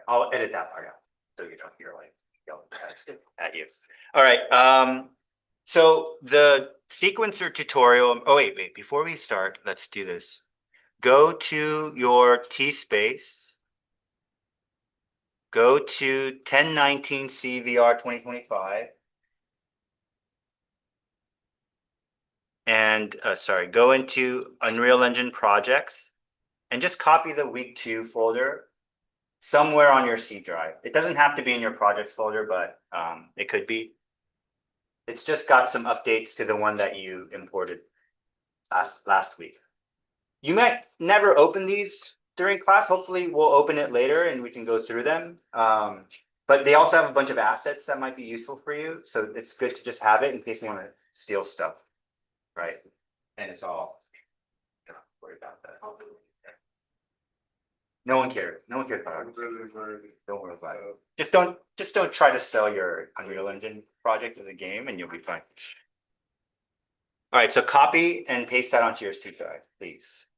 I'll edit that part out so you don't hear like yelling text at you. All right. So the sequencer tutorial. Oh wait. Before we start, let's do this. Go to your T space. Go to 1019 CVR 2025. And sorry, go into Unreal Engine projects and just copy the week 2 folder somewhere on your C drive. It doesn't have to be in your projects folder, but it could be. It's just got some updates to the one that you imported last week. You might never open these during class. Hopefully we'll open it later and we can go through them. But they also have a bunch of assets that might be useful for you. So it's good to just have it in case you want to steal stuff, right? And it's all, don't worry about that. No one cares. No one cares about it. Don't worry about it. Just don't try to sell your Unreal Engine project as a game and you'll be fine. All right, so copy and paste that onto your C drive, please.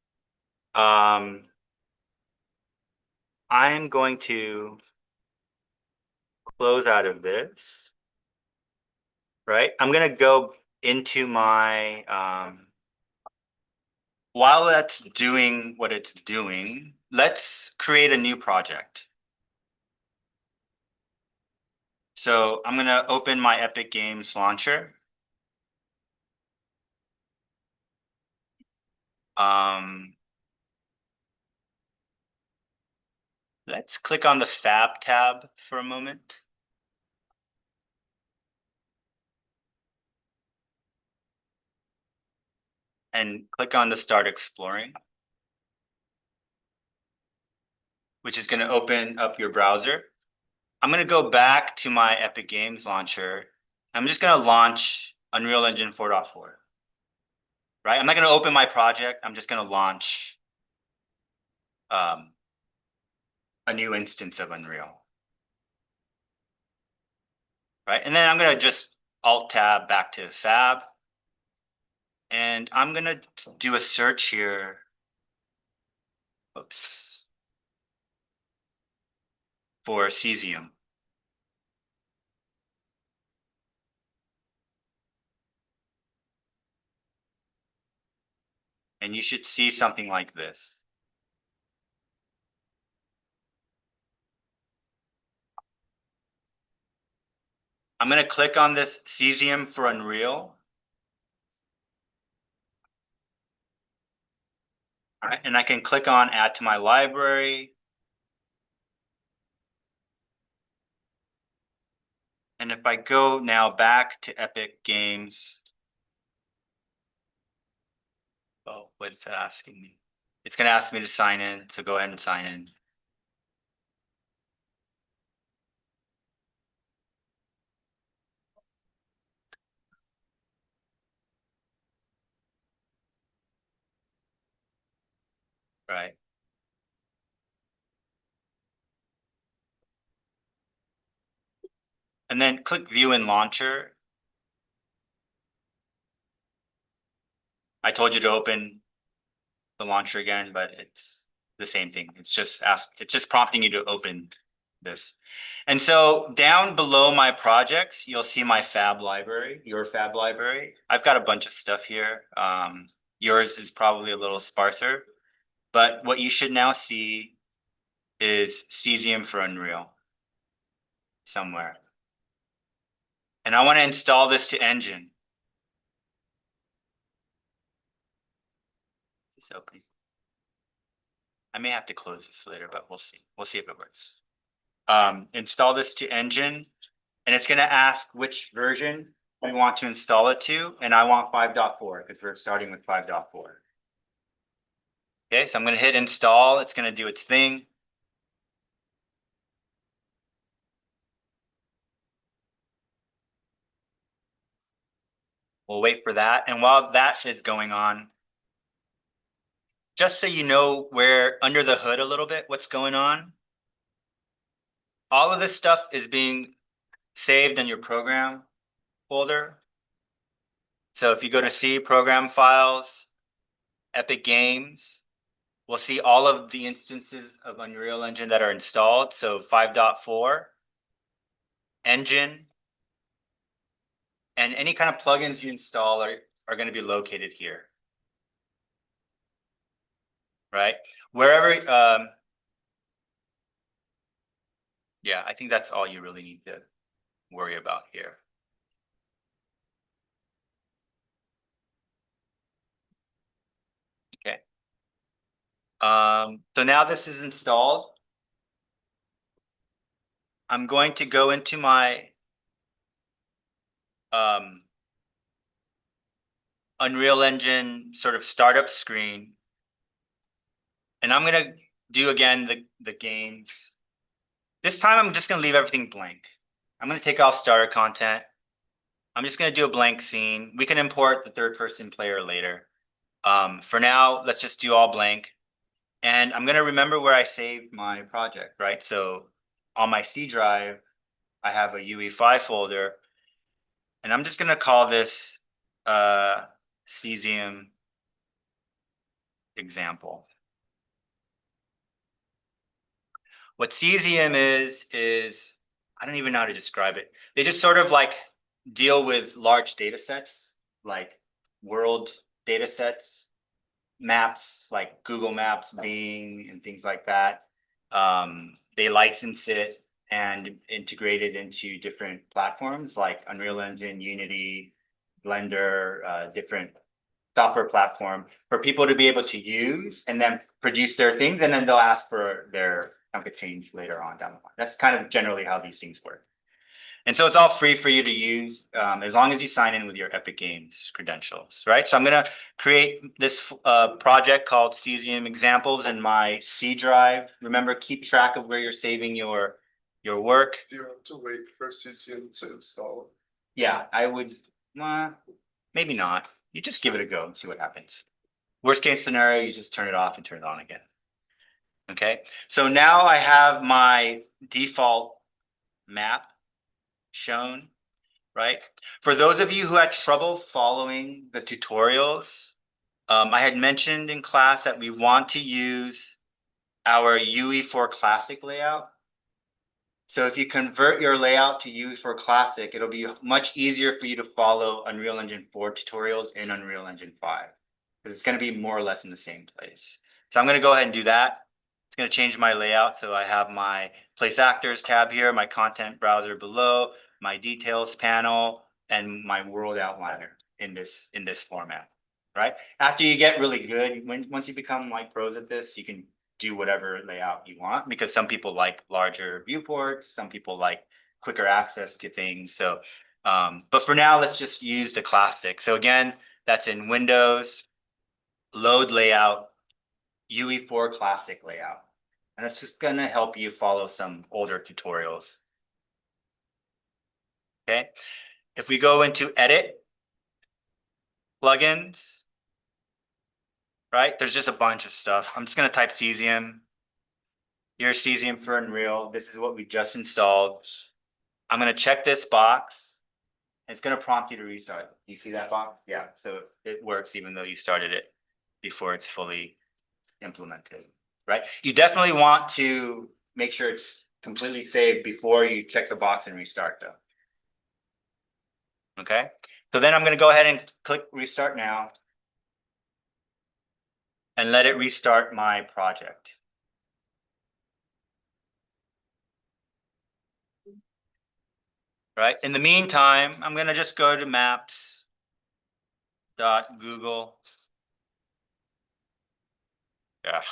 I'm going to close out of this, right? I'm gonna go into my, while that's doing what it's doing, let's create a new project. So I'm gonna open my Epic Games launcher. Let's click on the Fab tab for a moment. And click on the Start Exploring, which is going to open up your browser. I'm going to go back to my Epic Games launcher. I'm just going to launch Unreal Engine 4.4. Right? I'm not going to open my project. I'm just going to launch a new instance of Unreal. Right? And then I'm going to just Alt Tab back to Fab. And I'm going to do a search here. Oops. For cesium. And you should see something like this. I'm going to click on this cesium for Unreal. All right, and I can click on Add to my library. And if I go now back to Epic Games, oh, what is that asking me? It's going to ask me to sign in, so go ahead and sign in. Right. And then click View in Launcher. I told you to open the launcher again, but it's the same thing. It's just prompting you to open this. And so down below my projects, you'll see my Fab library, your Fab library. I've got a bunch of stuff here. Yours is probably a little sparser, but what you should now see is cesium for Unreal somewhere. And I want to install this to Engine. It's open. I may have to close this later, but we'll see. We'll see if it works. Install this to Engine, and it's going to ask which version we want to install it to, and I want 5.4 because we're starting with 5.4. Okay, so I'm going to hit install. It's going to do its thing. We'll wait for that. And while that is going on, just so you know where under the hood a little bit, what's going on. All of this stuff is being saved in your program folder. So if you go to C, Program Files, Epic Games, we'll see all of the instances of Unreal Engine that are installed. So 5.4, engine, and any kind of plugins you install are going to be located here. Right? Wherever, yeah, I think that's all you really need to worry about here. Okay. So now this is installed. I'm going to go into my Unreal Engine sort of startup screen. And I'm going to do again the games. This time I'm just going to leave everything blank. I'm going to take off starter content. I'm just going to do a blank scene. We can import the third person player later. For now, let's just do all blank. And I'm going to remember where I saved my project, right? So on my C drive, I have a UE5 folder. And I'm just going to call this cesium example. What cesium is I don't even know how to describe it. They just sort of like deal with large data sets, like world data sets, maps like Google Maps, Bing, and things like that. They license it and integrate it into different platforms like Unreal Engine, Unity, Blender, different software platform for people to be able to use and then produce their things, and then they'll ask for their chunk of change later on down the line. That's kind of generally how these things work. And so it's all free for you to use as long as you sign in with your Epic Games credentials, right? So I'm going to create this project called Cesium Examples in my C drive. Remember, keep track of where you're saving your work. Do you have to wait for Cesium to install? Yeah, I would, maybe not. You just give it a go and see what happens. Worst case scenario, you just turn it off and turn it on again. Okay, so now I have my default map shown, right? For those of you who had trouble following the tutorials, I had mentioned in class that we want to use our UE4 Classic layout. So if you convert your layout to UE4 Classic, it'll be much easier for you to follow Unreal Engine 4 tutorials in Unreal Engine 5, because it's going to be more or less in the same place. So I'm going to go ahead and do that. It's going to change my layout. So I have my Place Actors tab here, my content browser below, my details panel, and my world outliner in this format, right? After you get really good, once you become like pros at this, you can do whatever layout you want, because some people like larger viewports, some people like quicker access to things. So, but for now, let's just use the classic. So again, that's in Windows, load layout, UE4 classic layout. And it's just gonna help you follow some older tutorials. Okay, if we go into edit, plugins, right? There's just a bunch of stuff. I'm just gonna type cesium. Here's cesium for Unreal. This is what we just installed. I'm gonna check this box. It's gonna prompt you to restart. You see that box? Yeah, so it works even though you started it before it's fully implemented, right? You definitely want to make sure it's completely saved before you check the box and restart though. Okay, so then I'm gonna go ahead and click restart now and let it restart my project. Right, in the meantime, I'm gonna just go to maps.google. Yeah.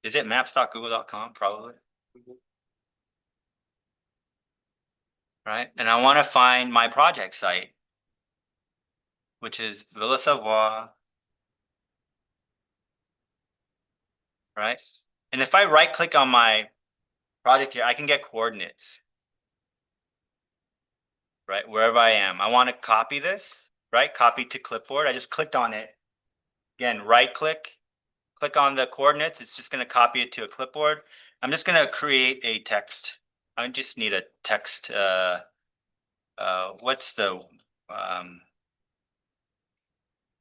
Is it maps.google.com? Probably. Right, and I want to find my project site, which is Villa Savoie, right? And if I right click on my project here, I can get coordinates, right? Wherever I am. I want to copy this, right? Copy to clipboard. I just clicked on it. Again, right click, click on the coordinates. It's just going to copy it to a clipboard. I'm just going to create a text. I just need a text. What's the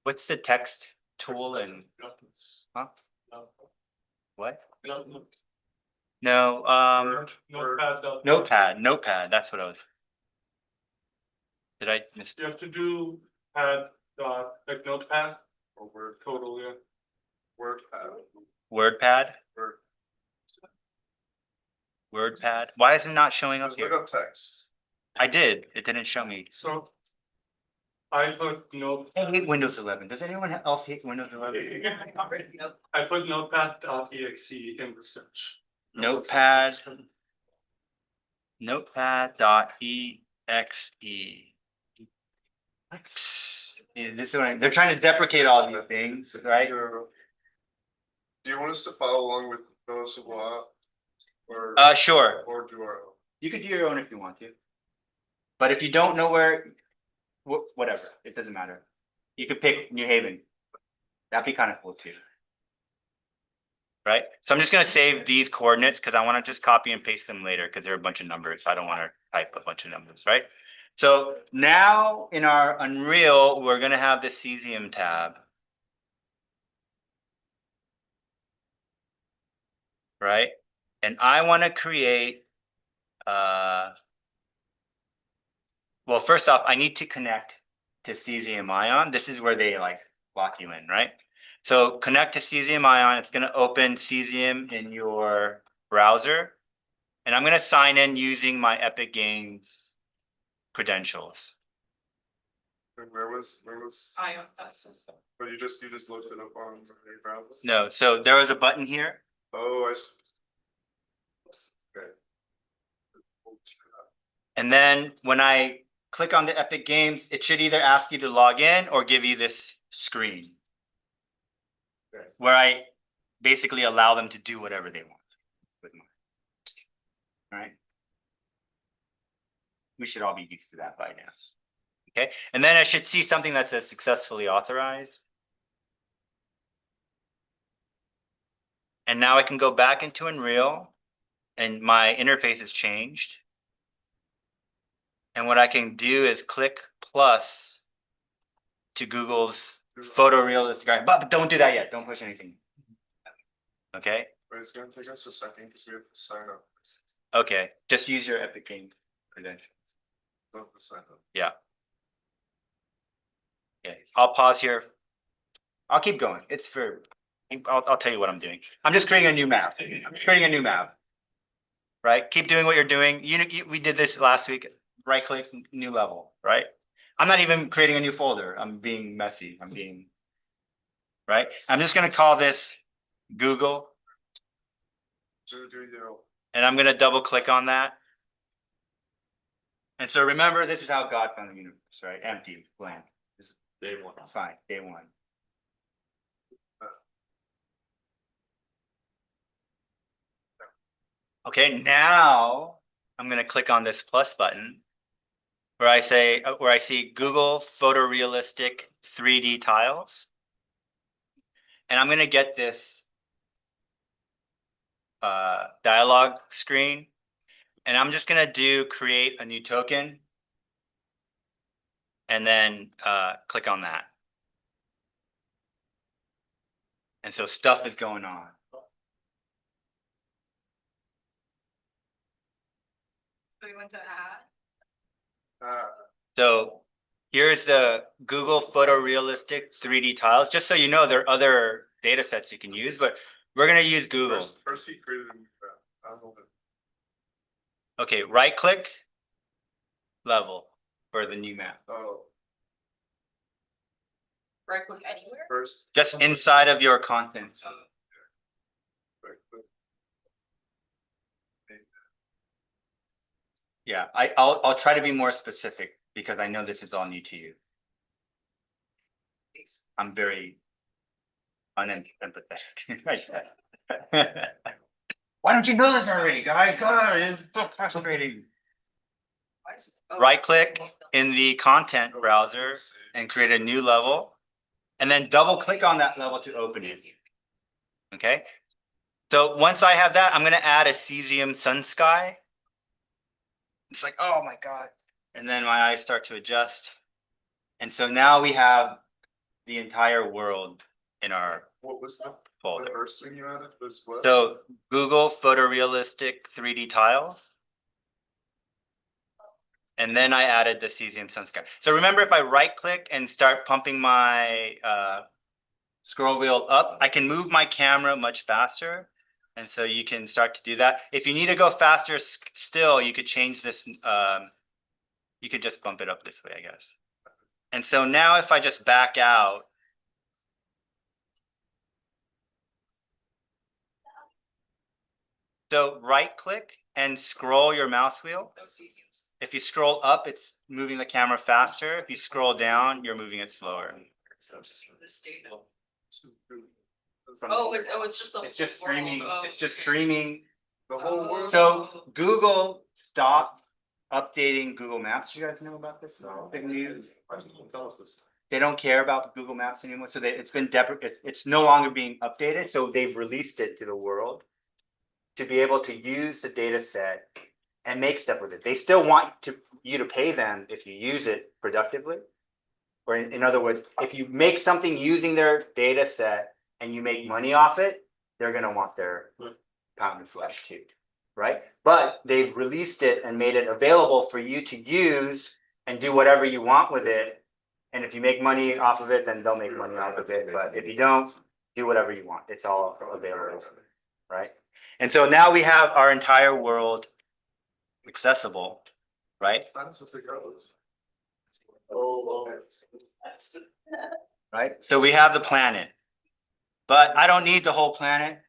what's the text tool and huh? What? No, notepad, that's what I was. Did I miss? You have to do add like notepad or word total, yeah. WordPad? Word. WordPad? Why is it not showing up Just here? look up text. I did, it didn't show me. So I put note. I hate Windows 11. Does anyone else hate Windows 11? I put notepad.exe in the search. Notepad. Notepad.exe. This one, they're trying to deprecate all these things, right? Do you want us to follow along with those of wa? Or Sure. or do our own? You could do your own if you want to. But if you don't know where, whatever, it doesn't matter. You could pick New Haven. That'd be kind of cool too. Right? So I'm just gonna save these coordinates because I want to just copy and paste them later because they're a bunch of numbers. So I don't want to type a bunch of numbers, right? So now in our Unreal, we're gonna have the cesium tab. Right? And I want to create well, first off, I need to connect to cesium ion. This is where they like lock you in, right? So connect to cesium ion. It's going to open cesium in your browser. And I'm going to sign in using my Epic Games credentials. And where was? Ion. But you just looked it up on your browser? No, so there was a button here. Oh, I see. Okay. And then when I click on the Epic Games, it should either ask you to log in or give you this screen. Okay. Where I basically allow them to do whatever they want with mine. Right? We should all be used to that by now. Okay, and then I should see something that says successfully authorized. And now I can go back into Unreal and my interface has changed. And what I can do is click plus to Google's photorealistic guide, but don't do that yet. Don't push anything. Okay. But it's gonna take us a second because we have to sign up. Okay. Just use your Epic Game credentials. Don't have to sign up. Yeah. Okay. I'll pause here. I'll keep going. It's for. I'll tell you what I'm doing. I'm just creating a new map. I'm creating a new map. Right. Keep doing what you're doing. We did this last week. Right click, new level. Right. I'm not even creating a new folder. I'm being messy. Right. I'm just going to call this Google. And I'm going to double click on that. And so remember, this is how God found the universe, right? Empty, blank. This is Day one. It's fine. Day one. Okay, now I'm going to click on this plus button where I see Google photorealistic 3D tiles. And I'm going to get this dialog screen. And I'm just going to do create a new token. And then click on that. And so stuff is going on. So we went to add. So here's the Google photorealistic 3D tiles. Just so you know, there are other data sets you can use, but we're going to use Google. First he created a new map. I don't know. Okay, right click level for the new map. Oh, Right click anywhere. first. Just inside of your content. Right click. Yeah, I'll try to be more specific because I know this is all new to you. I'm very unempathetic. Why don't you know this already, guys? God, it's so frustrating. Right click in the content browser and create a new level, and then double click on that level to open it. Okay. So once I have that, I'm going to add a cesium sun sky. It's like, oh my God. And then my eyes start to adjust. And so now we have the entire world in our What was the folder. first thing you added was what? So Google photorealistic 3D tiles. And then I added the cesium sun sky. So remember, if I right click and start pumping my scroll wheel up, I can move my camera much faster. And so you can start to do that. If you need to go faster still, you could change this. You could just bump it up this way, I guess. And so now if I just back out, so right click and scroll your mouse wheel. No cesiums. If you scroll up, it's moving the camera faster. If you scroll down, you're moving it slower. This data. From- Oh, it's just the. It's just whole world. streaming, Oh, it's just okay. streaming. The whole world? So Google stopped updating Google Maps. You guys know about this? Big news. Tell us this. They don't care about Google Maps anymore. So it's been it's no longer being updated. So they've released it to the world to be able to use the data set and make stuff with it. They still want you to pay them if you use it productively. Or in other words, if you make something using their data set and you make money off it, they're gonna want their pound of flesh too, right? But they've released it and made it available for you to use and do whatever you want with it. And if you make money off of it, then they'll make money off of it. But if you don't, do whatever you want. It's all available, right? And so now we have our entire world accessible, right? How does it figure out this? Oh. Right? So we have the planet, but I don't need the whole planet.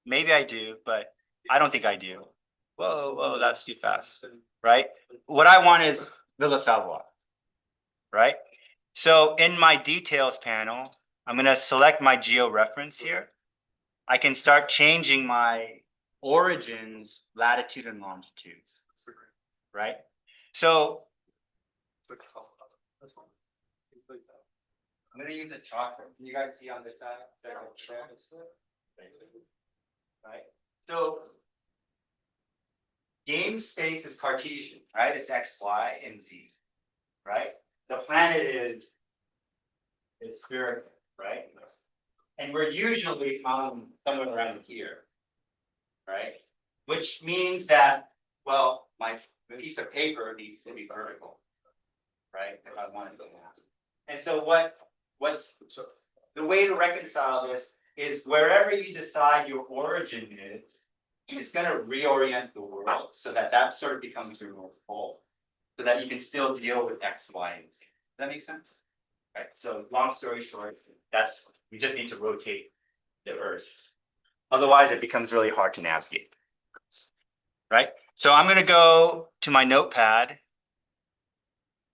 Maybe I do, but I don't think I do. Whoa, that's too fast, right? What I want is Villa Savoie, right? So in my details panel, I'm gonna select my geo reference here. I can start changing my origins, latitude and longitudes, right? So I'm gonna use a chalk. Can you guys see on this side? Right? So game space is Cartesian, right? It's X, Y, and Z, right? The planet is spherical, right? And we're usually somewhere around here, right? Which means that, well, my piece of paper needs to be vertical, right? If I want to go down. And so what's the way to reconcile this is wherever you decide your origin is, it's going to reorient the world so that sort of becomes your North Pole, so that you can still deal with X, Y, and Z. Does that make sense? Right. So long story short, we just need to rotate the Earth. Otherwise, it becomes really hard to navigate. Right. So I'm going to go to my notepad.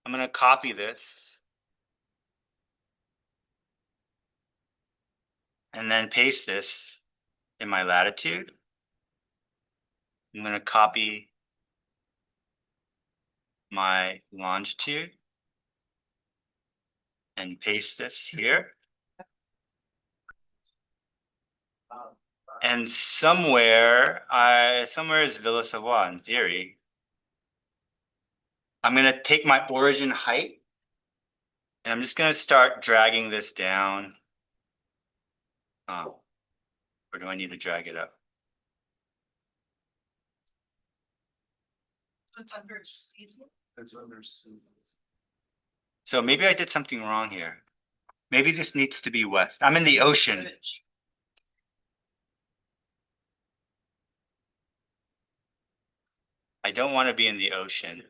I'm going to copy this. And then paste this in my latitude. I'm going to copy my longitude and paste this here. And somewhere is Villa Savoie in theory. I'm going to take my origin height and I'm just going to start dragging this down. Or do I need to drag it up? It's under cesium. It's under. So maybe I did something wrong here. Maybe this needs to be west. I'm in the ocean. I don't want to be in the ocean.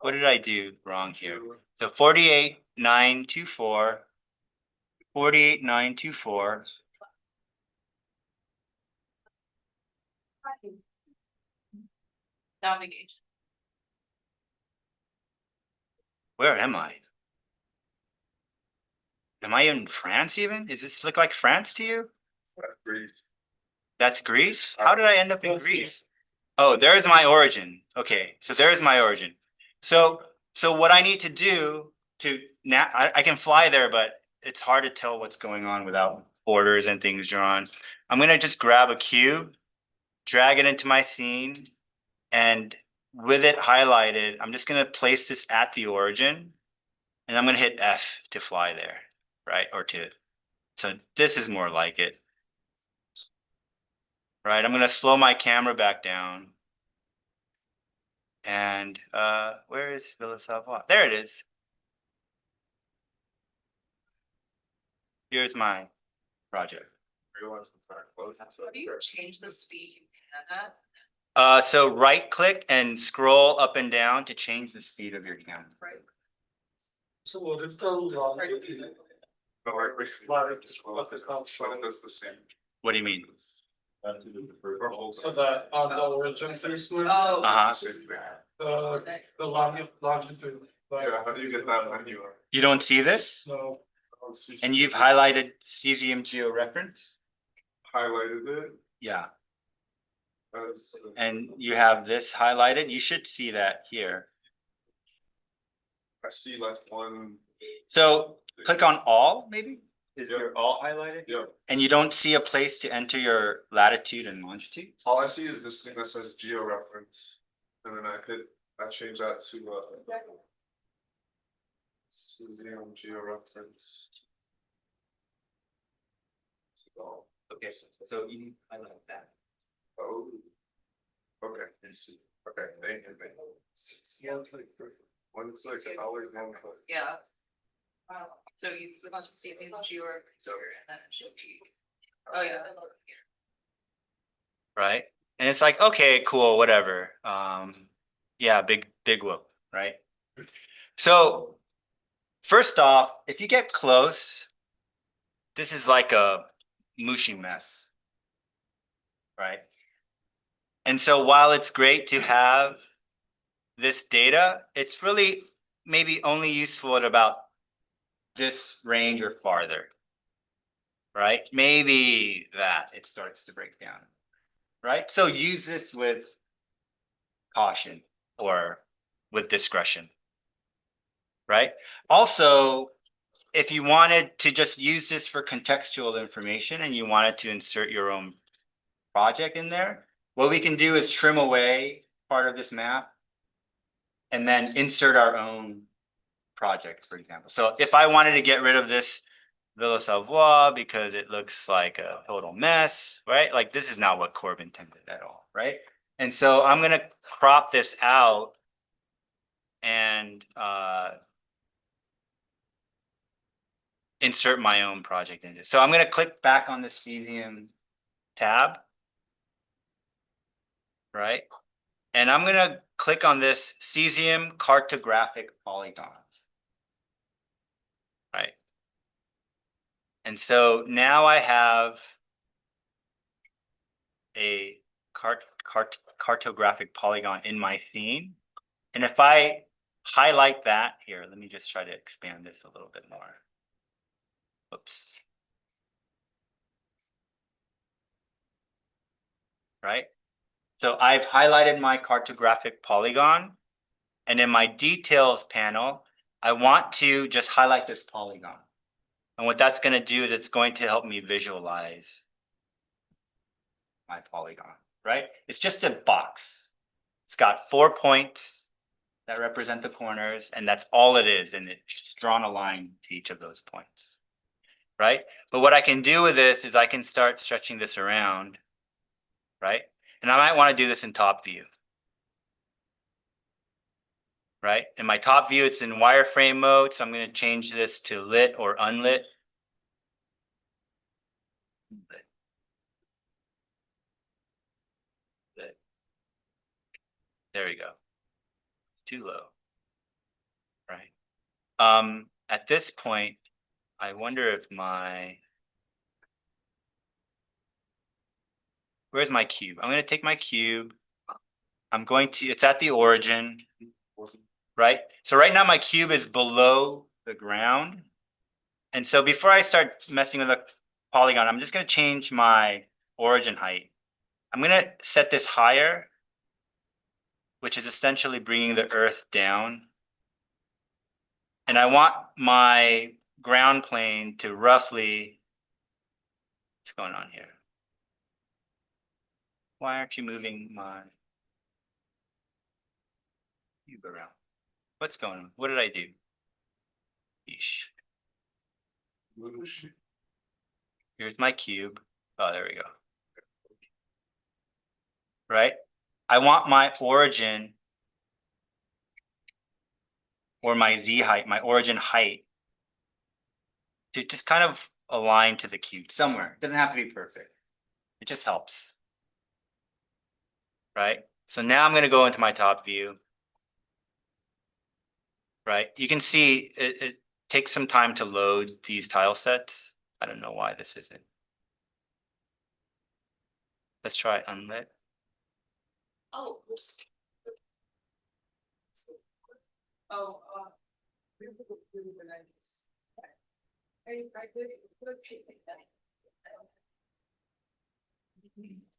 What did I do wrong here? So 48,924. 48,924. Navigation. Where am I? Am I in France even? Does this look like France to you? That's Greece? How did I end up in Greece? Oh, there's my origin. Okay, so there's my origin. So what I need to do now, I can fly there, but it's hard to tell what's going on without borders and things drawn. I'm gonna just grab a cube, drag it into my scene, and with it highlighted, I'm just gonna place this at the origin. And I'm gonna hit F to fly there, right? So this is more like it. Right, I'm gonna slow my camera back down. And where is Villa Savoie? There it is. Here's my project. How do you change the speed you can at? So right click and scroll up and down to change the speed of your camera. Right. So what if the long? But like, but it does the same. What do you mean? So that on the origin placement, Oh. Uh-huh. the longitude. Like, Yeah, how do you get that menu? You don't see this? no, And you've highlighted cesium georeference? Highlighted it, Yeah. as. And you have this highlighted. You should see that here. I see like one, So click on all, maybe? Is Yep. your all highlighted? yeah, And you don't see a place to enter your latitude and longitude? all I see is this thing that says georeference. And then I change that to cesium georeference. So, Okay, so you highlight that. oh. Okay, I see. Okay, thank you. One's like a dollar, one click. Yeah. So you click on season your and then it should be. Oh, yeah. Right? And it's like, okay, cool, whatever. Yeah, big whoop, right? So first off, if you get close, this is like a mushy mess, right? And so while it's great to have this data, it's really maybe only useful at about this range or farther, right? Maybe that it starts to break down, right? So use this with caution or with discretion, right? Also, if you wanted to just use this for contextual information and you wanted to insert your own project in there, what we can do is trim away part of this map and then insert our own project, for example. So if I wanted to get rid of this Villa Savoie because it looks like a total mess, right? Like this is not what Corb intended at all, right? And so I'm gonna crop this out and insert my own project in it. So I'm gonna click back on the cesium tab, right? And I'm gonna click on this cesium cartographic polygons, right? And so now I have a cartographic polygon in my scene. And if I highlight that here, let me just try to expand this a little bit more. Oops. Right? So I've highlighted my cartographic polygon. And in my details panel, I want to just highlight this polygon. And what that's going to do is it's going to help me visualize my polygon, right? It's just a box. It's got 4 points that represent the corners, and that's all it is. And it's drawn a line to each of those points, right? But what I can do with this is I can start stretching this around, right? And I might want to do this in top view. Right? In my top view, it's in wireframe mode. So I'm going to change this to lit or unlit. Lit. There we go. Too low. Right. At this point, I wonder if where's my cube? I'm going to take my cube. It's at the origin, right? So right now my cube is below the ground. And so before I start messing with the polygon, I'm just going to change my origin height. I'm going to set this higher, which is essentially bringing the earth down. And I want my ground plane to roughly, what's going on here? Why aren't you moving my, cube around. What's going on? What did I do? Yeesh. Here's my cube. Oh, there we go. Right? I want my origin or my z height, my origin height, to just kind of align to the cube somewhere. It doesn't have to be perfect. It just helps. Right? So now I'm going to go into my top view. Right? You can see it takes some time to load these tile sets. I don't know why this isn't. Let's try unlit. Oh. oops. Oh,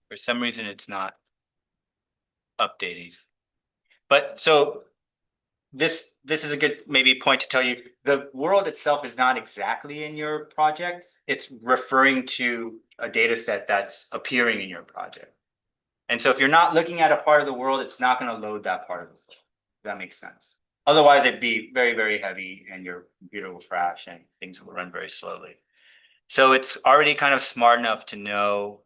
For some reason, it's not updating. But so this is a good maybe point to tell you the world itself is not exactly in your project. It's referring to a data set that's appearing in your project. And so if you're not looking at a part of the world, it's not going to load that part of the world. If that makes sense. Otherwise, it'd be very, very heavy and your computer will crash and things will run very slowly. So it's already kind of smart enough to know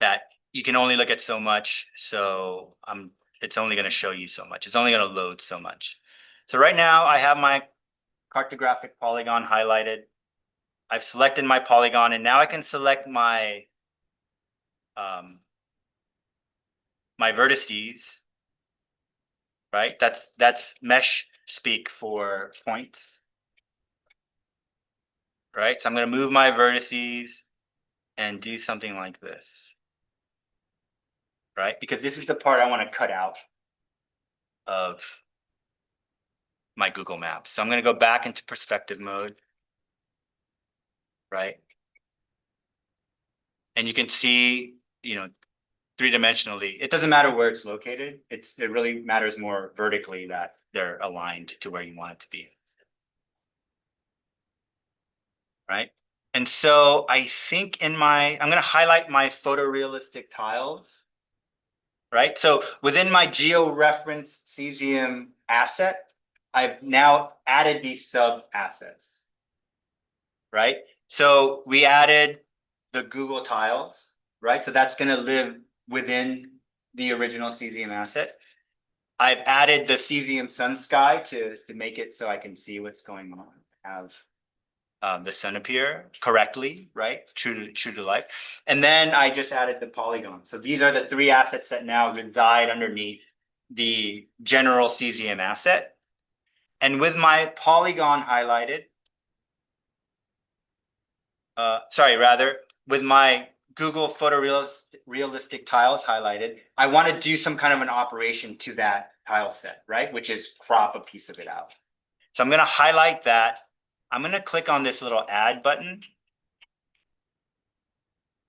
that you can only look at so much. So it's only going to show you so much. It's only going to load so much. So right now I have my cartographic polygon highlighted. I've selected my polygon and now I can select my my vertices, right? That's mesh speak for points, right? So I'm going to move my vertices and do something like this, right? Because this is the part I want to cut out of my Google Maps. So I'm going to go back into perspective mode, right? And you can see, three-dimensionally, it doesn't matter where it's located. It really matters more vertically that they're aligned to where you want it to be. Right? And so I think I'm going to highlight my photorealistic tiles. Right? So within my geo-reference cesium asset, I've now added these sub assets. Right? So we added the Google tiles, right? So that's going to live within the original cesium asset. I've added the cesium sun sky to make it so I can see what's going on. Have the sun appear correctly, right? True to life. And then I just added the polygon. So these are the three assets that now reside underneath the general cesium asset. And with my polygon highlighted, with my Google photorealistic tiles highlighted, I want to do some kind of an operation to that tile set, right? Which is crop a piece of it out. So I'm going to highlight that. I'm going to click on this little add button.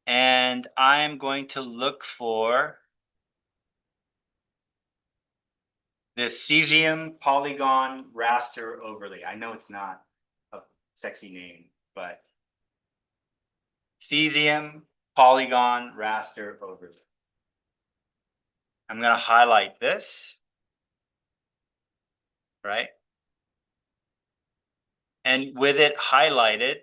And I'm going to look for this cesium polygon raster overlay. I know it's not a sexy name, but cesium polygon raster overlay. I'm going to highlight this, right? And with it highlighted,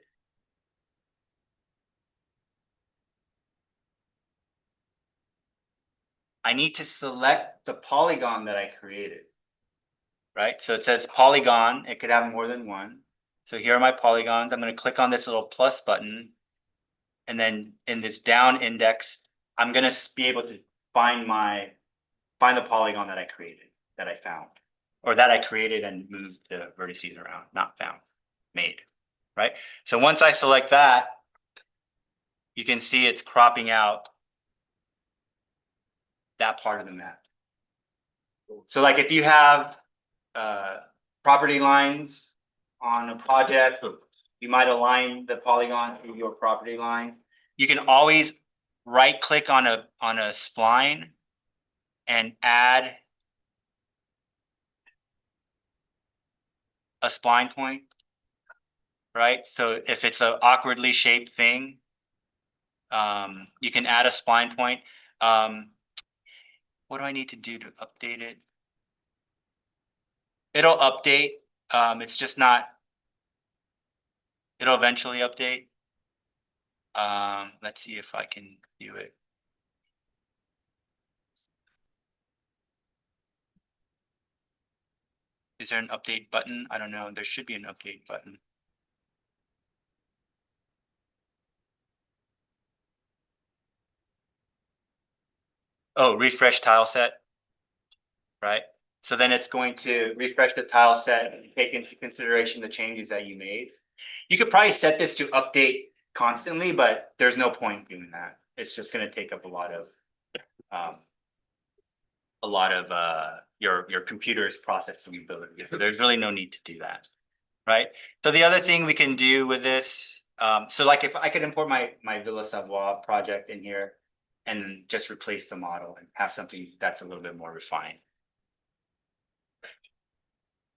I need to select the polygon that I created, right? So it says polygon, it could have more than one. So here are my polygons. I'm going to click on this little plus button. And then in this down index, I'm going to be able to find the polygon that I created, that I found, or that I created and moved the vertices around, not found, made, right? So once I select that, you can see it's cropping out that part of the map. So like if you have property lines on a project, you might align the polygon to your property line. You can always right click on a spline and add a spline point, right? So if it's an awkwardly shaped thing, you can add a spline point. what do I need to do to update it? It'll update, it's just not. It'll eventually update. Let's see if I can do it. Is there an update button? I don't know. There should be an update button. Oh, refresh tile set. Right? So then it's going to refresh the tile set and take into consideration the changes that you made. You could probably set this to update constantly, but there's no point doing that. It's just gonna take up a lot of your computer's processing ability. So there's really no need to do that. Right? So the other thing we can do with this, so like if I could import my Villa Savoie project in here and just replace the model and have something that's a little bit more refined.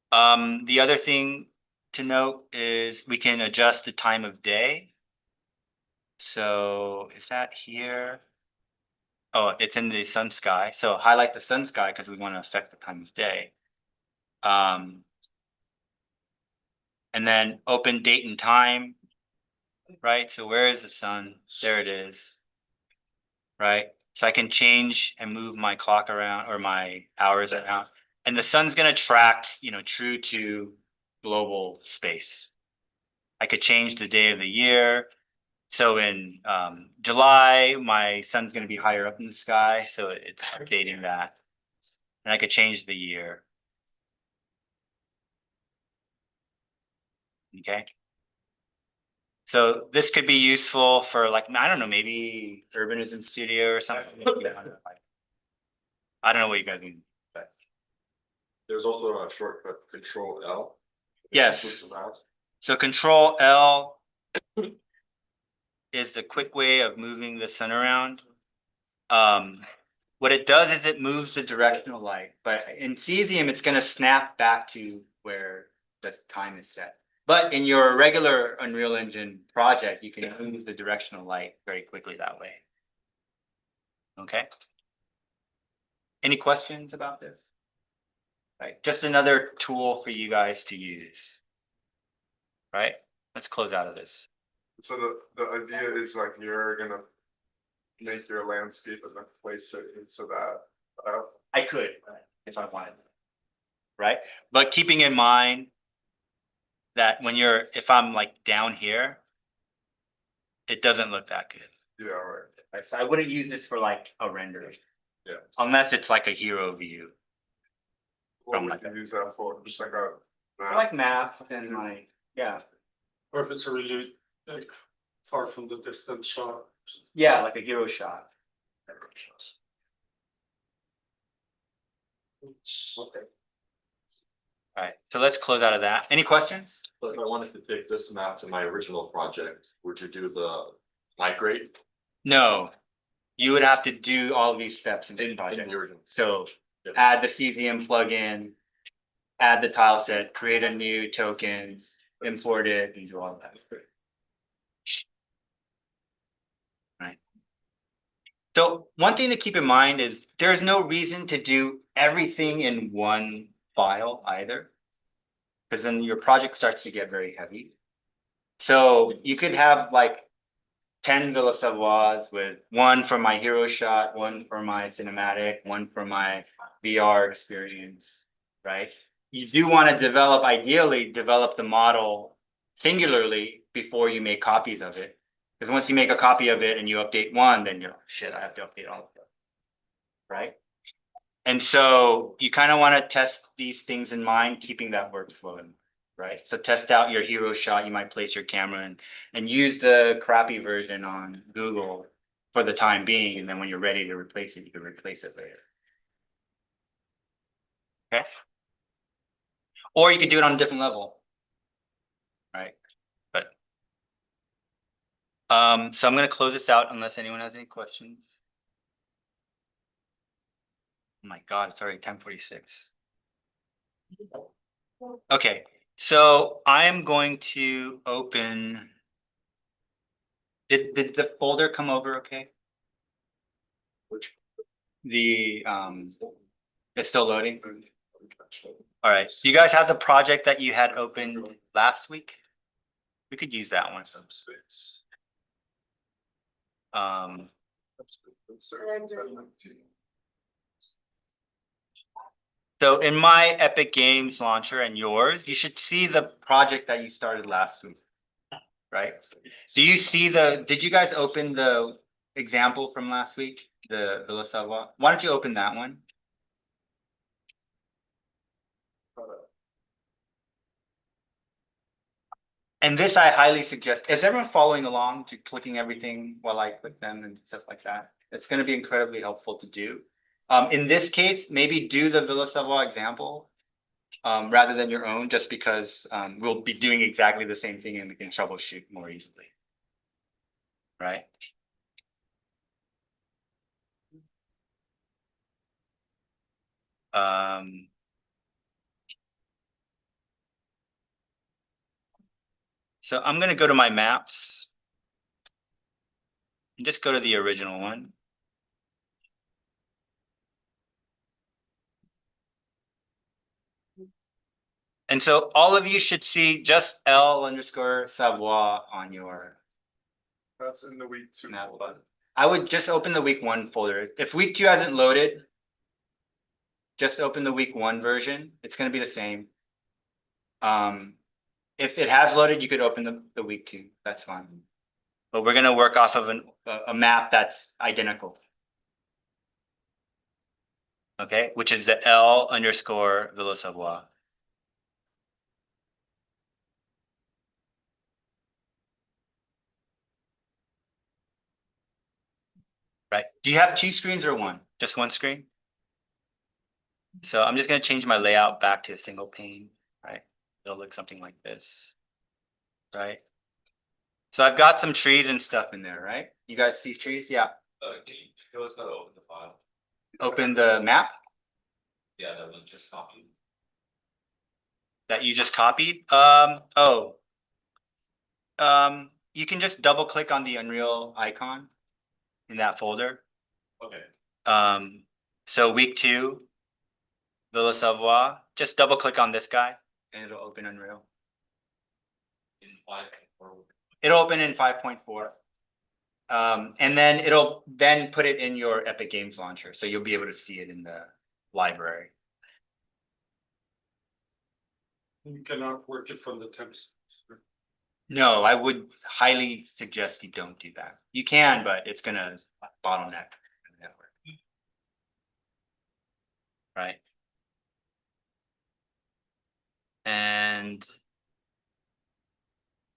The other thing to note is we can adjust the time of day. So is that here? Oh, it's in the sun sky. So highlight the sun sky because we want to affect the time of day. And then open date and time. Right? So where is the sun? There it is. Right? So I can change and move my clock around or my hours around. And the sun's going to track, true to global space. I could change the day of the year. So in July, my sun's going to be higher up in the sky. So it's updating that. And I could change the year. Okay. So this could be useful for like, I don't know, maybe urbanism studio or something. I don't know what you guys mean. But There's also a shortcut, Control L. yes. So Control L is the quick way of moving the sun around. What it does is it moves the directional light, but in cesium, it's going to snap back to where the time is set. But in your regular Unreal Engine project, you can move the directional light very quickly that way. Okay. Any questions about this? Right. Just another tool for you guys to use. Right. Let's close out of this. So the idea is like you're gonna make your landscape and then place it into that. I could, if I wanted. Right. But keeping in mind that if I'm like down here, it doesn't look that good. Yeah, right. Right? So I wouldn't use this for like a render. Yeah. Unless it's like a hero view. What From would like you use that for? Just like a I like map and like, yeah. Or if it's a really like far from the distance shot. Yeah, like a hero shot. Okay. All right, so let's close out of that. Any questions? So if I wanted to take this map to my original project, would you do the migrate? No. You would have to do all of these steps in the In project. the original? So add the cesium plugin, add the tile set, create a new token, import it, and do all of that. Right. So one thing to keep in mind is there's no reason to do everything in one file either. Because then your project starts to get very heavy. So you could have like 10 Villa Savoies with one for my hero shot, one for my cinematic, one for my VR experience, right? You do want to ideally develop the model singularly before you make copies of it. Because once you make a copy of it and you update one, then you're like, shit, I have to update all of them, right? And so you kind of want to test these things in mind, keeping that workflow in, right? So test out your hero shot. You might place your camera and use the crappy version on Google for the time being. And then when you're ready to replace it, you can replace it later. Okay. Or you could do it on a different level. Right. But so I'm going to close this out unless anyone has any questions. Oh my God, it's already 10:46. Okay, so I'm going to open. Did the folder come over okay? Which it's still loading. All right, so you guys have the project that you had opened last week? We could use that one. Space. Um, so in my Epic Games launcher and yours, you should see the project that you started last week. Right? Do you see did you guys open the example from last week? The Villa Savoie? Why don't you open that one? And this I highly suggest. Is everyone following along to clicking everything while I click them and stuff like that? It's going to be incredibly helpful to do. In this case, maybe do the Villa Savoie example rather than your own, just because we'll be doing exactly the same thing and we can troubleshoot more easily. Right? So I'm going to go to my maps and just go to the original one. And so all of you should see just L_Savoie on your That's in the week 2. map button. I would just open the week 1 folder. If week 2 hasn't loaded, just open the week 1 version. It's going to be the same. If it has loaded, you could open the week 2. That's fine. But we're going to work off of a map that's identical. Okay, which is the L_Villa Savoie. Right. Do you have 2 screens or 1? Just 1 screen? So I'm just going to change my layout back to a single pane, right? It'll look something like this, right? So I've got some trees and stuff in there, right? You guys see trees? Yeah. It was gonna open the file. Open the map Yeah, that was just copied. that you just copied. You can just double click on the Unreal icon in that folder. Okay. So week 2, Villa Savoie, just double click on this guy and it'll open Unreal. In 5 or It'll open in 5.4. And then it'll then put it in your Epic Games launcher. So you'll be able to see it in the library. You cannot work it from the temps. No, I would highly suggest you don't do that. You can, but it's gonna bottleneck the network. Right? And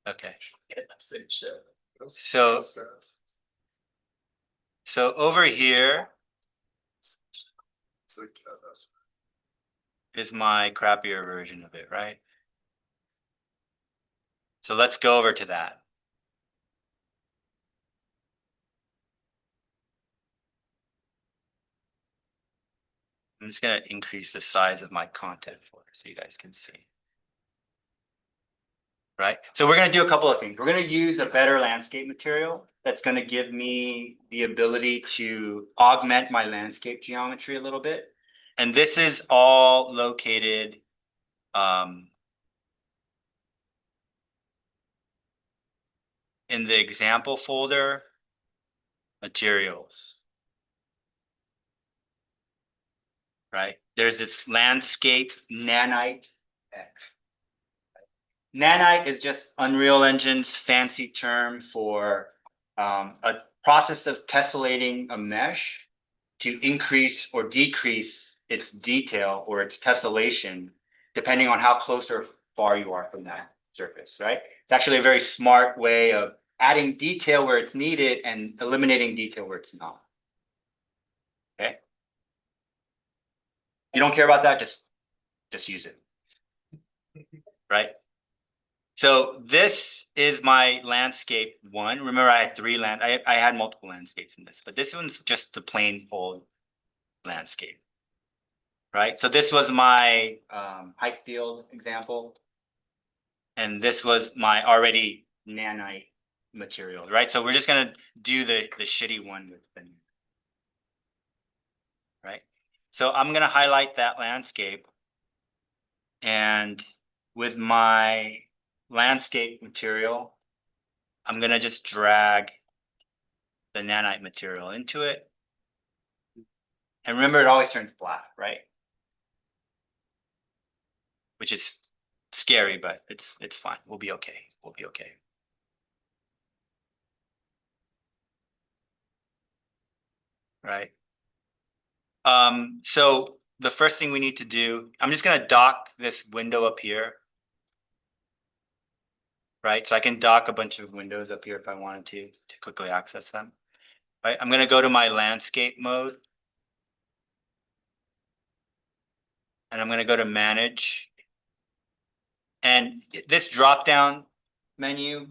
okay. So over here It's like, that's is my crappier version of it, right? So let's go over to that. I'm just gonna increase the size of my content folder so you guys can see. Right? So we're gonna do a couple of things. We're gonna use a better landscape material that's gonna give me the ability to augment my landscape geometry a little bit. And this is all located in the example folder, materials. Right? There's this landscape nanite X. Nanite is just Unreal Engine's fancy term for a process of tessellating a mesh to increase or decrease its detail or its tessellation, depending on how close or far you are from that surface, right? It's actually a very smart way of adding detail where it's needed and eliminating detail where it's not. Okay? You don't care about that, just use it. Right? So this is my landscape 1. Remember, I had 3 I had multiple landscapes in this, but this one's just the plain old landscape. Right? So this was my height field example. And this was my already nanite material, right? So we're just gonna do the shitty one with the right? So I'm gonna highlight that landscape. And with my landscape material, I'm gonna just drag the nanite material into it. And remember, it always turns black, right? Which is scary, but it's fine. We'll be okay. We'll be okay. Right. So the first thing we need to do, I'm just gonna dock this window up here. Right, so I can dock a bunch of windows up here if I wanted to quickly access them. Right, I'm gonna go to my landscape mode. And I'm gonna go to manage. And this drop down menu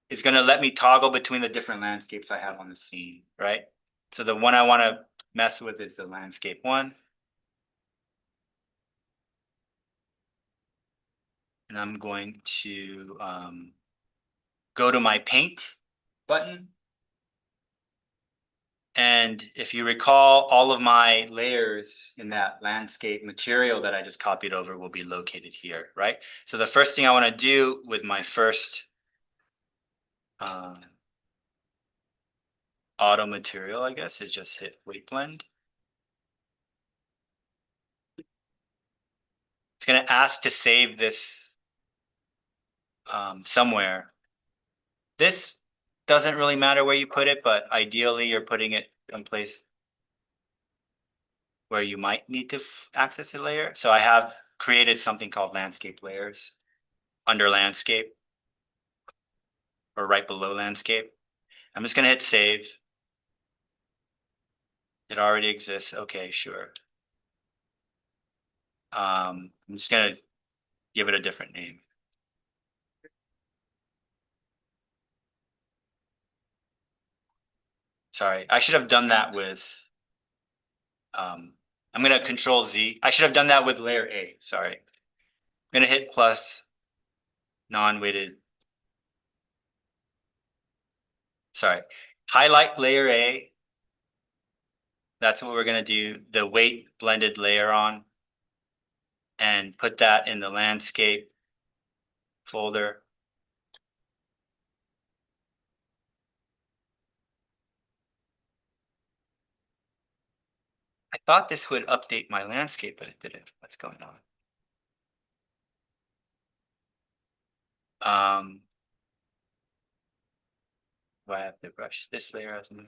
is gonna let me toggle between the different landscapes I have on the scene, right? So the one I wanna mess with is the landscape one. And I'm going to go to my paint button. And if you recall, all of my layers in that landscape material that I just copied over will be located here, right? So the first thing I want to do with my first auto material, I guess, is just hit weight blend. It's going to ask to save this somewhere. This doesn't really matter where you put it, but ideally you're putting it someplace where you might need to access a layer. So I have created something called landscape layers under landscape or right below landscape. I'm just going to hit save. It already exists. Okay, sure. I'm just going to give it a different name. Sorry, I should have done that with, I'm going to control Z. I should have done that with layer A. Sorry. I'm going to hit plus non-weighted. Sorry. Highlight layer A. That's what we're going to do. The weight blended layer on. And put that in the landscape folder. I thought this would update my landscape, but it didn't. What's going on? Do I have to brush this layer as well?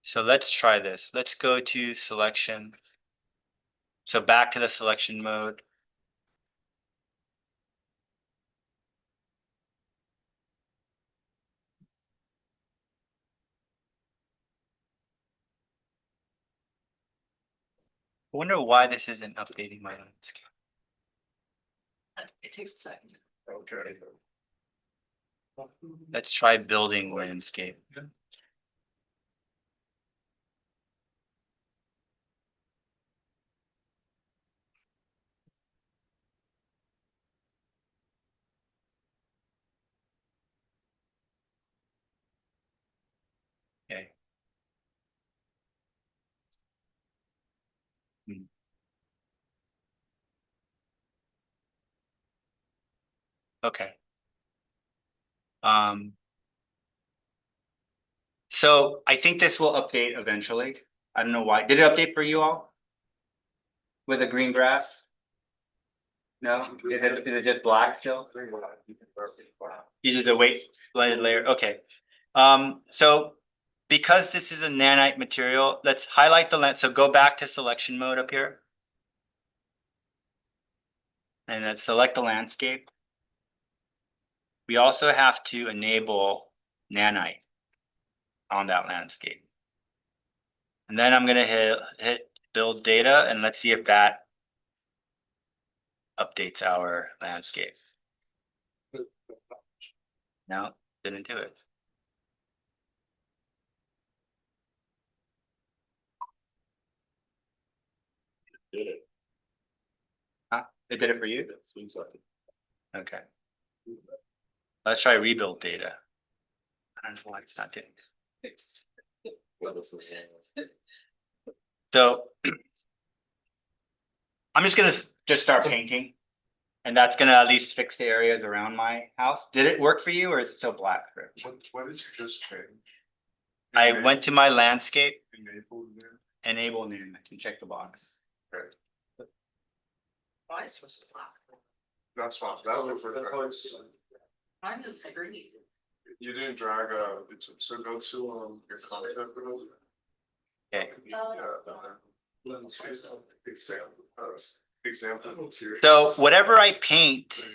So let's try this. Let's go to selection. So back to the selection mode. I wonder why this isn't updating my landscape. It takes a second. Okay. Let's try building landscape. Okay. Hmm. Okay. So I think this will update eventually. I don't know why. Did it update for you all? With the green grass? No? Is it just black still? You did the weight blended layer. Okay. So because this is a nanite material, let's highlight the lens. So go back to selection mode up here. And then select the landscape. We also have to enable nanite on that landscape. And then I'm gonna hit build data and let's see if that updates our landscape. No, didn't do it. did it. It did it for you? It seems like it. Okay. Let's try rebuild data. I don't know why it's not doing it. What was the- So. I'm just gonna just start painting. And that's gonna at least fix the areas around my house. Did it work for you or is it still black? What did you just change? I went to my landscape, Enabled there? enable new, I can check the box. Why is supposed to black? That's fine, that's good for That's that. why it's. Mine is green. You didn't drag so go to your content. Okay. Example material. So whatever I paint,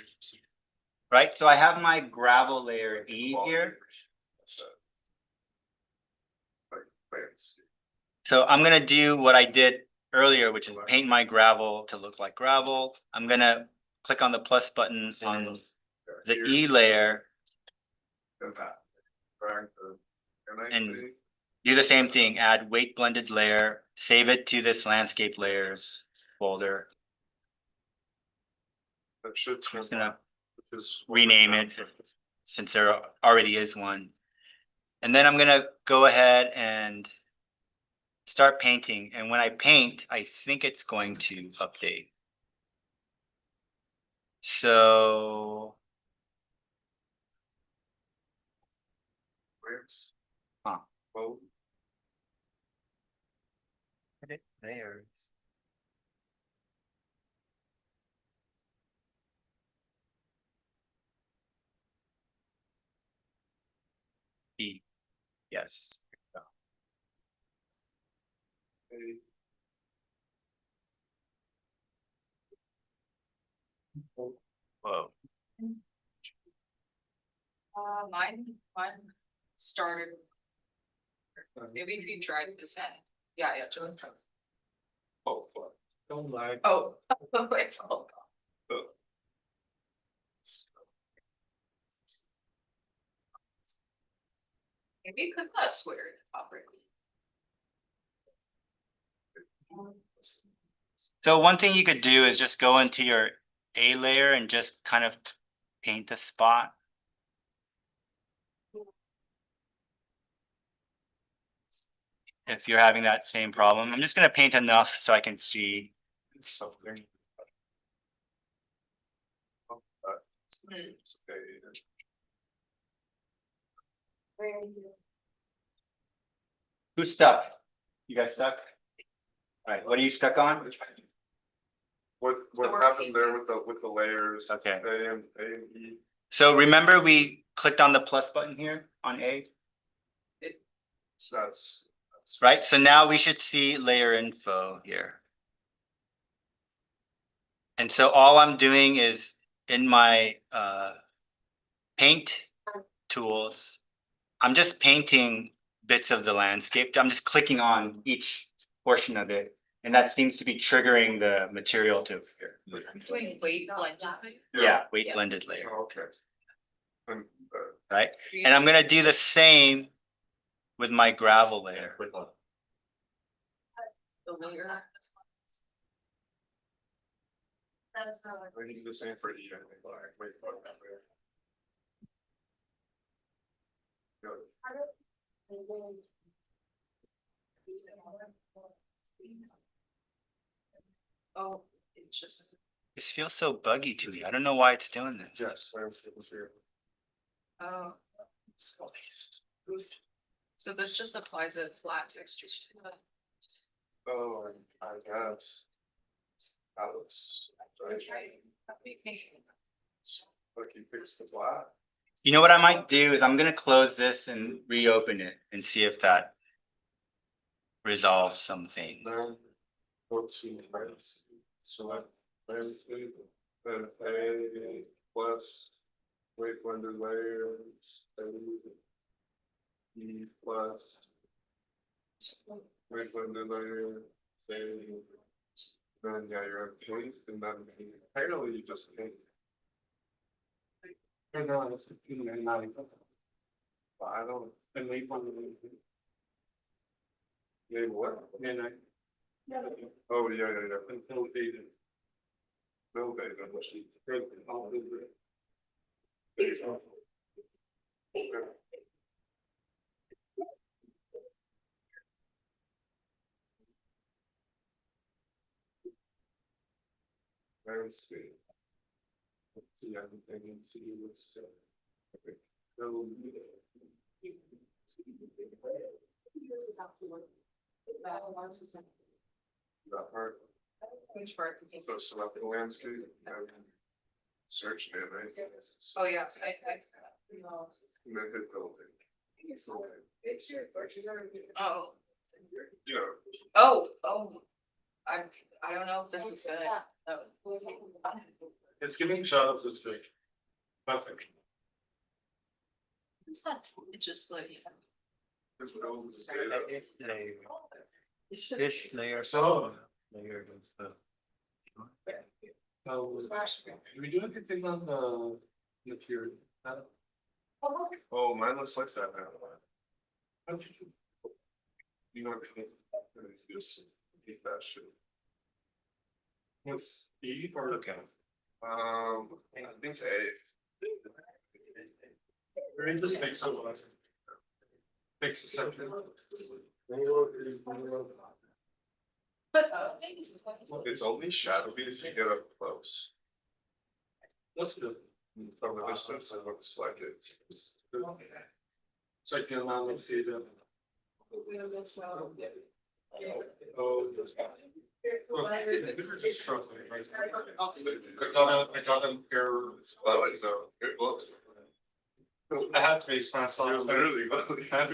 right? So I have my gravel layer E here. So I'm gonna do what I did earlier, which is paint my gravel to look like gravel. I'm gonna click on the plus button on the E layer and do the same thing, add weight blended layer, save it to this landscape layers folder. That should. I'm just gonna rename it since there already is one. And then I'm gonna go ahead and start painting. And when I paint, I think it's going to update. So, huh. Well, Layers. E. Yes. Whoa. Mine started. Maybe if you drag this in. Yeah, just. oh, fuck. Don't lag. Oh, it's all gone. Maybe you could put a square in the top right. So one thing you could do is just go into your A layer and just kind of paint a spot. If you're having that same problem, I'm just gonna paint enough so I can see. Something. Who's stuck? You guys stuck? All right, what are you stuck on? What So we're happened there painting. with the layers? Okay. A and E. So remember we clicked on the plus button here on A, That's. right? So now we should see layer info here. And so all I'm doing is in my paint tools, I'm just painting bits of the landscape. I'm just clicking on each portion of it. And that seems to be triggering the material to appear. Doing weight blended. Yeah, weight Yeah. blended layer, Oh, okay. And, right? And I'm gonna do the same with my gravel layer. The layer. That's I need the same for E, I think, all right, wait, fuck that layer. Oh, it just. This feels so buggy to me. I don't know why it's doing this. Yes, landscape is here. Oh. So this just applies a flat texture to the. Oh, I guess. That looks. Like you fixed the flat. You know what I might do is I'm gonna close this and reopen it and see if that resolves some things. Then go to plants, select landscape, then A plus weight blended layers, E plus weight blended layer, then yeah, you're at paint, and then apparently you just paint. And now it's 1599. But I don't, And they want to. maybe what? And I. Oh, yeah, yeah, yeah. Until they. No, they don't. Let's see. See everything and see what's. Okay. So, that part, Which part? so select the landscape. And search it, right? Oh, yeah, And then hit building. oh, You know, oh, I don't know if this is gonna, no. It's giving shots, it's big. Perfect. It's not, it's just like. there's buildings, data. This layer, So. layer of, Do we do anything on the material? Oh, mine looks like that now. You know, just keep that shit. What's E or okay? I think A. Or just make some. Fix a second. It's only shadowy if you get up close. That's good. From the distance, it looks like it's. It's like the amount of data. Oh. Just struggling, right? I got an error. Oh, it's so, it looks. I had to make sense. It was literally. Half.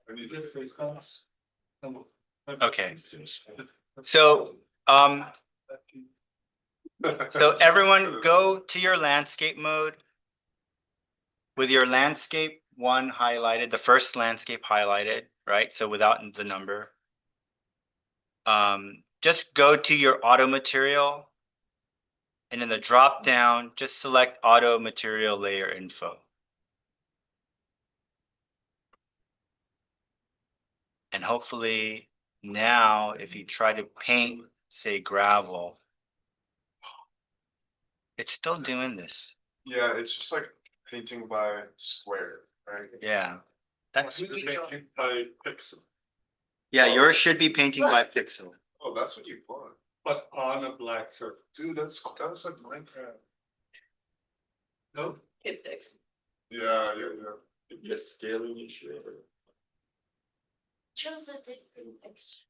I need to. okay, so, so everyone go to your landscape mode. With your landscape one highlighted, the first landscape highlighted, right? So without the number. Just go to your auto material. And in the drop down, just select auto material layer info. And hopefully now, if you try to paint, say gravel, it's still doing this. Yeah, it's just like painting by square, right? Yeah, that's, By pixel, yeah, yours should be painting by pixel. Oh, that's what you want. but on a black surface. Dude, that's like Minecraft. No. It fixed. Yeah, yeah, yeah. Yes, scaling issue. Choose a different X.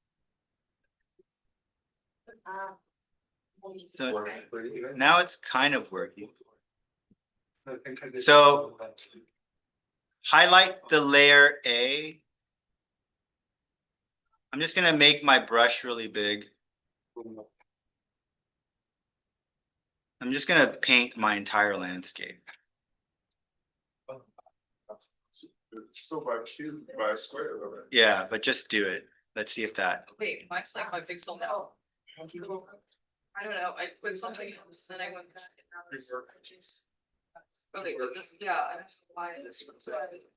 So now it's kind of working. I think I did. So- Highlight the layer A. I'm just gonna make my brush really big. I'm just gonna paint my entire landscape. It's still by cube, by square, though, right? Yeah, but just do it. Let's see if that. Wait, mine's like my pixel now. I don't know, I put something else, then I went back. Okay, but this, yeah, I don't know why this one's.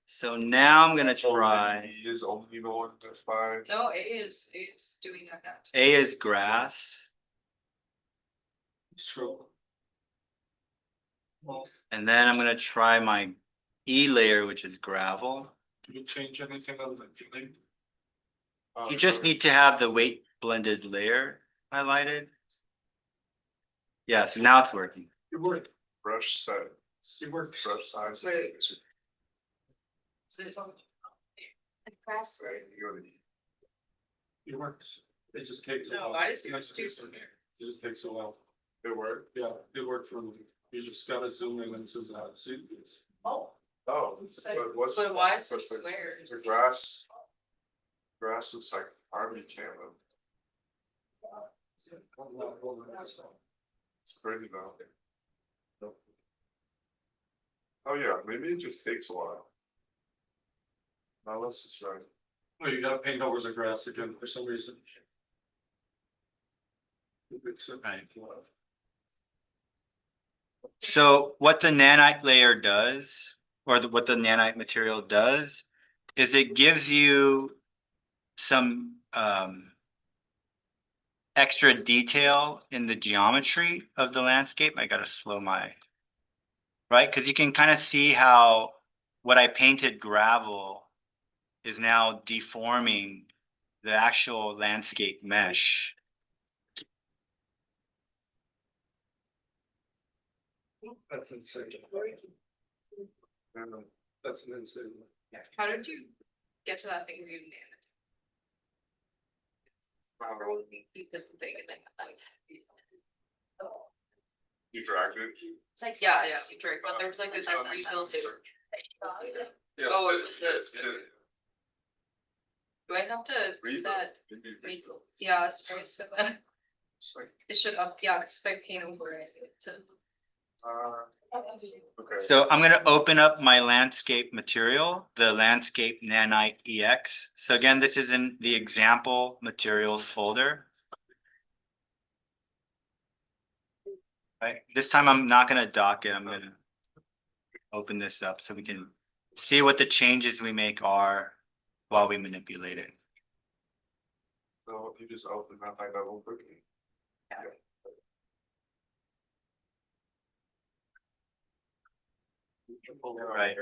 So now I'm gonna try. E is only the one that's by. No, it is doing that. A is grass, True. Well, and then I'm gonna try my E layer, which is gravel. do you change anything on the feeling? You just need to have the weight blended layer highlighted. Yeah, so now it's working. It worked. Brush set. It works. Brush size. Wait. Right, you go to E. It works. It just takes a No, while. I just do some. It just takes a while. It worked. Yeah, it worked for me. You just gotta zoom in and zoom out. See? Oh. Oh, but what's? But why is it what's the- squares? The grass. Grass looks like army camo. It's pretty though. Oh yeah, maybe it just takes a while. Unless it's right. Oh, you gotta paint over the grass again for some reason. Right. So what the nanite layer does, or what the nanite material does, is it gives you some extra detail in the geometry of the landscape. I gotta slow my, right? Because you can kind of see how what I painted gravel is now deforming the actual landscape mesh. That's insane. That's an insane. How did you get to that thing where you named it? Or would we keep the thing and then like? You dragged it. It's like, yeah, you drink, but there was like this rebuild. Yeah. Oh, it was this. Yeah. Do I have to do that? Yeah. Yeah, sorry, so then it should up, yeah, cause if I paint over it to. Okay. So I'm gonna open up my landscape material, the landscape nanite EX. So again, this is in the example materials folder. Right, this time I'm not gonna dock it, I'm gonna open this up so we can see what the changes we make are while we manipulate it. So you just open that by double clicking. Right.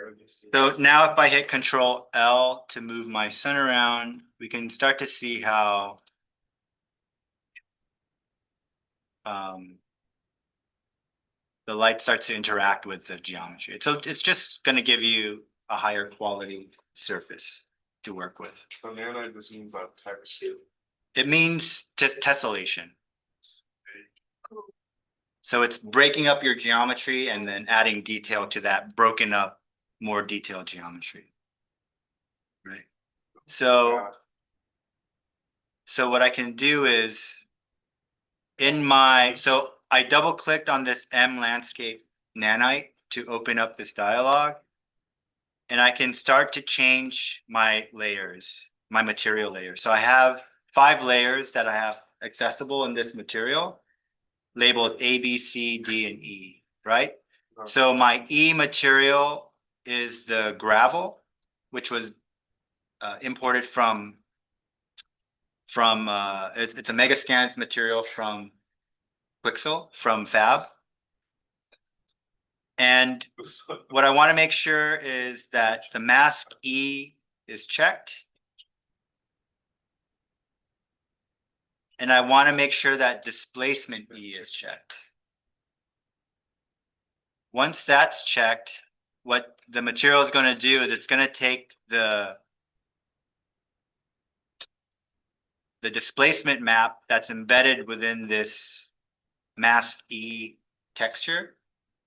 So now if I hit Control L to move my sun around, we can start to see how the light starts to interact with the geometry. So it's just going to give you a higher quality surface to work with. So nanite just means that texture. It means tessellation. So it's breaking up your geometry and then adding detail to that broken up, more detailed geometry. Right. So what I can do is so I double clicked on this M landscape nanite to open up this dialog. And I can start to change my layers, my material layers. So I have 5 layers that I have accessible in this material, labeled A, B, C, D, and E, right? So my E material is the gravel, which was imported from it's a Megascans material from Quixel, from Fab. And what I want to make sure is that the mask E is checked. And I want to make sure that displacement E is checked. Once that's checked, what the material is going to do is it's going to take the displacement map that's embedded within this mask E texture,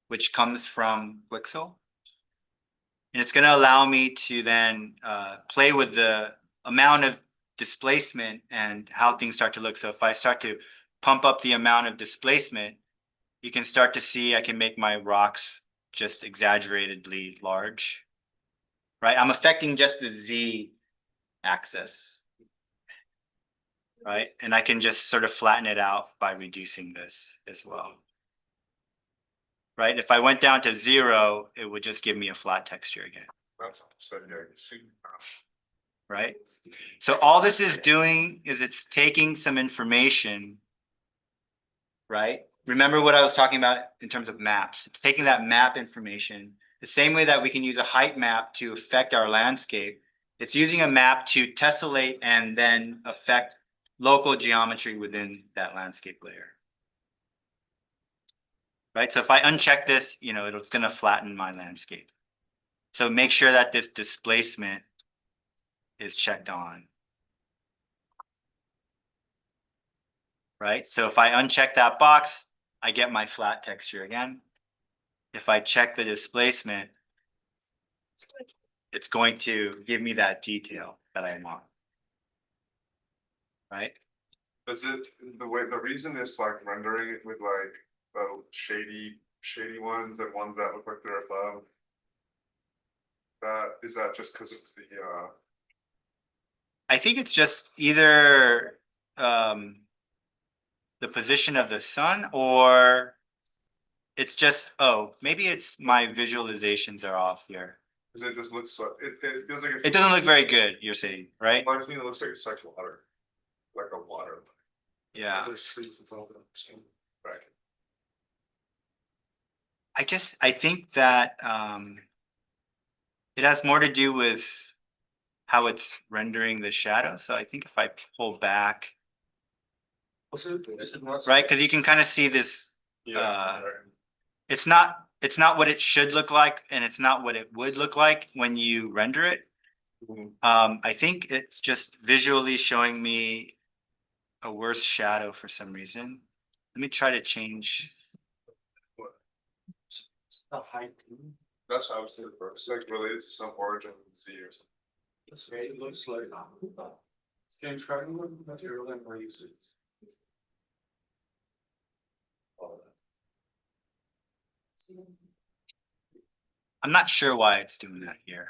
which comes from Quixel. And it's going to allow me to then play with the amount of displacement and how things start to look. So if I start to pump up the amount of displacement, you can start to see I can make my rocks just exaggeratedly large, right? I'm affecting just the Z axis, right? And I can just sort of flatten it out by reducing this as well, right? If I went down to 0, it would just give me a flat texture again. That's so Right? So all this is doing is it's taking some information, right? Remember what I was talking about in terms of maps. It's taking that map information, the same way that we can use a height map to affect our landscape. It's using a map to tessellate and then affect local geometry within that landscape layer. Right? So if I uncheck this, it's going to flatten my landscape. So make sure that this displacement is checked on. Right? So if I uncheck that box, I get my flat texture again. If I check the displacement, it's going to give me that detail that I want. Right? Is it the reason is like rendering it with like shady ones and ones that look like they're above? Is that just because of the I think it's just either the position of the sun, or it's just, maybe it's my visualizations are off here. Cause it just looks so, it feels like. It doesn't look very good, you're saying, right? Reminds me, it looks like it's like water. Like a water. Yeah. There's streets with all that, so. Right. I think that it has more to do with how it's rendering the shadow. So I think if I pull back, Is it not? right, because you can kind of see this. Yeah. It's not what it should look like, and it's not what it would look like when you render it. Mhm. I think it's just visually showing me a worse shadow for some reason. Let me try to change. It's the height. That's what I was thinking, bro. It's like related to some origin Z or something. That's right, it looks like. It's getting triangular material and where you see it. I'm not sure why it's doing that here.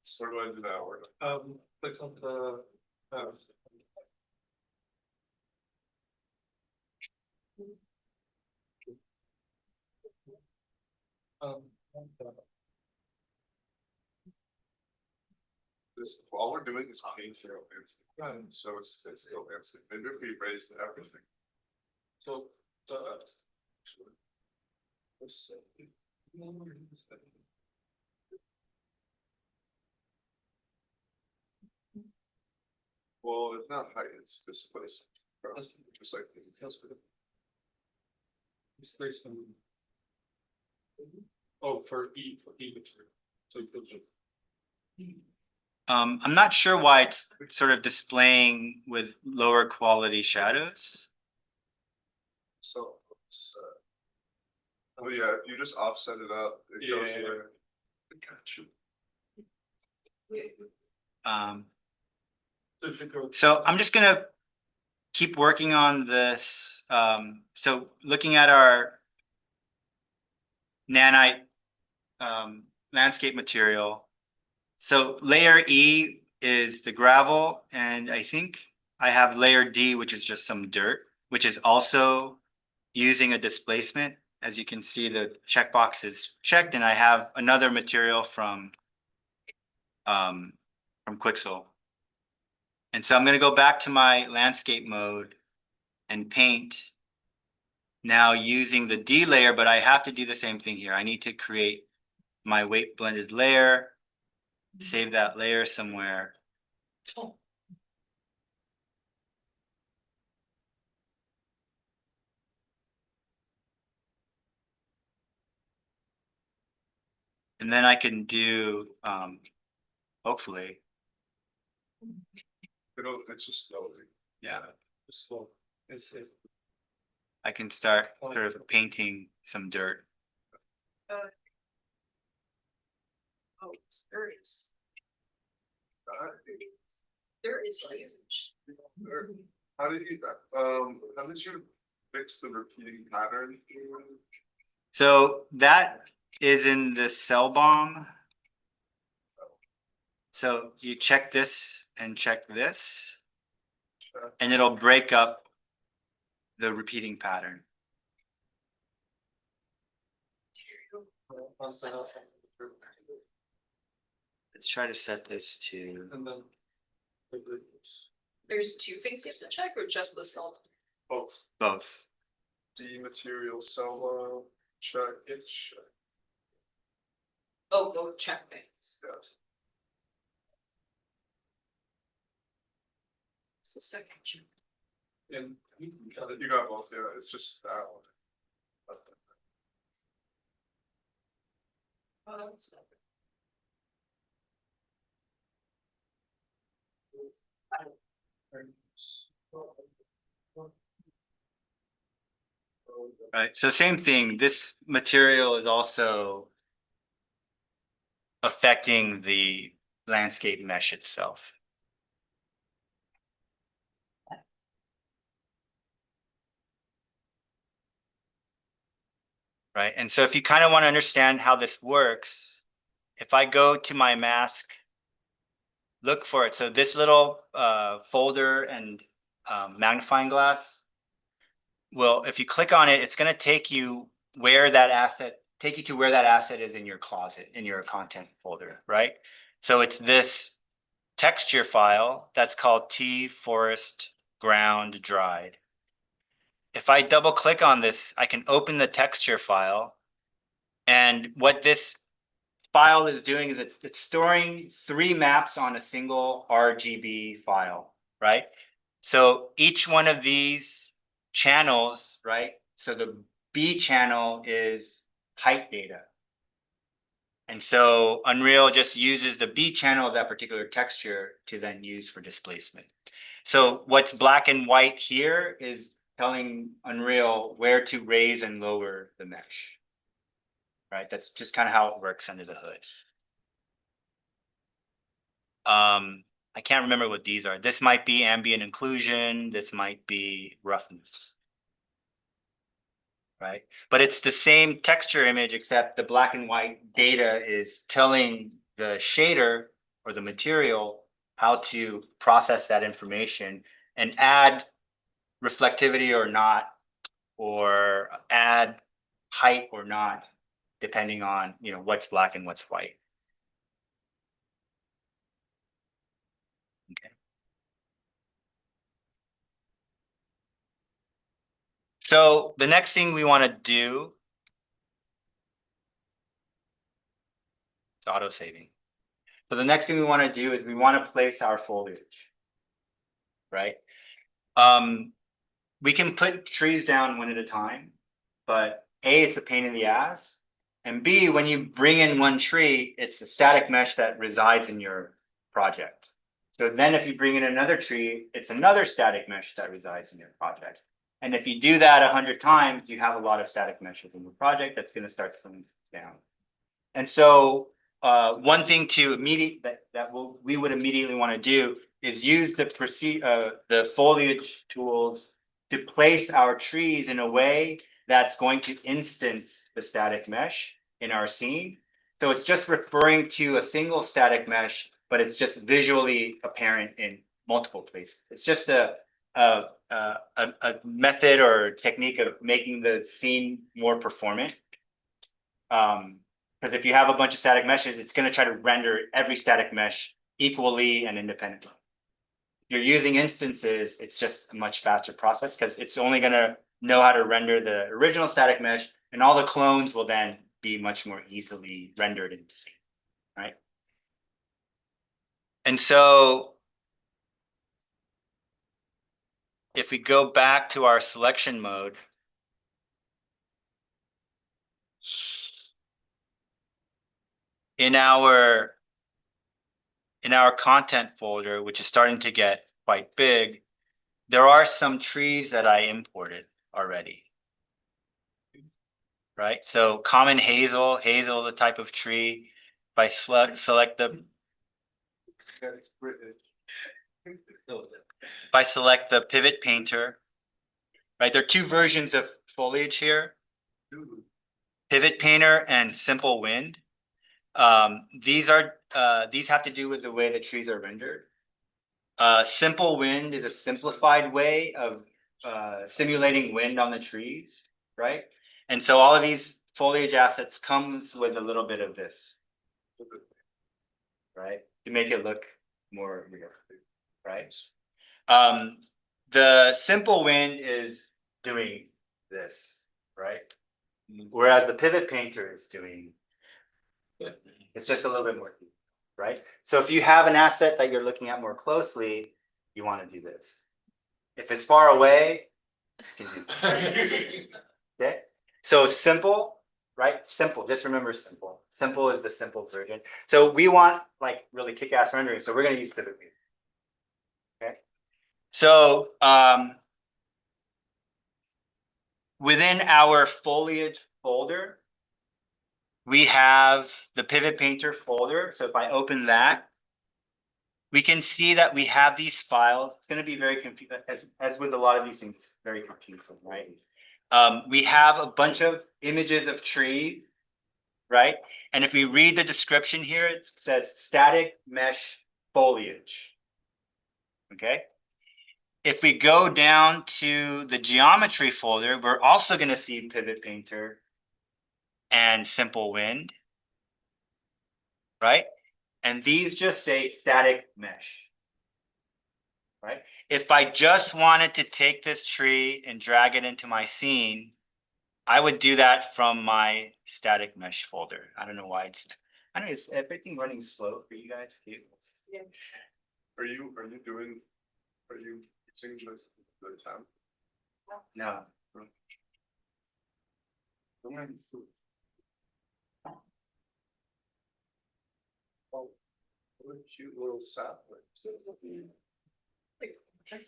So we're going to do that word. Click on the. Um, This, all we're doing is painting out landscape. So it's still landscape. Maybe if we raise everything. so, Well, it's not height, it's this place. Just like. Displacement. Oh, for E material. So you put I'm not sure why it's sort of displaying with lower quality shadows. So. Oh yeah, if you just offset it up, it goes Yeah. here. Got you. Um, Difficult. so I'm just gonna keep working on this. So looking at our nanite landscape material. So layer E is the gravel, and I think I have layer D, which is just some dirt, which is also using a displacement. As you can see, the checkbox is checked, and I have another material from Quixel. And so I'm going to go back to my landscape mode and paint now using the D layer, but I have to do the same thing here. I need to create my weight blended layer, save that layer somewhere. And then I can do, hopefully, It's just slowly. yeah, Slow. It's it. I can start sort of painting some dirt. Oh, there is. There is huge. How did you, how did you fix the repeating pattern? So that is in the cell bomb. So you check this and check this, and it'll break up the repeating pattern. Let's try to set this to, And then. There's two things you have to check, or just the cell? Both. both. D material cell, check, it's check. Oh, go check things. Yes. It's the second check. And you got it. You got both, yeah, it's just that one. Oh, that's not- Right, so same thing, this material is also affecting the landscape mesh itself. Right, and so if you kind of want to understand how this works, if I go to my mask, look for it. So this little folder and magnifying glass. Well, if you click on it, it's going to take you where that asset take you to where that asset is in your closet, in your content folder, right? So it's this texture file that's called T forest ground dried. If I double click on this, I can open the texture file. And what this file is doing is it's storing 3 maps on a single RGB file, right? So each one of these channels, right? So the B channel is height data. And so Unreal just uses the B channel of that particular texture to then use for displacement. So what's black and white here is telling Unreal where to raise and lower the mesh. Right? That's just kind of how it works under the hood. I can't remember what these are. This might be ambient inclusion. This might be roughness. Right? But it's the same texture image, except the black and white data is telling the shader or the material how to process that information and add reflectivity or not, or add height or not, depending on, you know, what's black and what's white. Okay. So the next thing we want to do, it's auto saving. So the next thing we want to do is we want to place our foliage, right? We can put trees down one at a time, but A, it's a pain in the ass. And B, when you bring in one tree, it's a static mesh that resides in your project. So then if you bring in another tree, it's another static mesh that resides in your project. And if you do that 100 times, you have a lot of static meshes in your project that's going to start slowing down. And so one thing to we would immediately want to do is use the foliage tools to place our trees in a way that's going to instance the static mesh in our scene. So it's just referring to a single static mesh, but it's just visually apparent in multiple places. It's just a method or technique of making the scene more performant. Because if you have a bunch of static meshes, it's going to try to render every static mesh equally and independently. If you're using instances, it's just a much faster process because it's only going to know how to render the original static mesh, and all the clones will then be much more easily rendered in the scene, right? And so if we go back to our selection mode, in our content folder, which is starting to get quite big, there are some trees that I imported already. Right, so common hazel, the type of tree. If I select the pivot painter, right? There are 2 versions of foliage here: pivot painter and simple wind. These have to do with the way the trees are rendered. Simple wind is a simplified way of simulating wind on the trees, right? And so all of these foliage assets comes with a little bit of this, right? To make it look more real, right? The simple wind is doing this, right? Whereas the pivot painter is doing, it's just a little bit more, right? So if you have an asset that you're looking at more closely, you want to do this. If it's far away, you can do okay. So simple, right? Simple, just remember simple. Simple is the simple version. So we want like really kick-ass rendering. So we're going to use pivot painter. Okay. So within our foliage folder, we have the pivot painter folder. So if I open that, we can see that we have these files. It's going to be very confusing, as with a lot of these things, very confusing, right? We have a bunch of images of trees, right? And if we read the description here, it says static mesh foliage. Okay. If we go down to the geometry folder, we're also going to see pivot painter. and simple wind. Right? And these just say static mesh. Right? If I just wanted to take this tree and drag it into my scene, I would do that from my static mesh folder. I don't know why I know it's everything running slow for you guys too. Are you using the temp? No. Oh, what a cute little sapling.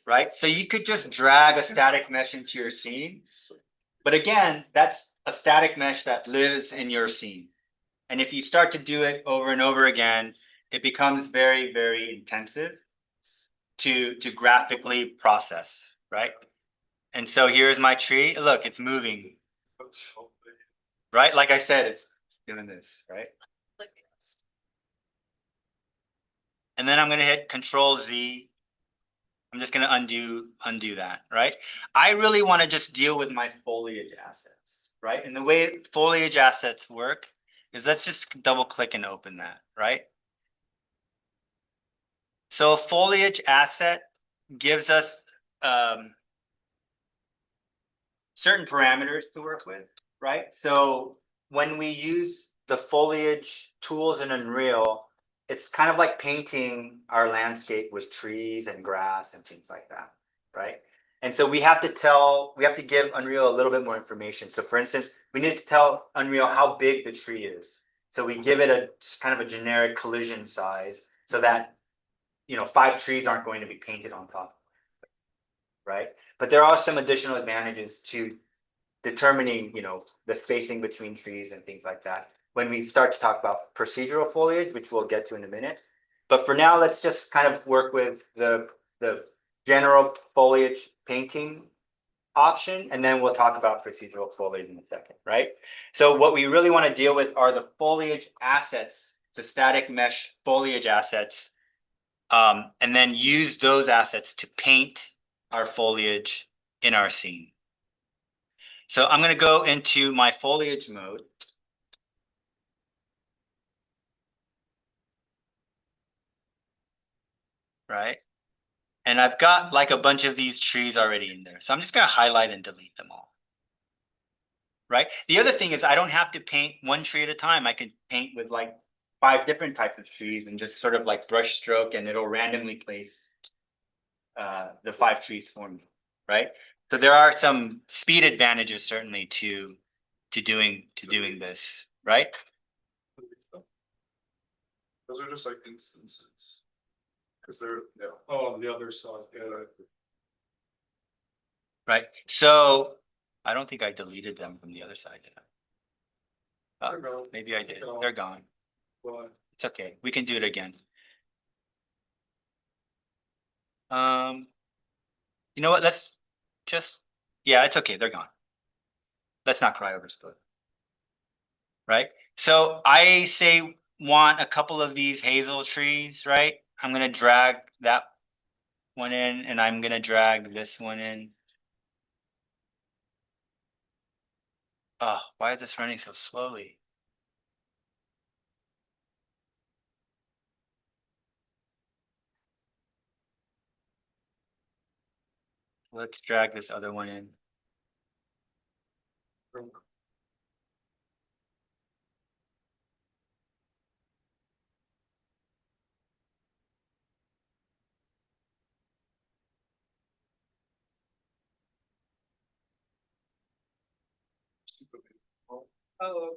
Right? So you could just drag a static mesh into your scene. But again, that's a static mesh that lives in your scene. And if you start to do it over and over again, it becomes very, very intensive to graphically process, right? And so here's my tree. Look, it's moving, right? Like I said, it's doing this, right? Like, And then I'm going to hit Control Z. I'm just going to undo that, right? I really want to just deal with my foliage assets, right? And the way foliage assets work is let's just double click and open that, right? So a foliage asset gives us certain parameters to work with, right? So when we use the foliage tools in Unreal, it's kind of like painting our landscape with trees and grass and things like that, right? And so we have to give Unreal a little bit more information. So for instance, we need to tell Unreal how big the tree is. So we give it a kind of a generic collision size so that, 5 trees aren't going to be painted on top, right? But there are some additional advantages to determining, the spacing between trees and things like that when we start to talk about procedural foliage, which we'll get to in a minute. But for now, let's just kind of work with the general foliage painting option, and then we'll talk about procedural foliage in a second, right? So what we really want to deal with are the foliage assets, the static mesh foliage assets, and then use those assets to paint our foliage in our scene. So I'm going to go into my foliage mode. Right? And I've got like a bunch of these trees already in there. So I'm just going to highlight and delete them all. Right? The other thing is I don't have to paint one tree at a time. I can paint with like 5 different types of trees and just sort of like brush stroke, and it'll randomly place the 5 trees for me. Right? So there are some speed advantages certainly to doing this, right? Those are just like instances. Cause they're, yeah. Oh, on the other side, yeah. Right? So I don't think I deleted them from the other side, did I? They're gone. Maybe I did. Gone. They're gone. But It's okay. We can do it again. You know what? Let's just, yeah, it's okay. They're gone. Let's not cry over split. Right? So I say want a couple of these hazel trees, right? I'm gonna drag that one in, and I'm gonna drag this one in. Oh, why is this running so slowly? Let's drag this other one in. oh,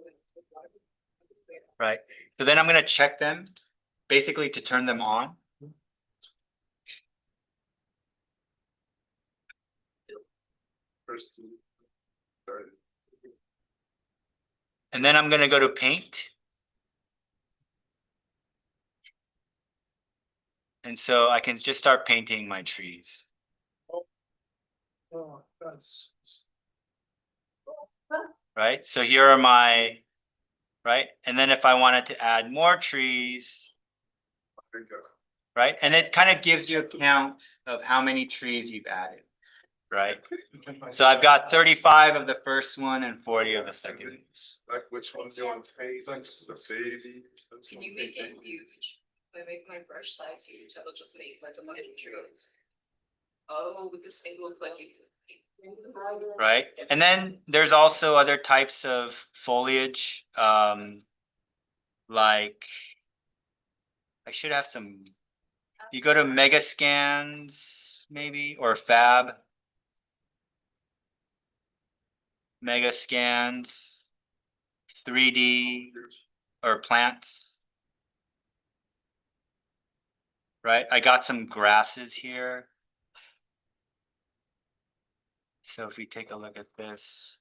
Right? So then I'm gonna check them, basically to turn them on. First. Sorry. And then I'm gonna go to paint. And so I can just start painting my trees. Oh, that's. Right? So here are my, right? And then if I wanted to add more trees, right? And it kind of gives you a count of how many trees you've added. right? So I've got 35 of the first one and 40 of the second. Like which one's you want to pay? Thanks, the baby. Can you make it huge? If I make my brush size huge, that'll just make like a bunch of trees. Oh, with the single clicking. Right? And then there's also other types of foliage, like I should have some, you go to Mega Scans maybe, or Fab. Mega Scans, 3D, or plants. Right? I got some grasses here. So if we take a look at this,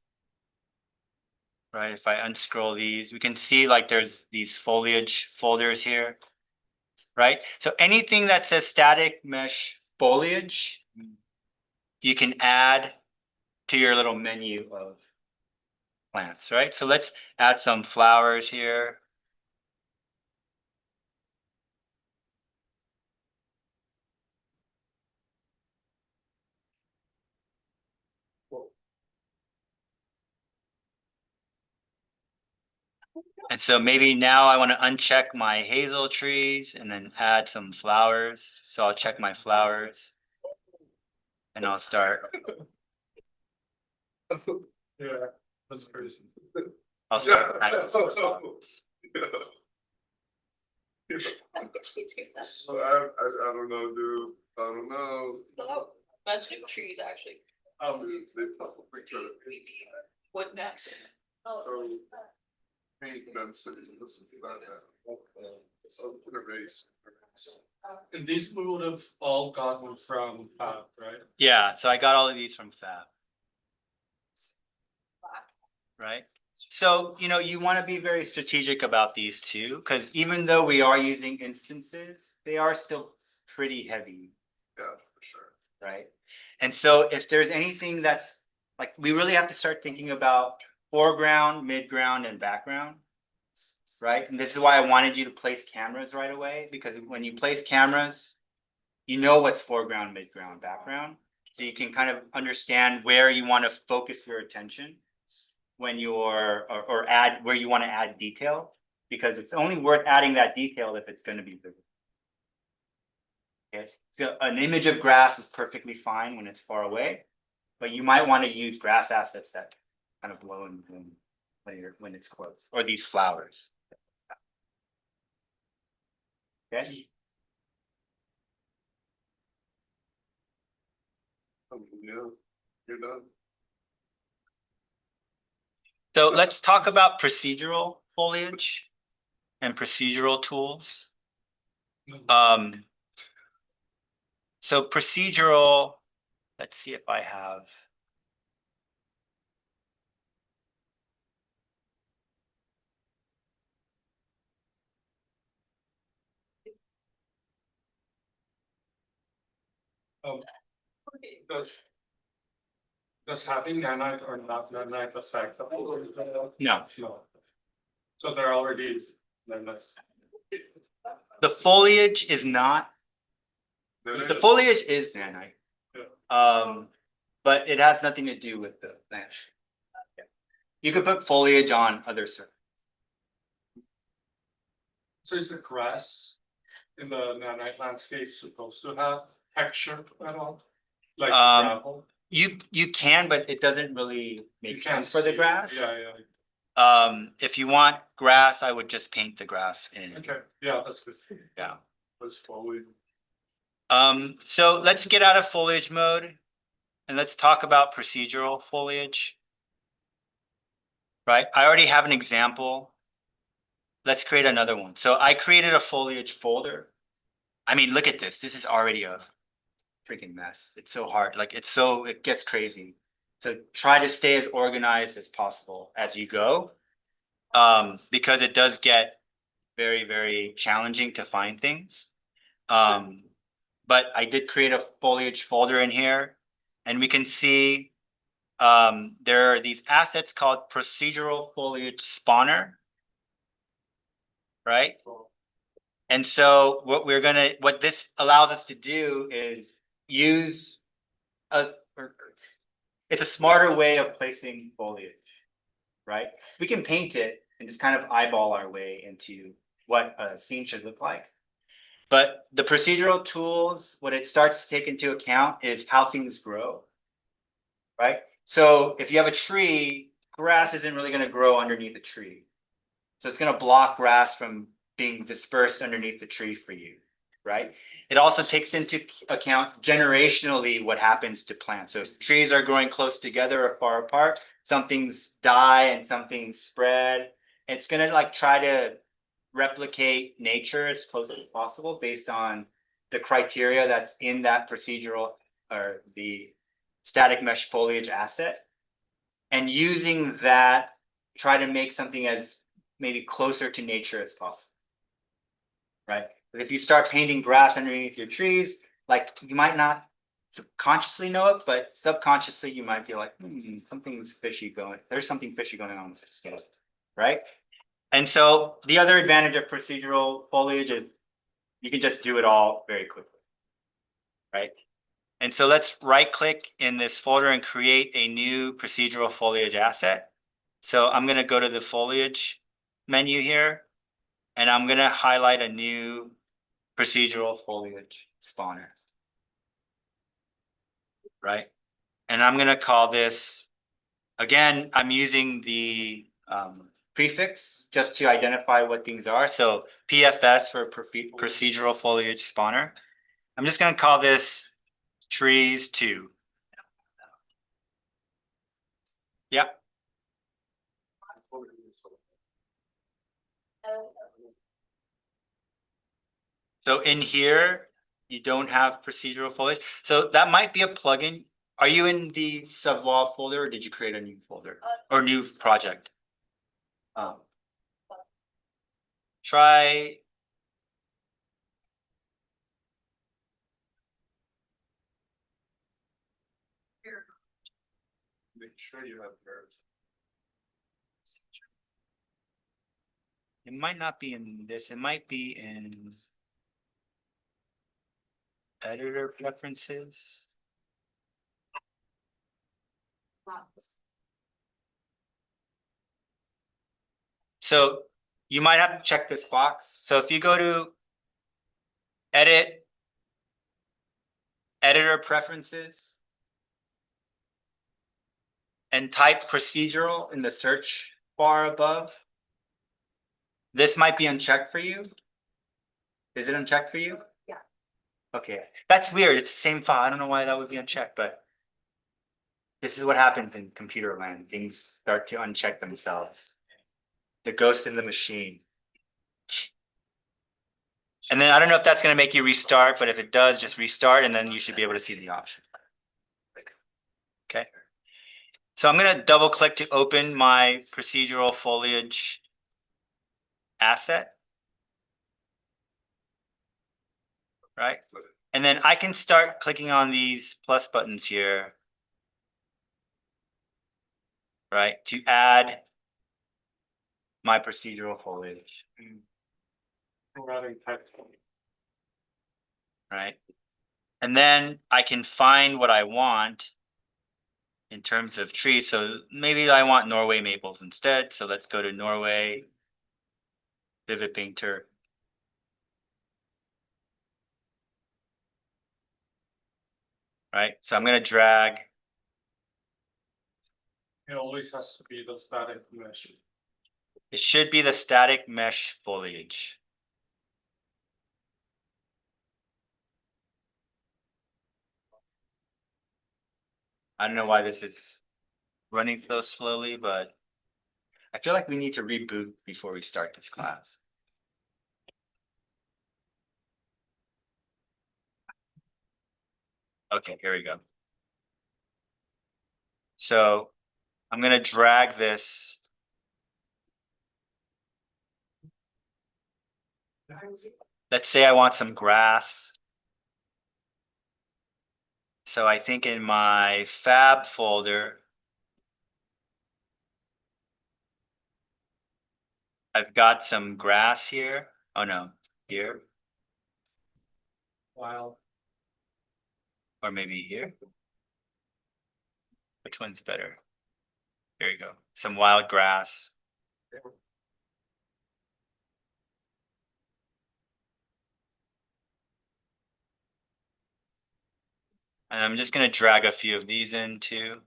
right, if I unscroll these, we can see like there's these foliage folders here, right? So anything that says static mesh foliage, you can add to your little menu of plants, right? So let's add some flowers here. And so maybe now I want to uncheck my hazel trees and then add some flowers. So I'll check my flowers and I'll start, Yeah, that's crazy. I'll start. adding some flowers. So I don't know, dude. I don't know. Bunch of trees actually. They probably could have. Wood max. Paint density, listen to that. So put a base. And these we would have all gotten from right? Yeah, so I got all of these from Fab. Right? So, you know, you want to be very strategic about these too, because even though we are using instances, they are still pretty heavy, Yeah, for sure. right? And so if there's anything that's like, we really have to start thinking about foreground, midground, and background. Right? And this is why I wanted you to place cameras right away, because when you place cameras, you know what's foreground, midground, background. So you can kind of understand where you want to focus your attention when you're, or add, where you want to add detail, because it's only worth adding that detail if it's going to be visible. Okay, so an image of grass is perfectly fine when it's far away, but you might want to use grass assets that kind of blow in when it's close, or these flowers. Okay. Yeah, you're done. So let's talk about procedural foliage and procedural tools. So procedural, let's see if I have. Does does having nanite or not nanite affect the foliage? No. No. So they're already nanites. The foliage is not, the foliage is nanite. But it has nothing to do with the plant. You could put foliage on other surfaces. So is the grass in the nanite landscape supposed to have texture at all? Like gravel? You can, but it doesn't really You make can't sense for the see it. grass. Yeah. If you want grass, I would just paint the grass in. Okay, yeah, that's good. Yeah. That's foliage. So let's get out of foliage mode and let's talk about procedural foliage. Right, I already have an example. Let's create another one. So I created a foliage folder. I mean, look at this. This is already a freaking mess. It's so hard. Like it gets crazy. So try to stay as organized as possible as you go. Because it does get very, very challenging to find things. But I did create a foliage folder in here, and we can see there are these assets called procedural foliage spawner, right? And so what this allows us to do is use it's a smarter way of placing foliage, right? We can paint it and just kind of eyeball our way into what a scene should look like. But the procedural tools, what it starts to take into account is how things grow, right? So if you have a tree, grass isn't really going to grow underneath a tree. So it's going to block grass from being dispersed underneath the tree for you, right? It also takes into account generationally what happens to plants. So if trees are growing close together or far apart, some things die and some things spread. It's going to like try to replicate nature as close as possible based on the criteria that's in that procedural or the static mesh foliage asset. And using that, try to make something as maybe closer to nature as possible. Right? But if you start painting grass underneath your trees, like you might not subconsciously know it, but subconsciously you might feel like something's fishy going. There's something fishy going on with this, right? And so the other advantage of procedural foliage is you can just do it all very quickly, right? And so let's right click in this folder and create a new procedural foliage asset. So I'm going to go to the foliage menu here, and I'm going to highlight a new procedural foliage spawner, right? And I'm going to call this, again, I'm using the prefix just to identify what things are. So PFS for procedural foliage spawner. I'm just going to call this trees 2. Yep. So in here, you don't have procedural foliage. So that might be a plugin. Are you in the subwall folder or did you create a new folder or new project? Try. Make sure you have birds. It might not be in this. It might be in editor preferences. So you might have to check this box. So if you go to edit, editor preferences, and type procedural in the search bar above, this might be unchecked for you. Is it unchecked for you? Yeah. Okay, that's weird. It's the same file. I don't know why that would be unchecked, but this is what happens in computer land. Things start to uncheck themselves. The ghost in the machine. And then I don't know if that's going to make you restart, but if it does, just restart and then you should be able to see the option. Okay. So I'm going to double click to open my procedural foliage asset. Right. And then I can start clicking on these plus buttons here. Right. To add my procedural foliage. Running text. Right. And then I can find what I want in terms of trees. So maybe I want Norway maples instead. So let's go to Norway, Vivid Painter. Right. So I'm going to drag. It always has to be the static mesh. It should be the static mesh foliage. I don't know why this is running so slowly, but I feel like we need to reboot before we start this class. Okay, here we go. So I'm going to drag this. Let's say I want some grass. So I think in my fab folder, I've got some grass here. Oh no, here. While Or maybe here. Which one's better? There you go. Some wild grass. And I'm just gonna drag a few of these in too.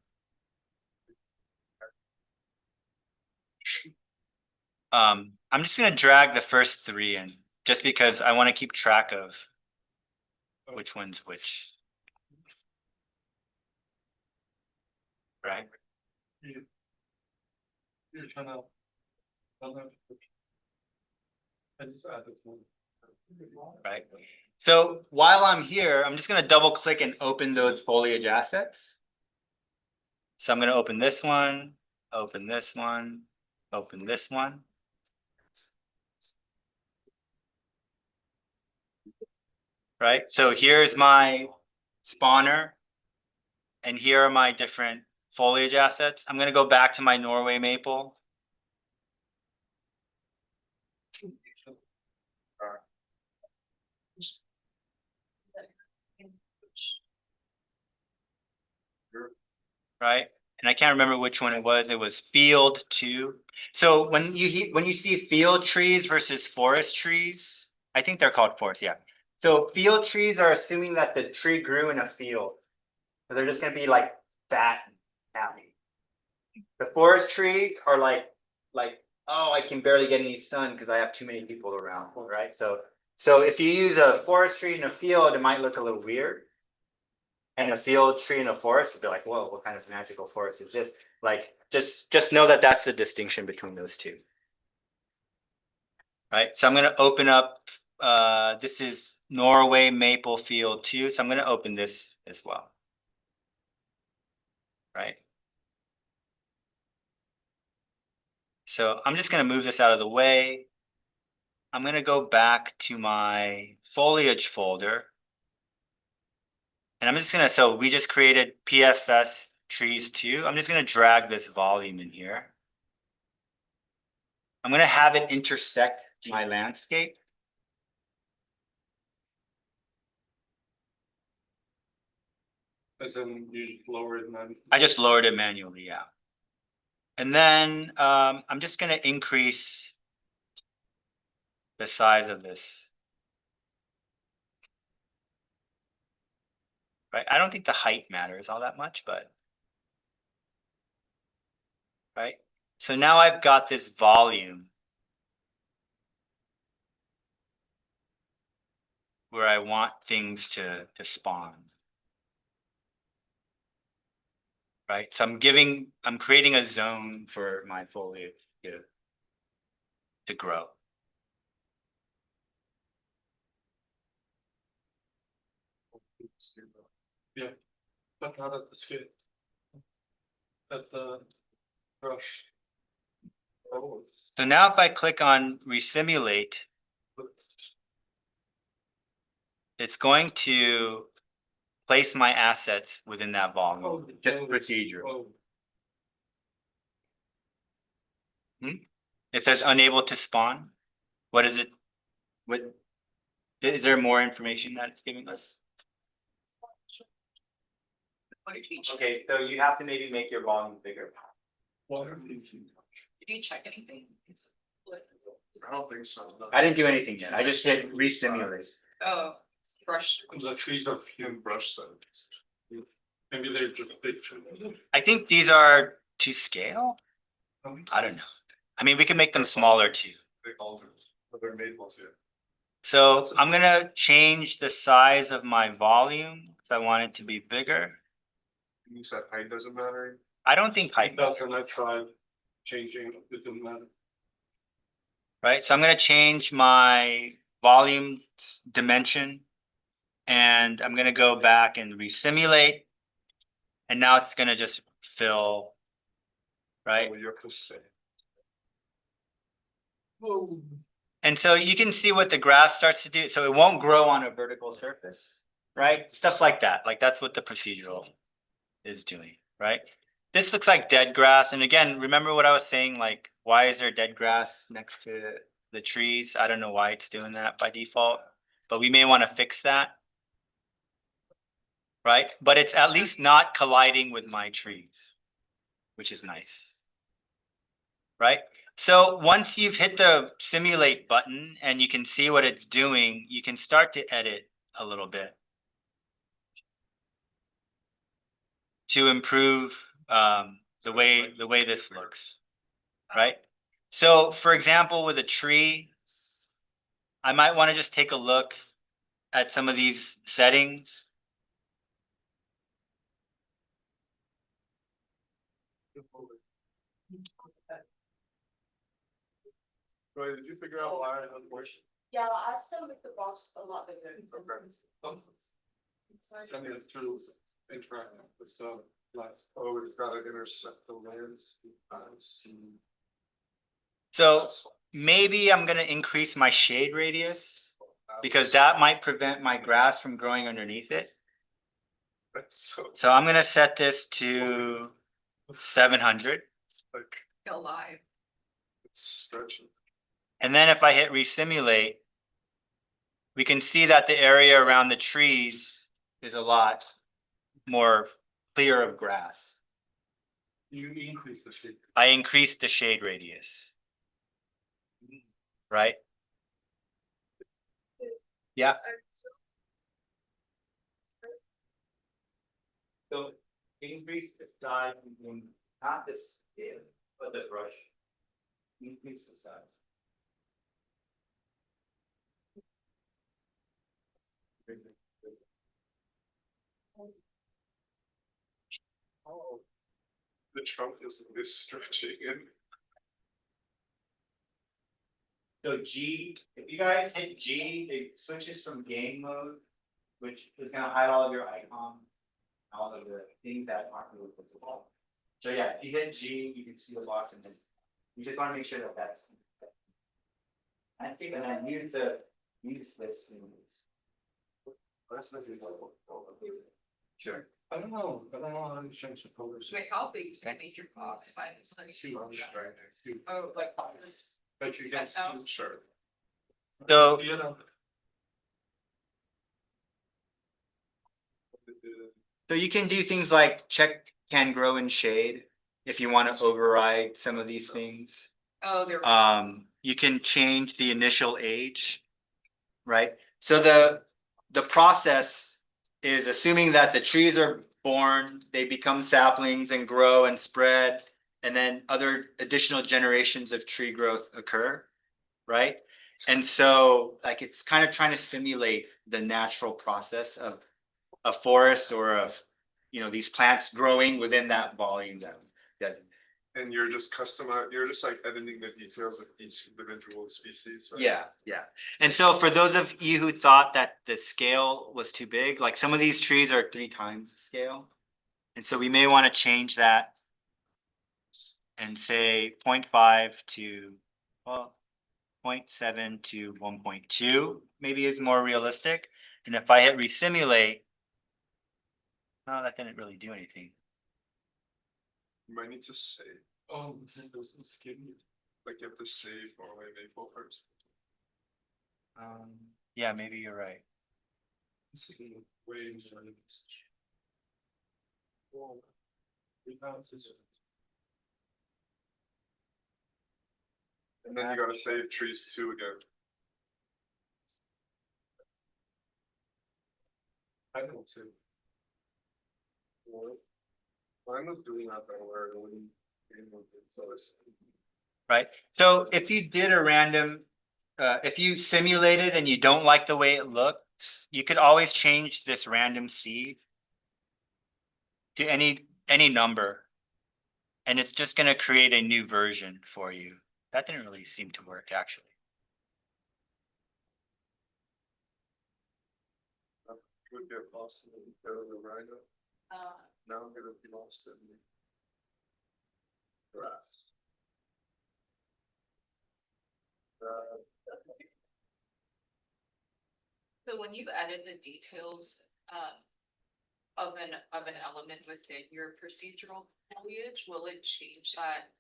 I'm just gonna drag the first 3 in, just because I want to keep track of which one's which. Right? You're trying to. I just added one. Right. So while I'm here, I'm just gonna double click and open those foliage assets. So I'm gonna open this one, open this one, open this one. Right, so here's my spawner. And here are my different foliage assets. I'm gonna go back to my Norway maple. Right, and I can't remember which one it was. It was field 2. So when you see field trees versus forest trees, I think they're called forest, yeah. So field trees are assuming that the tree grew in a field. So they're just gonna be like fat and happy. The forest trees are like, oh, I can barely get any sun because I have too many people around, right? So if you use a forest tree in a field, it might look a little weird. And a field tree in a forest would be like, whoa, what kind of magical forest is this? Like, just know that that's the distinction between those two. Right, so I'm gonna open up, this is Norway Maple Field 2, so I'm gonna open this as well. Right. So I'm just gonna move this out of the way. I'm gonna go back to my foliage folder. And I'm just gonna, so we just created PFS trees 2. I'm just gonna drag this volume in here. I'm gonna have it intersect my landscape. As in you just lower it man. I just lowered it manually, yeah. And then I'm just gonna increase the size of this. Right, I don't think the height matters all that much, but. Right, so now I've got this volume where I want things to spawn. Right, so I'm creating a zone for my foliage to grow. Yeah, but not at the scale. At the brush. Oh. So now if I click on resimulate, it's going to place my assets within that volume, just procedural. It says unable to spawn. What is it? What is there more information that it's giving us? What did you check? Okay, so you have to maybe make your volume bigger. Did you check anything? I don't think so. I didn't do anything yet. I just hit resimulate. Oh, brush. The trees are In brush settings. maybe they're just big trees. I think these are to scale. I don't know. I mean, we can make them smaller too. They alter, but they're maples, yeah. So I'm gonna change the size of my volume because I want it to be bigger. You said height doesn't matter. I don't think height It does, doesn't, I tried changing, it didn't matter. right? So I'm gonna change my volume dimension. And I'm gonna go back and resimulate. And now it's gonna just fill, right? Well, you're just saying. And so you can see what the grass starts to do. So it won't grow on a vertical surface, right? Stuff like that. Like that's what the procedural is doing, right? This looks like dead grass. And again, remember what I was saying, like, why is there dead grass next to the trees? I don't know why it's doing that by default, but we may want to fix that. right? But it's at least not colliding with my trees, which is nice. Right? So once you've hit the simulate button and you can see what it's doing, you can start to edit a little bit to improve the way this looks, right? So for example, with a tree, I might want to just take a look at some of these settings. Roy, did you figure out why I had a question? Yeah, I still make the box a lot bigger. I mean, it's through interact with some, like, oh, it's gotta intersect the lands. I see. So maybe I'm gonna increase my shade radius because that might prevent my grass from growing underneath it. That's so, So I'm gonna set this to 700. like, Alive. it's stretching. And then if I hit resimulate, we can see that the area around the trees is a lot more clear of grass. You increase the shape. I increased the shade radius. Right? Yeah. So increase the size, not the scale, but the brush. Increase the size. Oh. The trunk is stretching and So G, if you guys hit G, it switches from game mode, which is gonna hide all of your icons, all of the things that aren't really visible. So yeah, if you hit G, you can see the box and this. You just wanna make sure that that's. I think, and then use this. that's not good. Sure. I don't know how to change the colors. Wait, how big do you make your box by this? Like, oh, like. But you can That's how- see. Sure. So You know, So you can do things like check can grow in shade if you want to override some of these things. Oh, they're. You can change the initial age, right? So the process is assuming that the trees are born, they become saplings and grow and spread, and then other additional generations of tree growth occur, right? And so like it's kind of trying to simulate the natural process of a forest or of, these plants growing within that volume that does. And you're just you're just like editing the details of each individual species, right? Yeah. And so for those of you who thought that the scale was too big, like some of these trees are 3 times the scale. And so we may want to change that and say 0.5 to, well, 0.7 to 1.2 maybe is more realistic. And if I hit resimulate, no, that didn't really do anything. You might need to save, oh, this is getting. like you have to save Norway Maple first. Yeah, maybe you're right. This is way more. Well, we found this. And then you gotta save trees too again. I know too. Well, mine was doing that where it wouldn't. So it's. Right? So if you did a random, if you simulated and you don't like the way it looks, you could always change this random seed to any number. And it's just gonna create a new version for you. That didn't really seem to work actually. Would get lost in the rhino. Uh, Now I'm gonna be lost in the grass. So when you added the details, of an element within your procedural foliage, will it change that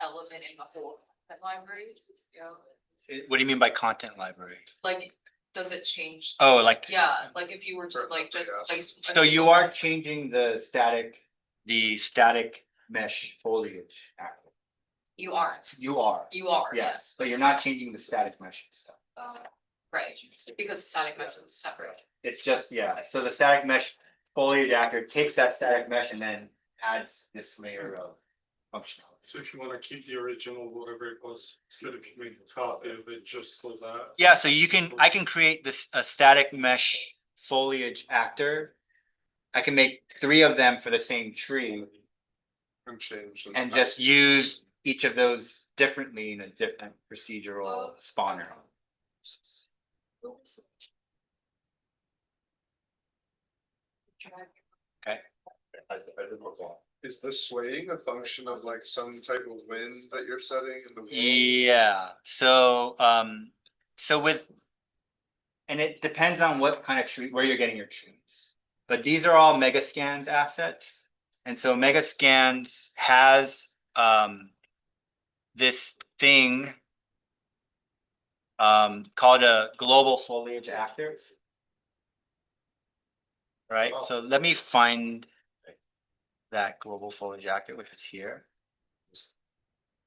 element in the whole content library? You know, What do you mean by content library? like, does it change? Oh, like, Yeah, like if you were to like just place. so you are changing the static mesh foliage. active. You aren't, You are, you are, yes, yes, but you're not changing the static mesh stuff. right, because the static mesh is separate. It's just, yeah, so the static mesh foliage actor takes that static mesh and then adds this layer of functionality. So if you wanna keep the original, whatever it was, it's good if you make a copy of it just for that. Yeah, so I can create a static mesh foliage actor. I can make 3 of them for the same tree And change. and just use each of those differently in a different procedural spawner. Okay. Is the swaying a function of like some type of wind that you're setting in the world? Yeah, so with. And it depends on what kind of tree, where you're getting your trees. But these are all Megascans assets. And so Megascans has this thing called a global foliage actor. Right, so let me find that global foliage actor, which is here.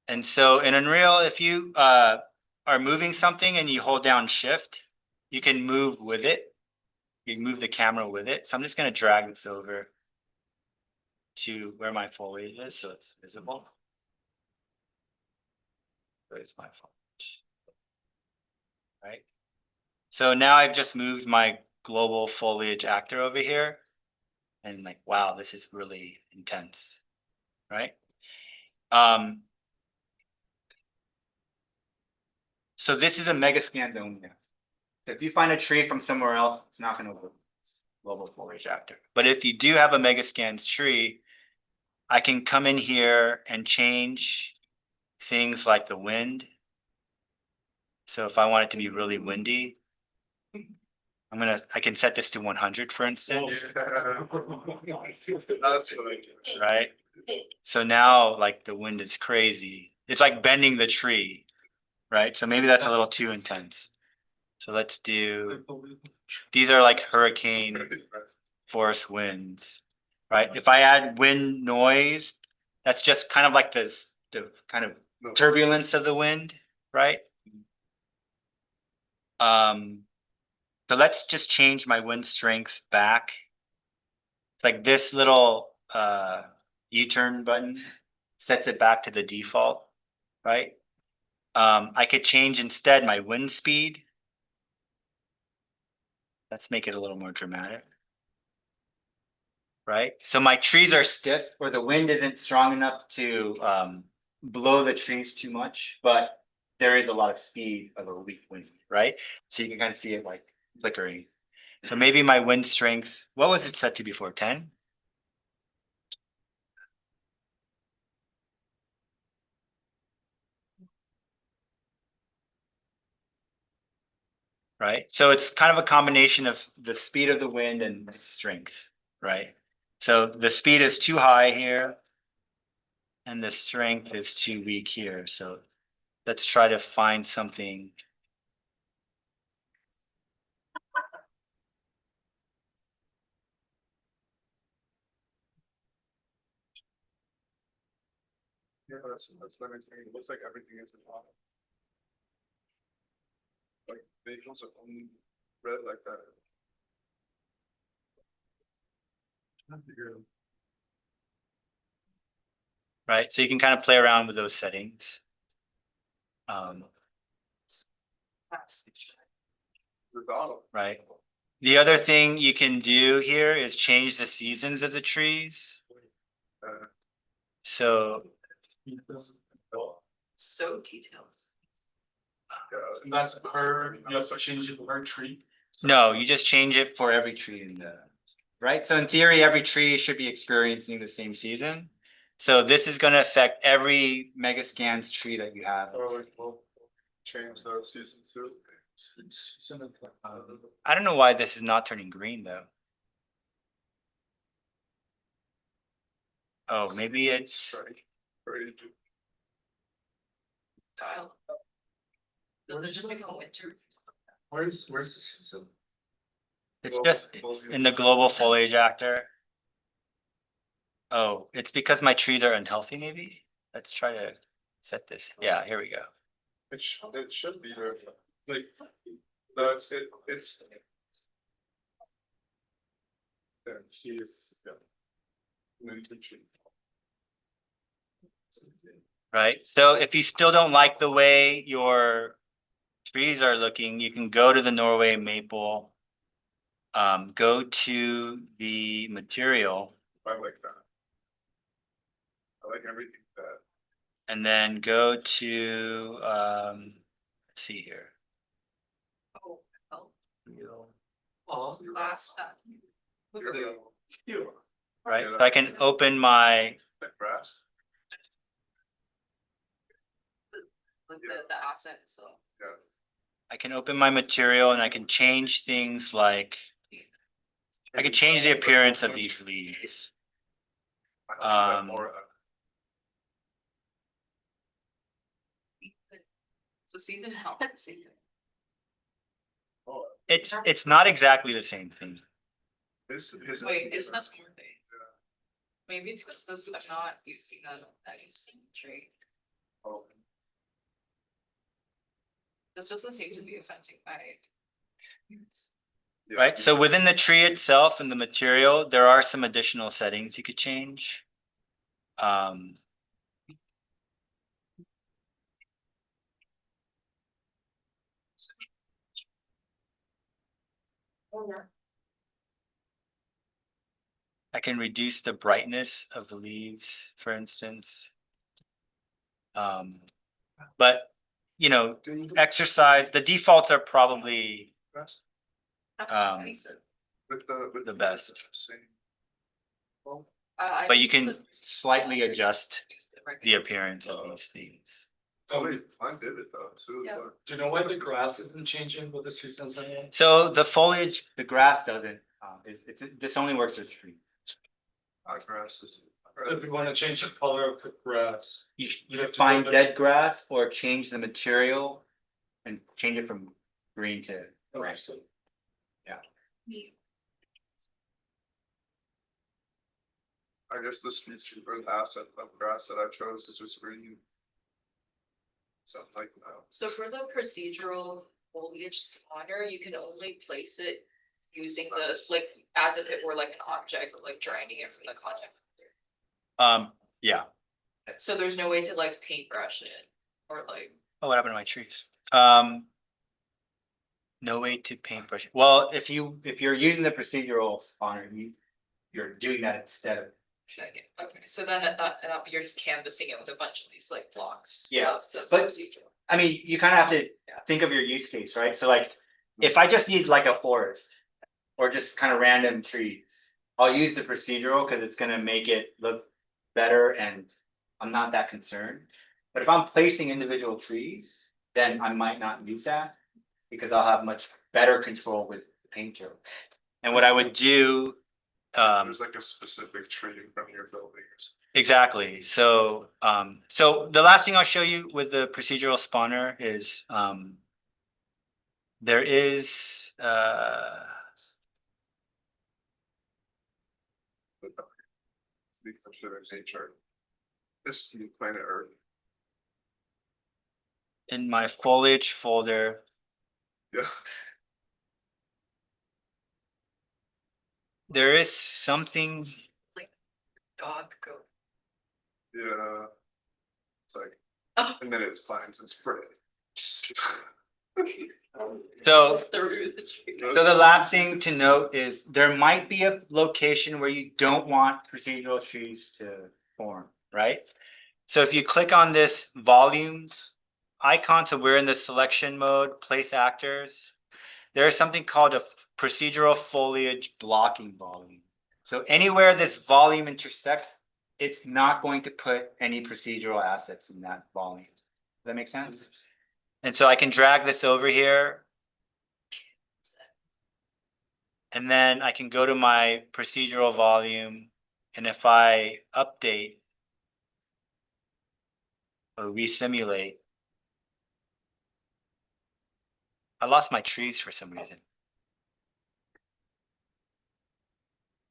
And so in Unreal, if you are moving something and you hold down shift, you can move with it. You can move the camera with it. So I'm just gonna drag this over to where my foliage is, so it's visible. Where's my foliage? Right. So now I've just moved my global foliage actor over here. And like, wow, this is really intense. Right. So this is a Megascan zone now. So if you find a tree from somewhere else, it's not gonna work. Global foliage actor. But if you do have a Megascans tree, I can come in here and change things like the wind. So if I want it to be really windy, I can set this to 100, for instance, That's what I do. right? So now like the wind is crazy. It's like bending the tree, right? So maybe that's a little too intense. So let's do, these are like hurricane force winds, right? If I add wind noise, that's just kind of like this, the kind of turbulence of the wind, right? So let's just change my wind strength back. Like this little U-turn button sets it back to the default, right? I could change instead my wind speed. Let's make it a little more dramatic. Right? So my trees are stiff or the wind isn't strong enough to blow the trees too much, but there is a lot of speed of a weak wind, right? So you can kind of see it like flickering. So maybe my wind strength, what was it set to before? 10? Right? So it's kind of a combination of the speed of the wind and strength, right? So the speed is too high here and the strength is too weak here. So let's try to find something. Yeah, that's what I'm saying. It looks like everything is in auto. Like visuals are only red like that. Right? So you can kind of play around with those settings. With auto. Right. The other thing you can do here is change the seasons of the trees. So So detailed. And that's per, you have to change it per tree. no, you just change it for every tree in the, right? So in theory, every tree should be experiencing the same season. So this is gonna affect every Megascans tree that you have. Oh, like, well, change those season two. I don't know why this is not turning green though. Oh, maybe it's, Right. Style. Does it just become winter? Where's the season? It's Global just foliage. in the global foliage actor. Oh, it's because my trees are unhealthy, maybe? Let's try to set this. Yeah, here we go. It should be there. Like, no, it's. There, he's, yeah. Right? So if you still don't like the way your trees are looking, you can go to the Norway maple. Go to the material I like that. I like everything that. and then go to, let's see here. Oh, Oh, last time. it's cute. Right? So I can open my, The grass. With the asset, so. Yeah. I can open my material and I can change things like, I can change the appearance of these leaves. I like Um, more. So season help. Oh, It's not exactly the same thing. his. Wait, is that more thing? Maybe it's because this is not using that tree. Oh, This doesn't seem to be affecting my. yeah. Right? So within the tree itself and the material, there are some additional settings you could change. I can reduce the brightness of the leaves, for instance. But you know, exercise, the defaults are probably Grass. With the best. Same. Well, But you can slightly adjust the appearance of these things. oh, wait, mine did it though, too. Yeah. but- Do you know why the grass isn't changing with the seasons anymore? So the foliage, the grass doesn't, this only works with trees. Grass is. If you wanna change the color of the grass. You have to find go to- dead grass or change the material and change it from green to Okay, red. so I guess the species or the asset of grass that I chose is just green. Something like that. So for the procedural foliage spawner, you can only place it using the, like, as if it were like an object, like dragging it from the contact. Yeah. So there's no way to like paintbrush it or like. Oh, what happened to my trees? No way to paintbrush. Well, if you're using the procedural spawner, you're doing that instead of. Okay, so then you're just canvassing it with a bunch of these like blocks. Yeah, of the but- procedural. I mean, you kind of have to think of your use case, right? So like, if I just need like a forest or just kind of random trees, I'll use the procedural because it's gonna make it look better and I'm not that concerned. But if I'm placing individual trees, then I might not use that because I'll have much better control with the painter. And what I would do, There's like a specific tree in front of your building or something. exactly. So, so the last thing I'll show you with the procedural spawner is, there is, We consider nature. This is planet Earth. in my foliage folder, Yeah. there is something, Dog go. Yeah. It's like, Oh. and then it finds it's pretty. so, Through the tree. so the last thing to note is there might be a location where you don't want procedural trees to form, right? So if you click on this volumes icon, so we're in the selection mode, place actors. There is something called a procedural foliage blocking volume. So anywhere this volume intersects, it's not going to put any procedural assets in that volume. Does that make sense? And so I can drag this over here. And then I can go to my procedural volume. And if I update or resimulate, I lost my trees for some reason.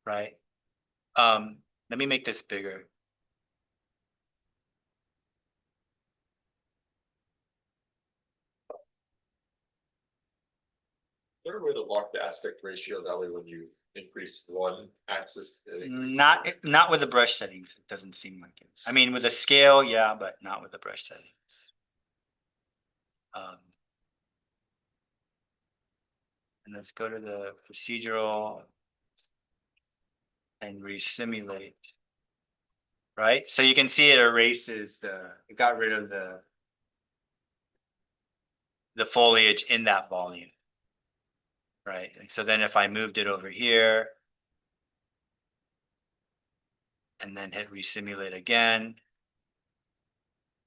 Right? Let me make this bigger. Is there a way to lock the aspect ratio that way when you increase one axis? it increases Not with the brush settings. It doesn't seem like it. I mean, with the scale, yeah, but not with the brush settings. And let's go to the procedural and resimulate. Right? So you can see it erases it got rid of the foliage in that volume. Right? And so then if I moved it over here and then hit resimulate again,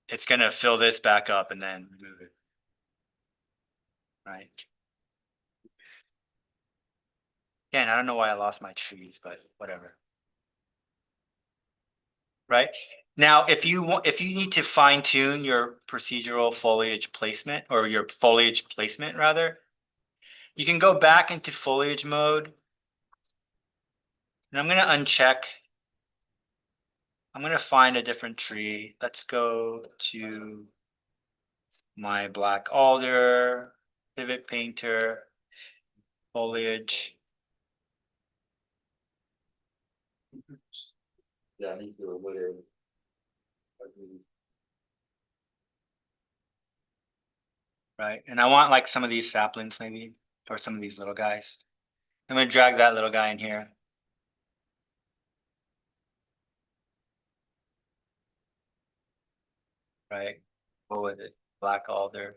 it's gonna fill this back up and then remove it. Right? Again, I don't know why I lost my trees, but whatever. Right? Now, if you need to fine tune your procedural foliage placement or your foliage placement rather, you can go back into foliage mode. And I'm going to uncheck. I'm going to find a different tree. Let's go to my black alder, pivot painter, foliage. Yeah, I need to do a layer. Right? And I want like some of these saplings maybe, or some of these little guys. I'm going to drag that little guy in here. Right? What was it? Black alder.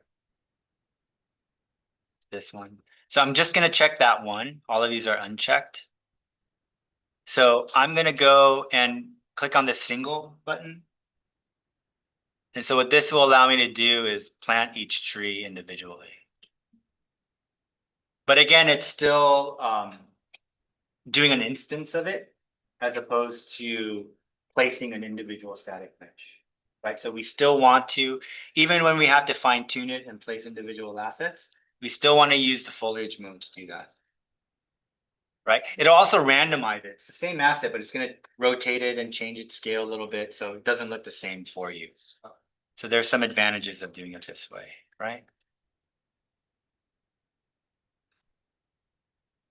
This one. So I'm just going to check that one. All of these are unchecked. So I'm going to go and click on the single button. And so what this will allow me to do is plant each tree individually. But again, it's still doing an instance of it as opposed to placing an individual static mesh, right? So we still want to, even when we have to fine tune it and place individual assets, we still want to use the foliage mode to do that. Right? It'll also randomize it. It's the same asset, but it's going to rotate it and change its scale a little bit so it doesn't look the same for you. So there's some advantages of doing it this way, right?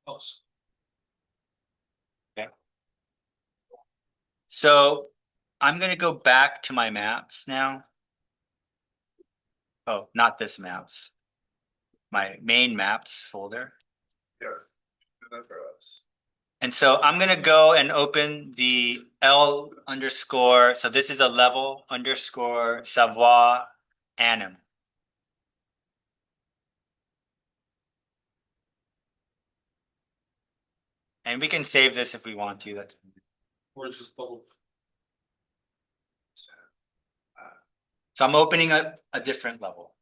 Awesome. So I'm going to go back to my maps now. Oh, not this maps. My main maps folder. Yeah. That's for us. And so I'm going to go and open the L underscore. So this is a level underscore savoir anim. And we can save this if we want to. That's Or just double. so I'm opening a different level.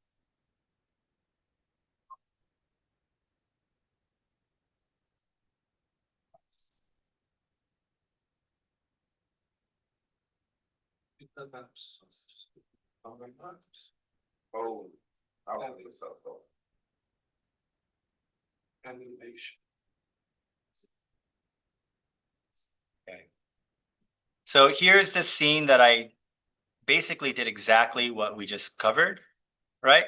The maps. On the maps. Oh, I want this up though. Animation. Okay. So here's the scene that I basically did exactly what we just covered, right?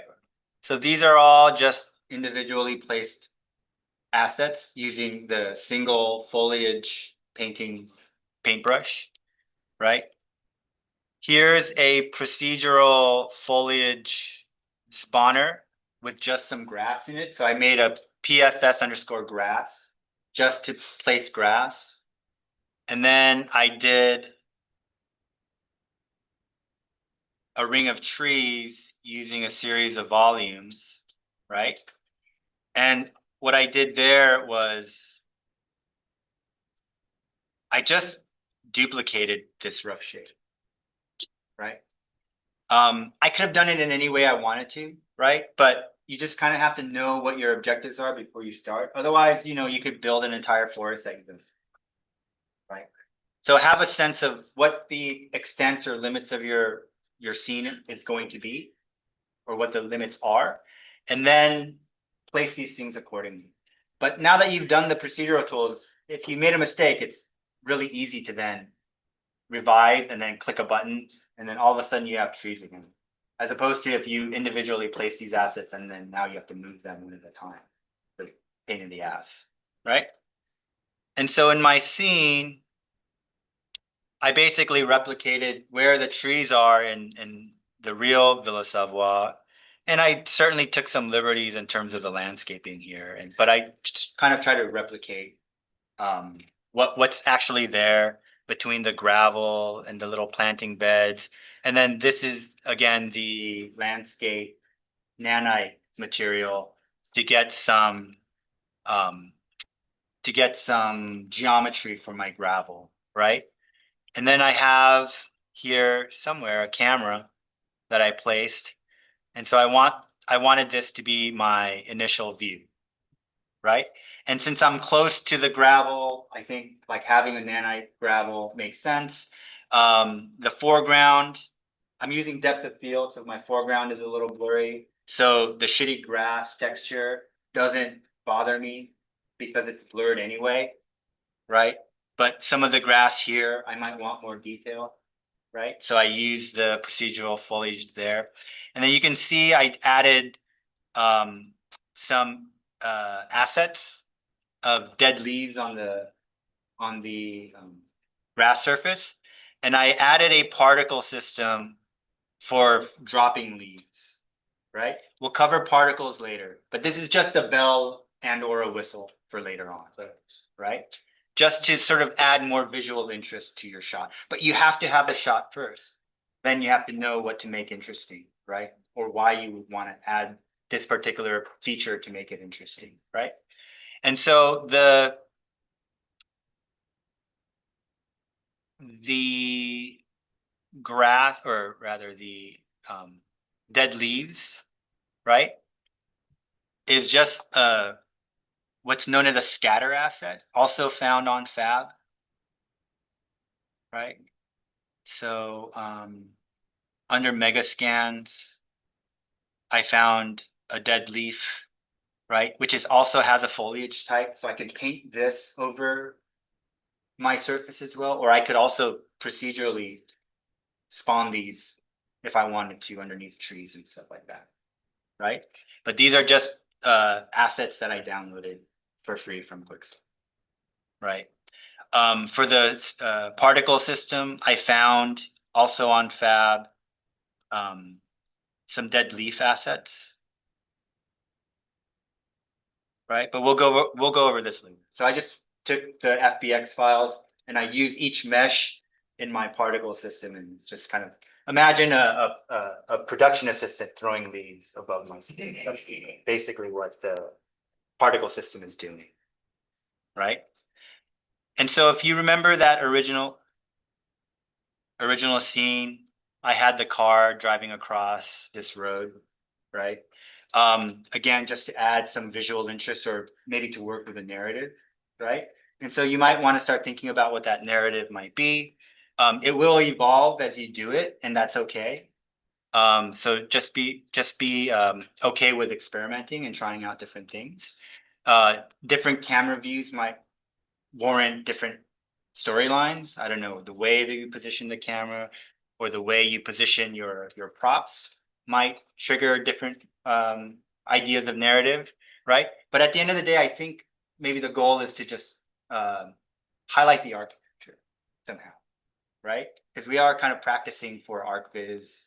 So these are all just individually placed assets using the single foliage painting paintbrush, right? Here's a procedural foliage spawner with just some grass in it. So I made a PFS underscore grass just to place grass. And then I did a ring of trees using a series of volumes, right? And what I did there was I just duplicated this rough shape, right? I could have done it in any way I wanted to, right? But you just kind of have to know what your objectives are before you start. Otherwise, you could build an entire forest that you can, right? So have a sense of what the extents or limits of your scene is going to be, or what the limits are, and then place these things accordingly. But now that you've done the procedural tools, if you made a mistake, it's really easy to then revive and then click a button, and then all of a sudden you have trees again. As opposed to if you individually place these assets and then now you have to move them one at a time. The pain in the ass, right? And so in my scene, I basically replicated where the trees are in the real Villa Savoie. And I certainly took some liberties in terms of the landscaping here, but I just kind of try to replicate what's actually there between the gravel and the little planting beds. And then this is again the landscape nanite material to get some um, geometry for my gravel, right? And then I have here somewhere a camera that I placed. And so I wanted this to be my initial view, right? And since I'm close to the gravel, I think like having a nanite gravel makes sense. The foreground, I'm using depth of field, so my foreground is a little blurry. So the shitty grass texture doesn't bother me because it's blurred anyway, right? But some of the grass here, I might want more detail, right? So I use the procedural foliage there. And then you can see I added some assets of dead leaves on the grass surface. And I added a particle system for dropping leaves, right? We'll cover particles later, but this is just a bell and or a whistle for later on, right? Just to sort of add more visual interest to your shot. But you have to have a shot first. Then you have to know what to make interesting, right? Or why you would want to add this particular feature to make it interesting, right? And so the grass, or rather the dead leaves, right, is just what's known as a scatter asset, also found on Fab, right? So under mega scans, I found a dead leaf, right, which is also has a foliage type. So I could paint this over my surface as well, or I could also procedurally spawn these if I wanted to underneath trees and stuff like that, right? But these are just assets that I downloaded for free from Quixel, right? For the particle system, I found also on Fab some dead leaf assets, right? But we'll go over this later. So I just took the FBX files and I use each mesh in my particle system, and it's just kind of imagine a production assistant throwing leaves above my stage. That's basically what the particle system is doing, right? And so if you remember that original scene, I had the car driving across this road, right? Again, just to add some visual interest or maybe to work with a narrative, right? And so you might want to start thinking about what that narrative might be. It will evolve as you do it, and that's okay. So just be okay with experimenting and trying out different things. Different camera views might warrant different storylines. I don't know, the way that you position the camera or the way you position your props might trigger different ideas of narrative, right? But at the end of the day, I think maybe the goal is to just highlight the architecture somehow, right? Because we are kind of practicing for ArcViz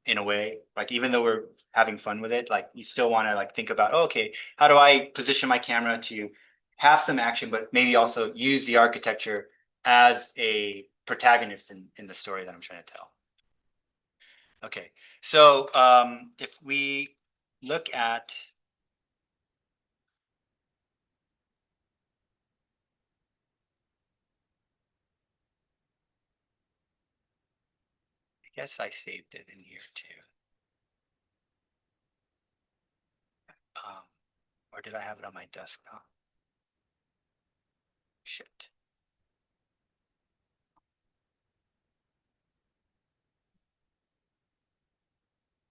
in a way, like even though we're having fun with it, like you still want to like think about, oh, okay, how do I position my camera to have some action, but maybe also use the architecture as a protagonist in the story that I'm trying to tell. Okay, so if we look at I guess I saved it in here too. Or did I have it on my desktop? Shit.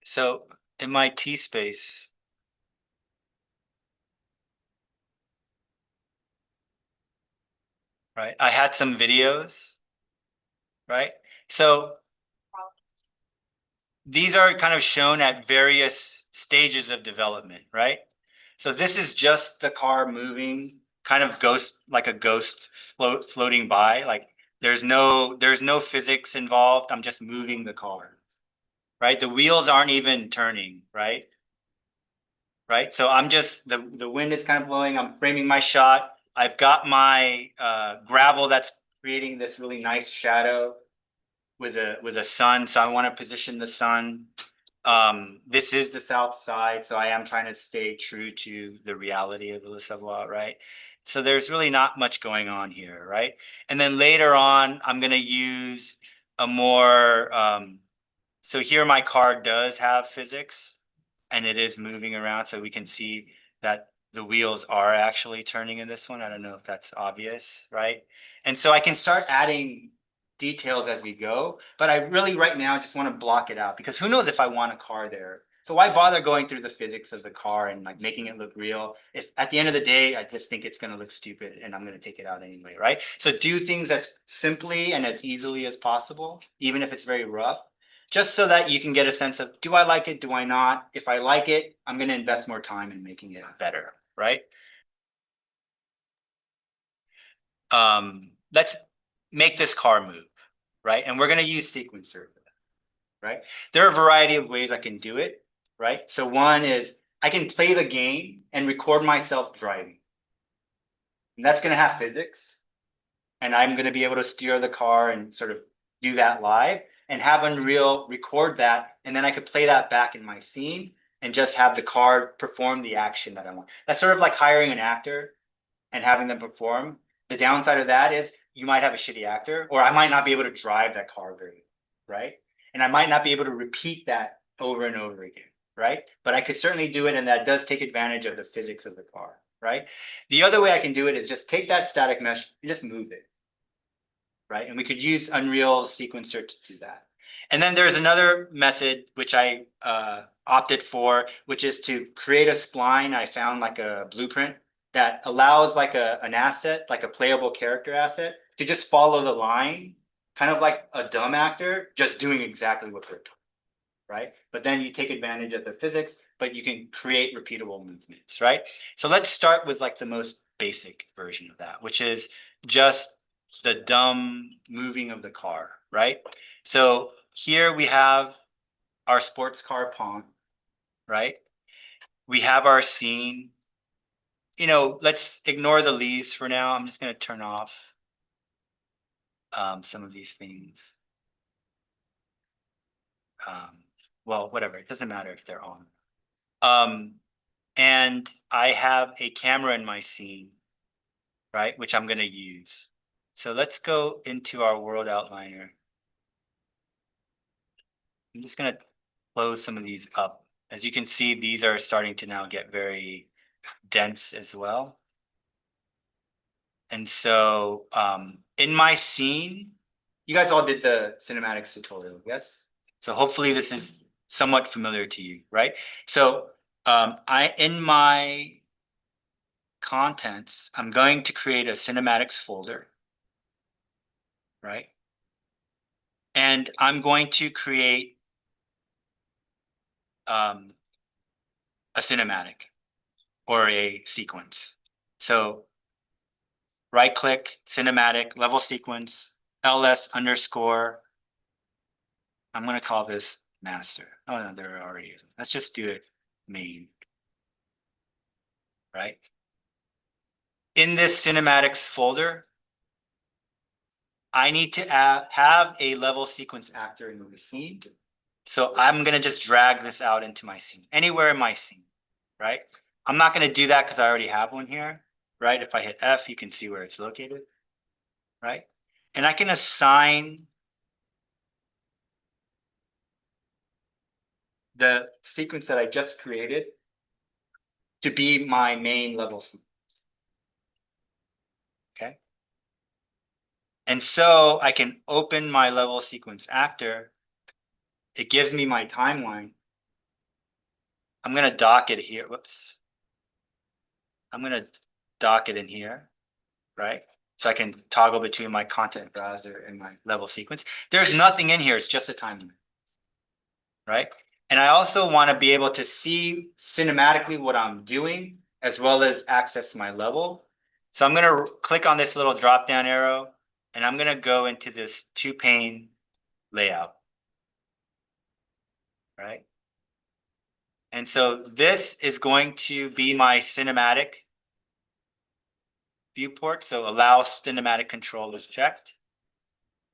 So in my T space, right? I had some videos, right? So these are kind of shown at various stages of development, right? So this is just the car moving, kind of ghost, like a ghost floating by. Like there's no physics involved. I'm just moving the car, right? The wheels aren't even turning, right? Right. So I'm just the wind is kind of blowing. I'm framing my shot. I've got my gravel that's creating this really nice shadow with a sun. So I want to position the sun. This is the south side, so I am trying to stay true to the reality of Le Savoir, right? So there's really not much going on here, right? And then later on, I'm gonna use a more so here my card does have physics and it is moving around, so we can see that the wheels are actually turning in this one. I don't know if that's obvious, right? And so I can start adding details as we go, but I really right now just want to block it out because who knows if I want a car there. So why bother going through the physics of the car and like making it look real? If at the end of the day, I just think it's going to look stupid and I'm going to take it out anyway, right? So do things as simply and as easily as possible, even if it's very rough, just so that you can get a sense of, do I like it? Do I not? If I like it, I'm going to invest more time in making it better, right? Let's make this car move, right? And we're going to use sequencer for that, right? There are a variety of ways I can do it, right? So one is I can play the game and record myself driving. And that's going to have physics. And I'm going to be able to steer the car and sort of do that live and have Unreal record that. And then I could play that back in my scene and just have the car perform the action that I want. That's sort of like hiring an actor and having them perform. The downside of that is you might have a shitty actor, or I might not be able to drive that car very well, right? And I might not be able to repeat that over and over again, right? But I could certainly do it, and that does take advantage of the physics of the car, right? The other way I can do it is just take that static mesh and just move it, right? And we could use Unreal Sequencer to do that. And then there's another method which I opted for, which is to create a spline. I found like a blueprint that allows like an asset, like a playable character asset, to just follow the line, kind of like a dumb actor, just doing exactly what they're told, right? But then you take advantage of the physics, but you can create repeatable movements, right? So let's start with like the most basic version of that, which is just the dumb moving of the car, right? So here we have our sports car pawn, right? We have our scene. You know, let's ignore the leaves for now. I'm just going to turn off some of these things. Well, whatever. It doesn't matter if they're on. And I have a camera in my scene, right, which I'm going to use. So let's go into our world outliner. I'm just going to close some of these up. As you can see, these are starting to now get very dense as well. And so in my scene, you guys all did the cinematics tutorial, yes? So hopefully this is somewhat familiar to you, right? So in my contents, I'm going to create a cinematics folder, right? And I'm going to create a cinematic or a sequence. So right click, cinematic, level sequence, ls underscore. I'm going to call this master. Oh no, there already is. Let's just do it main, right? In this cinematics folder, I need to have a level sequence actor in the scene. So I'm going to just drag this out into my scene, anywhere in my scene, right? I'm not going to do that because I already have one here, right? If I hit F, you can see where it's located, right? And I can assign the sequence that I just created to be my main level sequence. Okay. And so I can open my level sequence actor. It gives me my timeline. I'm going to dock it here. Whoops. I'm going to dock it in here, right? So I can toggle between my content browser and my level sequence. There's nothing in here, it's just a time limit. Right? And I also want to be able to see cinematically what I'm doing as well as access my level. So I'm going to click on this little drop down arrow and I'm going to go into this 2-pane layout. Right? And so this is going to be my cinematic viewport. So allow cinematic control is checked.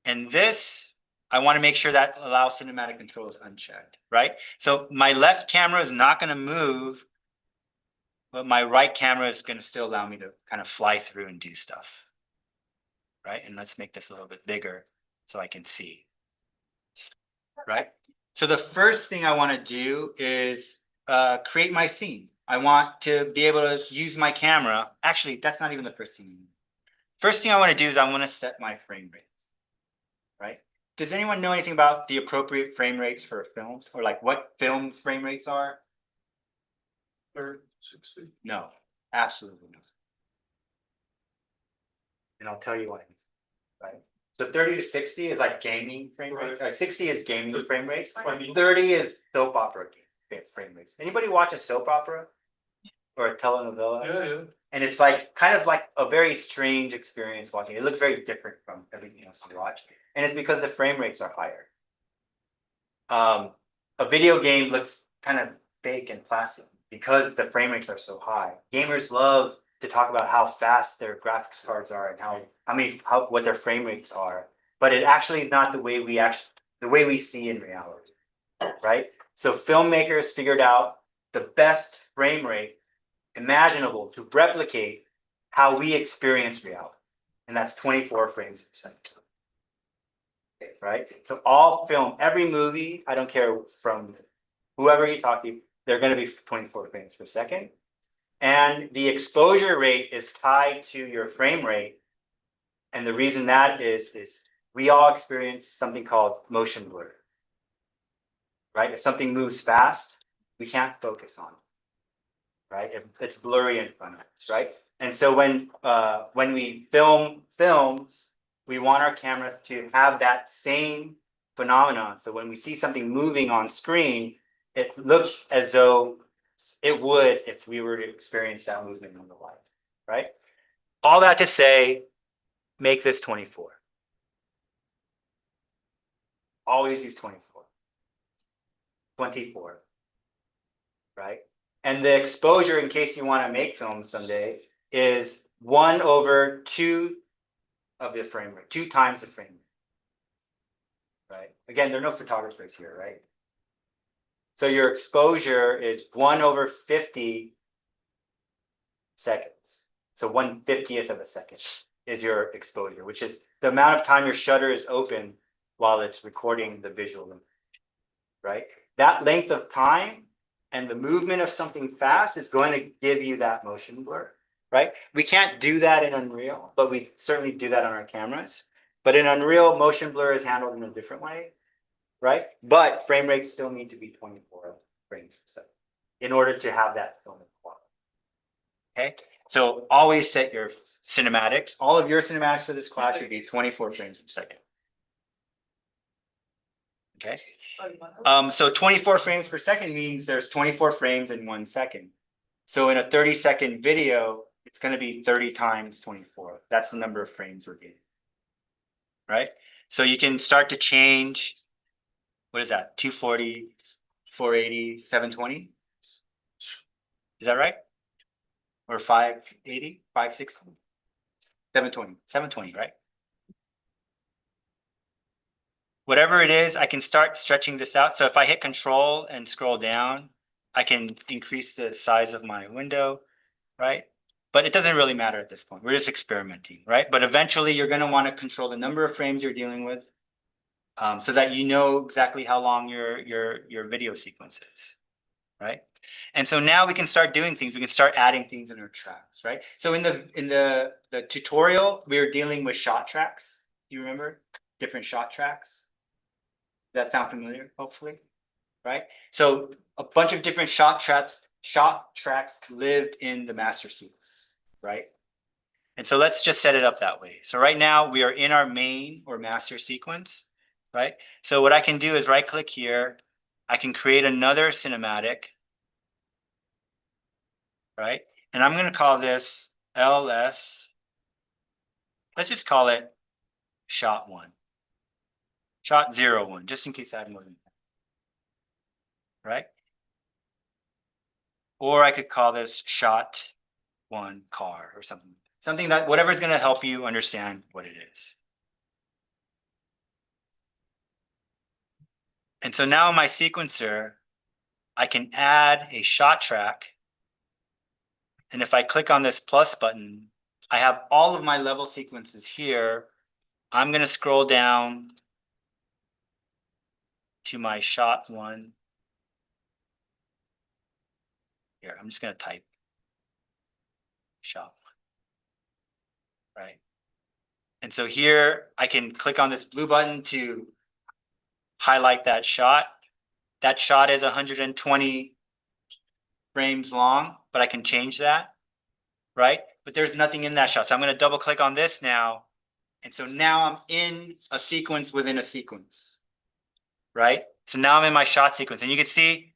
And this, I want to make sure that allow cinematic control is unchecked, right? So my left camera is not going to move, but my right camera is going to still allow me to kind of fly through and do stuff. Right? And let's make this a little bit bigger so I can see. Right? So the first thing I want to do is create my scene. I want to be able to use my camera. Actually, that's not even the first thing. First thing I want to do is I want to set my frame rates. Right? Does anyone know anything about the appropriate frame rates for films, or like what film frame rates are? 60. No, absolutely not. And I'll tell you why. Right? So 30 to 60 is like gaming frame rates. 60 is gaming frame rates. 30 is soap opera frame rates. Anybody watch a soap opera or a telenovela? Yeah. And it's like kind of like a very strange experience watching. It looks very different from everything else you watch. And it's because the frame rates are higher. A video game looks kind of fake and plastic because the frame rates are so high. Gamers love to talk about how fast their graphics cards are and what their frame rates are, but it actually is not the way we see in reality, right? So filmmakers figured out the best frame rate imaginable to replicate how we experience reality, and that's 24 frames per second. Right? So all film, every movie, I don't care from whoever you talk to, they're going to be 24 frames per second. And the exposure rate is tied to your frame rate. And the reason that is we all experience something called motion blur. Right? If something moves fast, we can't focus on it. Right? If it's blurry in front of us, right? And so when we film films, we want our cameras to have that same phenomenon. So when we see something moving on screen, it looks as though it would if we were to experience that movement in the light, right? All that to say, make this 24. Always use 24. 24. Right? And the exposure, in case you want to make films someday, is 1/2 of the frame rate, 2 times the frame rate. Right? Again, there are no photographers here, right? So your exposure is 1/50 seconds. So 1/50th of a second is your exposure, which is the amount of time your shutter is open while it's recording the visual image. Right? That length of time and the movement of something fast is going to give you that motion blur. Right? We can't do that in Unreal, but we certainly do that on our cameras. But in Unreal, motion blur is handled in a different way, right? But frame rates still need to be 24 frames per second in order to have that film quality. Okay, so always set your cinematics. All of your cinematics for this class should be 24 frames per second. Okay, so 24 frames per second means there's 24 frames in 1 second. So in a 30-second video, it's going to be 30 times 24. That's the number of frames we're getting. Right? So you can start to change, what is that? 240, 480, 720? Is that right? Or 580, 560? 720, 720, right? Whatever it is, I can start stretching this out. So if I hit Control and scroll down, I can increase the size of my window, right? But it doesn't really matter at this point. We're just experimenting, right? But eventually you're going to want to control the number of frames you're dealing with, so that you know exactly how long your video sequence is, right? And so now we can start doing things. We can start adding things in our tracks, right? So in the tutorial, we were dealing with shot tracks. You remember different shot tracks? Does that sound familiar? Hopefully, right? So a bunch of different shot tracks lived in the master sequence, right? And so let's just set it up that way. So right now we are in our main or master sequence, right? So what I can do is right click here. I can create another cinematic, right? And I'm going to call this LS. Let's just call it shot 1. Shot 01, just in case I have more than that, right? Or I could call this shot 1 car or something. Something that, whatever's going to help you understand what it is. And so now in my sequencer, I can add a shot track. And if I click on this plus button, I have all of my level sequences here. I'm going to scroll down to my shot 1. Here, I'm just going to type shot 1, right? And so here I can click on this blue button to highlight that shot. That shot is 120 frames long, but I can change that, right? But there's nothing in that shot. So I'm going to double click on this now. And so now I'm in a sequence within a sequence, right? So now I'm in my shot sequence, and you can see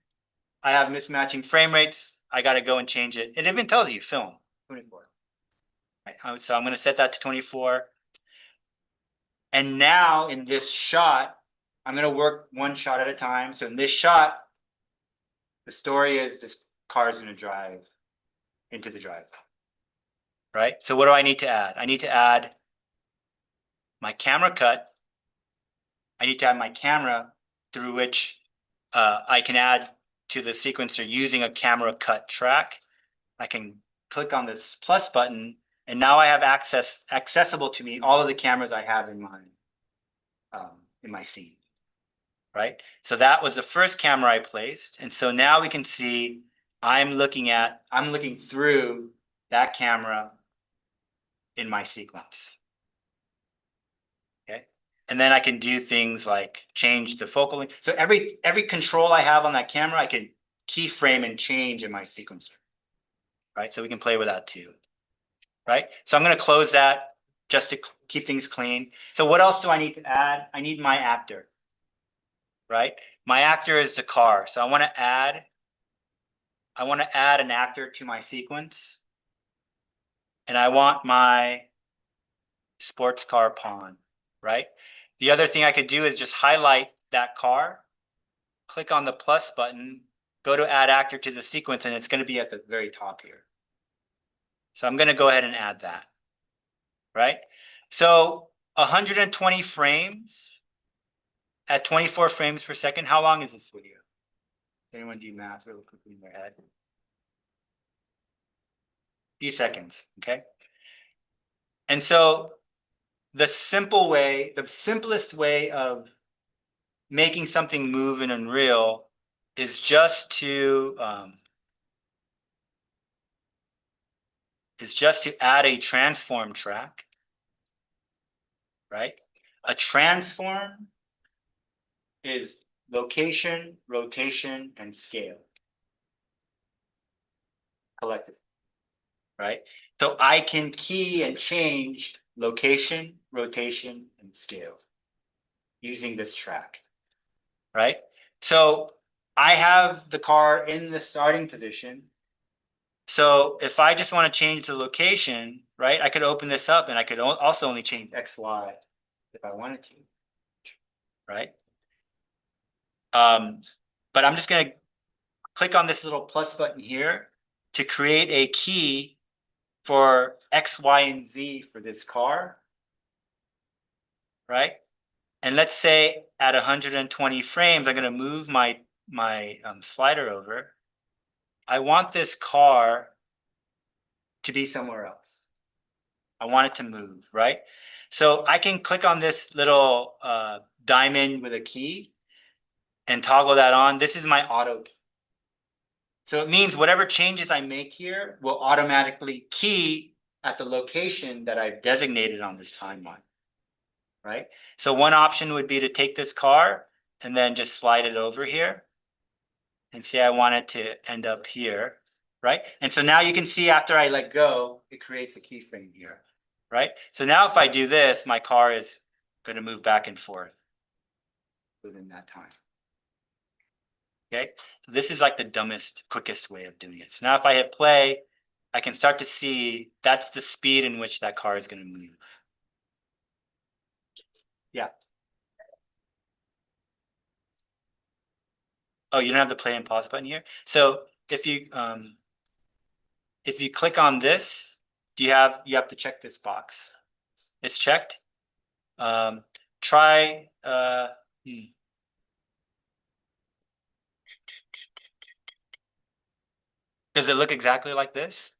I have mismatching frame rates. I got to go and change it. It even tells you film 24. Right? So I'm going to set that to 24. And now in this shot, I'm going to work one shot at a time. So in this shot, the story is this car is going to drive into the drive. Right? So what do I need to add? I need to add my camera cut. I need to add my camera through which I can add to the sequencer using a camera cut track. I can click on this plus button, and now I have accessible to me all of the cameras I have in my scene. Right? So that was the first camera I placed. And so now we can see I'm looking through that camera in my sequence. Okay. And then I can do things like change the focal length. So every control I have on that camera, I can keyframe and change in my sequencer. Right? So we can play with that too. Right? So I'm going to close that just to keep things clean. So what else do I need to add? I need my actor. Right? My actor is the car. So I want to add an actor to my sequence. And I want my sports car pawn, right? The other thing I could do is just highlight that car, click on the plus button, go to add actor to the sequence, and it's going to be at the very top here. So I'm going to go ahead and add that, right? So 120 frames at 24 frames per second. How long is this video? Does anyone do math really quickly in their head? Few seconds, okay? And so the simplest way of making something move in Unreal is just to add a transform track, right? A transform is location, rotation, and scale collectively, right? So I can key and change location, rotation, and scale using this track, right? So I have the car in the starting position. So if I just want to change the location, right, I could open this up and I could also only change X, Y if I wanted to, right? But I'm just going to click on this little plus button here to create a key for X, Y, and Z for this car, right? And let's say at 120 frames, I'm going to move my slider over. I want this car to be somewhere else. I want it to move, right? So I can click on this little diamond with a key and toggle that on. This is my auto key. So it means whatever changes I make here will automatically key at the location that I've designated on this timeline, right? So one option would be to take this car and then just slide it over here and say I want it to end up here, right? And so now you can see after I let go, it creates a keyframe here. right? So now if I do this, my car is gonna move back and forth within that time. Okay, so this is like the dumbest, quickest way of doing it. So now if I hit play, I can start to see that's the speed in which that car is gonna move. Yeah. Oh, you don't have the play and pause button here? So if you click on this, you have to check this box. It's checked. Try does it look exactly like this?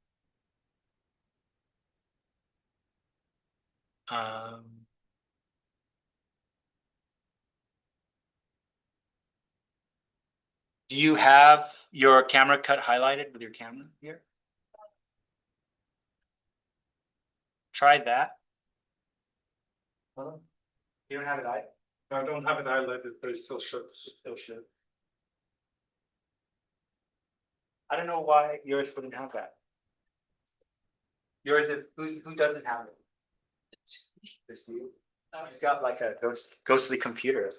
Um, do you have your camera cut highlighted with your camera here? Try that. You don't have it highlighted? I don't have it highlighted, but it still shows. Still should. I don't know why yours wouldn't have that. Yours is, who doesn't have it? This you? It's got like a ghostly computer.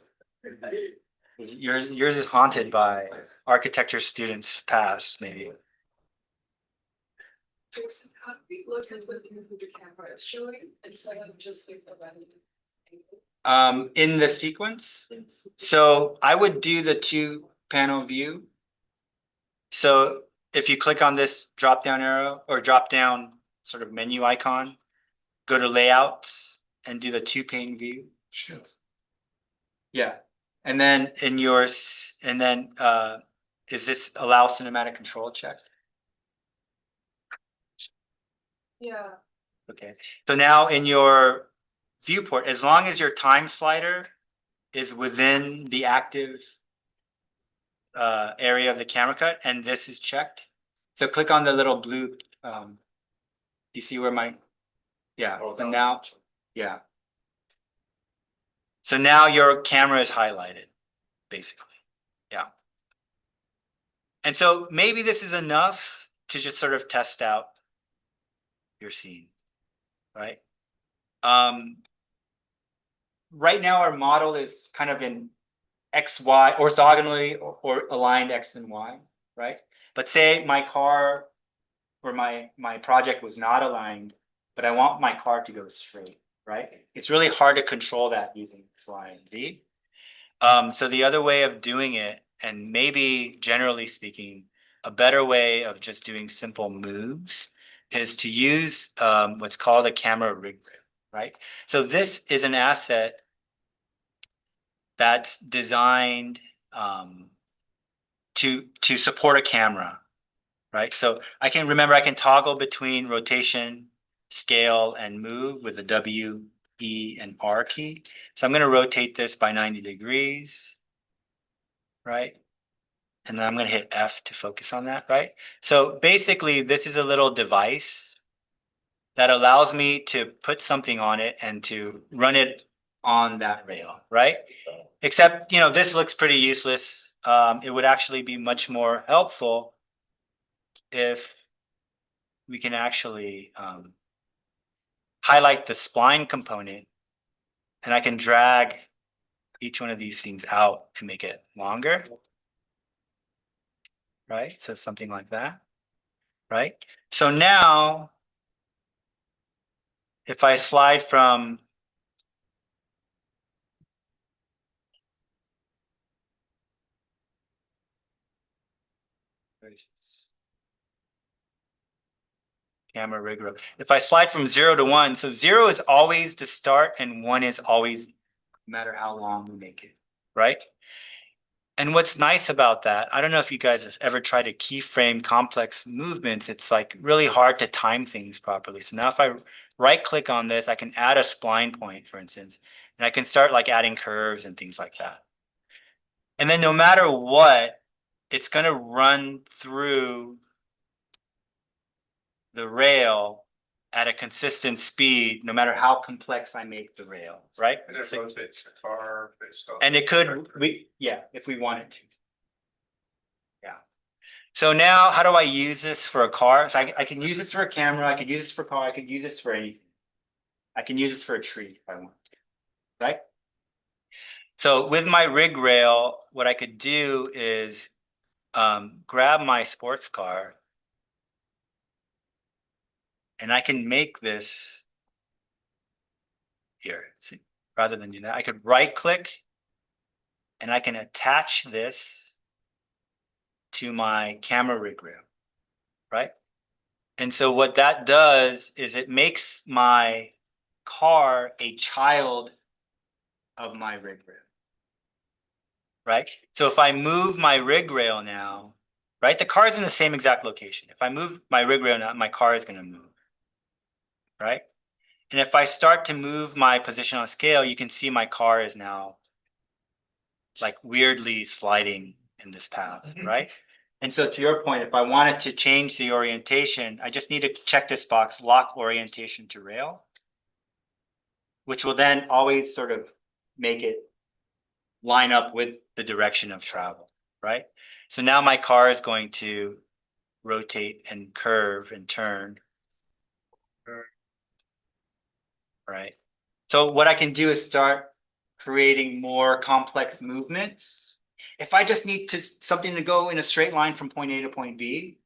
Yours is haunted by architecture students past, maybe. Jason, how do we look at what the camera is showing instead of just like the random? In the sequence, so I would do the 2-panel view. So if you click on this drop down arrow or drop down sort of menu icon, go to layouts and do the 2-pane view. Yeah, and then in yours, and then is this allow cinematic control check? Yeah. Okay, so now in your viewport, as long as your time slider is within the active area of the camera cut, and this is checked. So click on the little blue, you see where my, yeah, so now, yeah. So now your camera is highlighted, basically, yeah. And so maybe this is enough to just sort of test out your scene, right? Right now our model is kind of in X, Y, orthogonally or aligned X and Y, right? But say my car or my project was not aligned, but I want my car to go straight, right? It's really hard to control that using X, Y, and Z. So the other way of doing it, and maybe generally speaking, a better way of just doing simple moves is to use what's called a camera rig grip, right? So this is an asset that's designed to support a camera, right? So I can remember I can toggle between rotation, scale, and move with the W, E, and R key. So I'm going to rotate this by 90 degrees, right? And then I'm going to hit F to focus on that, right? So basically, this is a little device that allows me to put something on it and to run it on that rail, right? Except, this looks pretty useless. It would actually be much more helpful if we can actually highlight the spline component, and I can drag each one of these things out to make it longer, right? So something like that, right? So now, if I slide from camera rig row. If I slide from 0 to 1, so 0 is always the start and 1 is always no matter how long we make it, right? And what's nice about that, I don't know if you guys have ever tried to keyframe complex movements. It's like really hard to time things properly. So now if I right click on this, I can add a spline point, for instance, and I can start like adding curves and things like that. And then no matter what, it's going to run through the rail at a consistent speed, no matter how complex I make the rail, right? And it rotates the car based on. And it could, if we wanted to. Yeah. So now how do I use this for a car? So I can use this for a camera, I could use this for a car, I could use this for anything. I can use this for a tree if I want to, right? So with my rig rail, what I could do is grab my sports car and I can make this here. See, rather than do that, I could right click and I can attach this to my camera rig rail, right? And so what that does is it makes my car a child of my rig rail, right? So if I move my rig rail now, right, the car is in the same exact location. If I move my rig rail now, my car is going to move, right? And if I start to move my position on scale, you can see my car is now like weirdly sliding in this path, right? And so to your point, if I wanted to change the orientation, I just need to check this box, lock orientation to rail, which will then always sort of make it line up with the direction of travel, right? So now my car is going to rotate and curve and turn, right? So what I can do is start creating more complex movements. If I just need something to go in a straight line from point A to point B,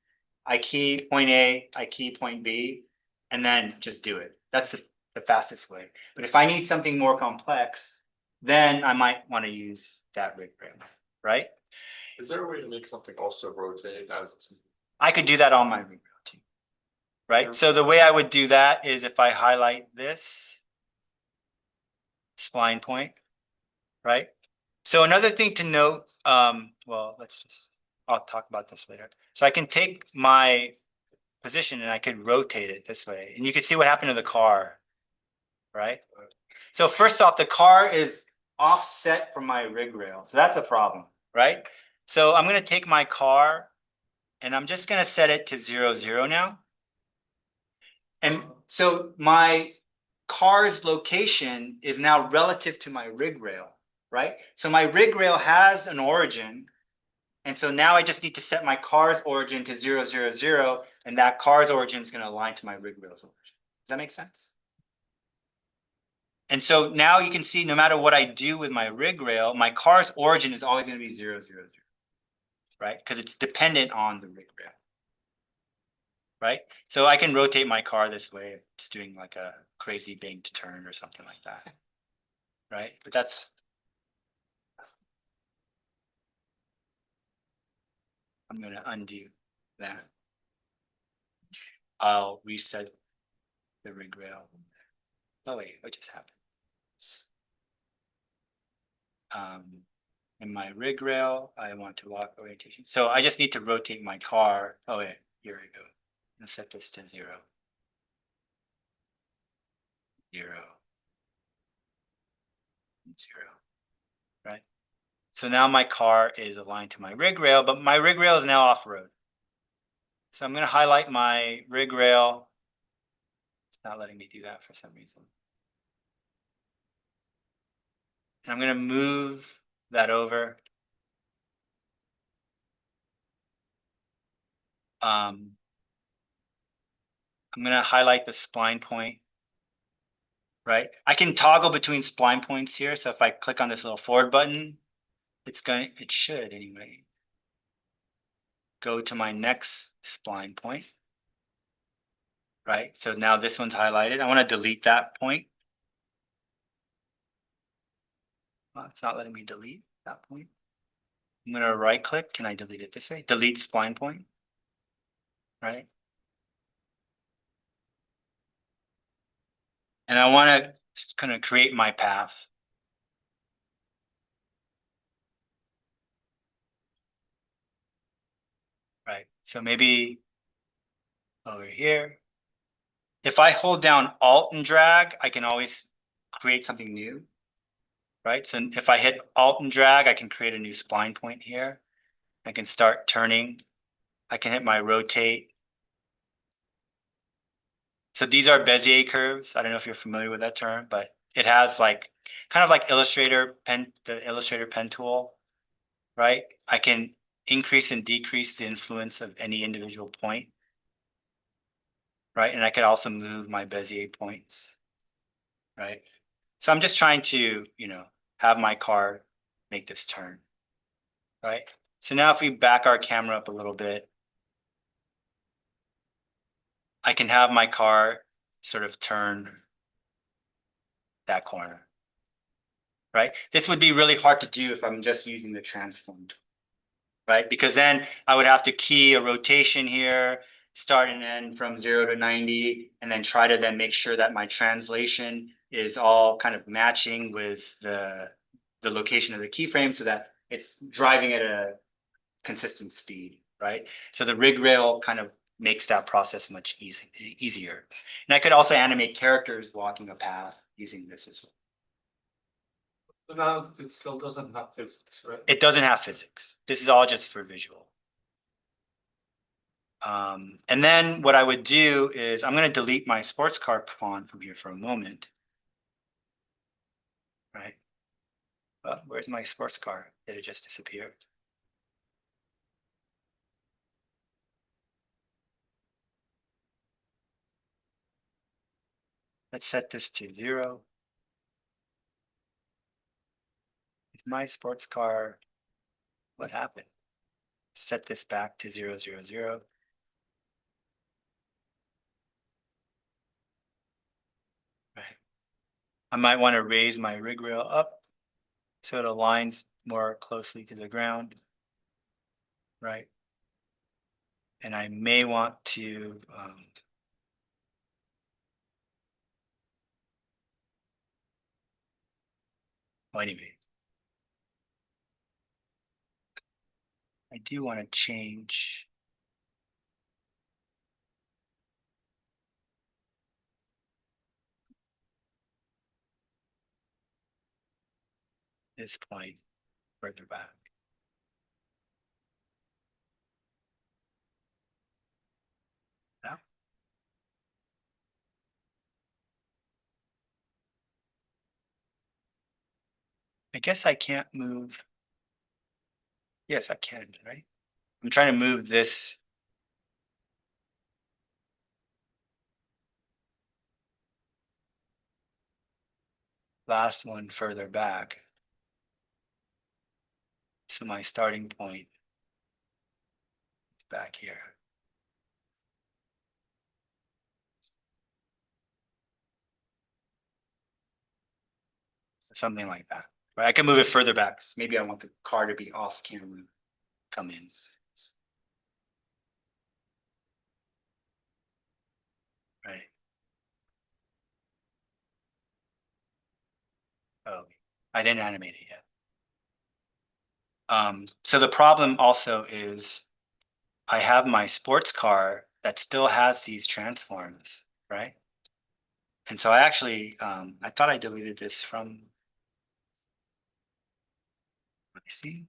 I key point A, I key point B, and then just do it. That's the fastest way. But if I need something more complex, then I might want to use that rig rail, right? Is there a way to make something also rotate as it's? I could do that on my rig rail too, right? So the way I would do that is if I highlight this spline point, right? So another thing to note, well, I'll talk about this later. So I can take my position and I could rotate it this way, and you can see what happened to the car, right? So first off, the car is offset from my rig rail, so that's a problem, right? So I'm going to take my car and I'm just going to set it to 0, 0 now. And so my car's location is now relative to my rig rail, right? So my rig rail has an origin. And so now I just need to set my car's origin to 0, 0, 0, and that car's origin is going to align to my rig rail's origin. Does that make sense? And so now you can see no matter what I do with my rig rail, my car's origin is always going to be 0, 0, 0, right? Because it's dependent on the rig rail, right? So I can rotate my car this way if it's doing like a crazy banked turn or something like that, right? But that's, I'm going to undo that. I'll reset the rig rail. Oh wait, what just happened? In my rig rail, I want to lock orientation. So I just need to rotate my car. Oh wait, here we go. Let's set this to 0, 0, 0, right? So now my car is aligned to my rig rail, but my rig rail is now off-road. So I'm going to highlight my rig rail. It's not letting me do that for some reason. And I'm going to move that over. I'm going to highlight the spline point, right? I can toggle between spline points here. So if I click on this little forward button, it should anyway, go to my next spline point, right? So now this one's highlighted. I want to delete that point. Well, it's not letting me delete that point. I'm going to right click. Can I delete it this way? Delete spline point, right? And I want to kind of create my path. Right. So maybe over here. If I hold down Alt and drag, I can always create something new. Right. So if I hit Alt and drag, I can create a new spline point here. I can start turning. I can hit my rotate. So these are Bezier curves. I don't know if you're familiar with that term, but it has like kind of like the Illustrator pen tool, right? I can increase and decrease the influence of any individual point, right? And I could also move my Bezier points. right? So I'm just trying to, have my car make this turn, right? So now if we back our camera up a little bit, I can have my car sort of turn that corner, right? This would be really hard to do if I'm just using the transform tool, right? Because then I would have to key a rotation here, start and end from 0 to 90, and then try to then make sure that my translation is all kind of matching with the location of the keyframe so that it's driving at a consistent speed, right? So the rig rail kind of makes that process much easier. And I could also animate characters walking a path using this as well. But now it still doesn't have physics, right? It doesn't have physics. This is all just for visual. And then what I would do is I'm going to delete my sports car pawn from here for a moment. Right? Where's my sports car? Did it just disappear? Let's set this to 0. Is my sports car, what happened? Set this back to 0, 0, 0. Right. I might want to raise my rig rail up so it aligns more closely to the ground. Right. And I may want to well, anyway, I do want to change this point further back. Now, I guess I can't move. Yes, I can, right? I'm trying to move this. Last one further back. So my starting point is back here. Something like that. Right? I can move it further back. Maybe I want the car to be off camera, come in. Right. Oh, I didn't animate it yet. So the problem also is I have my sports car that still has these transforms, right? And so I actually, I thought I deleted this from, let me see.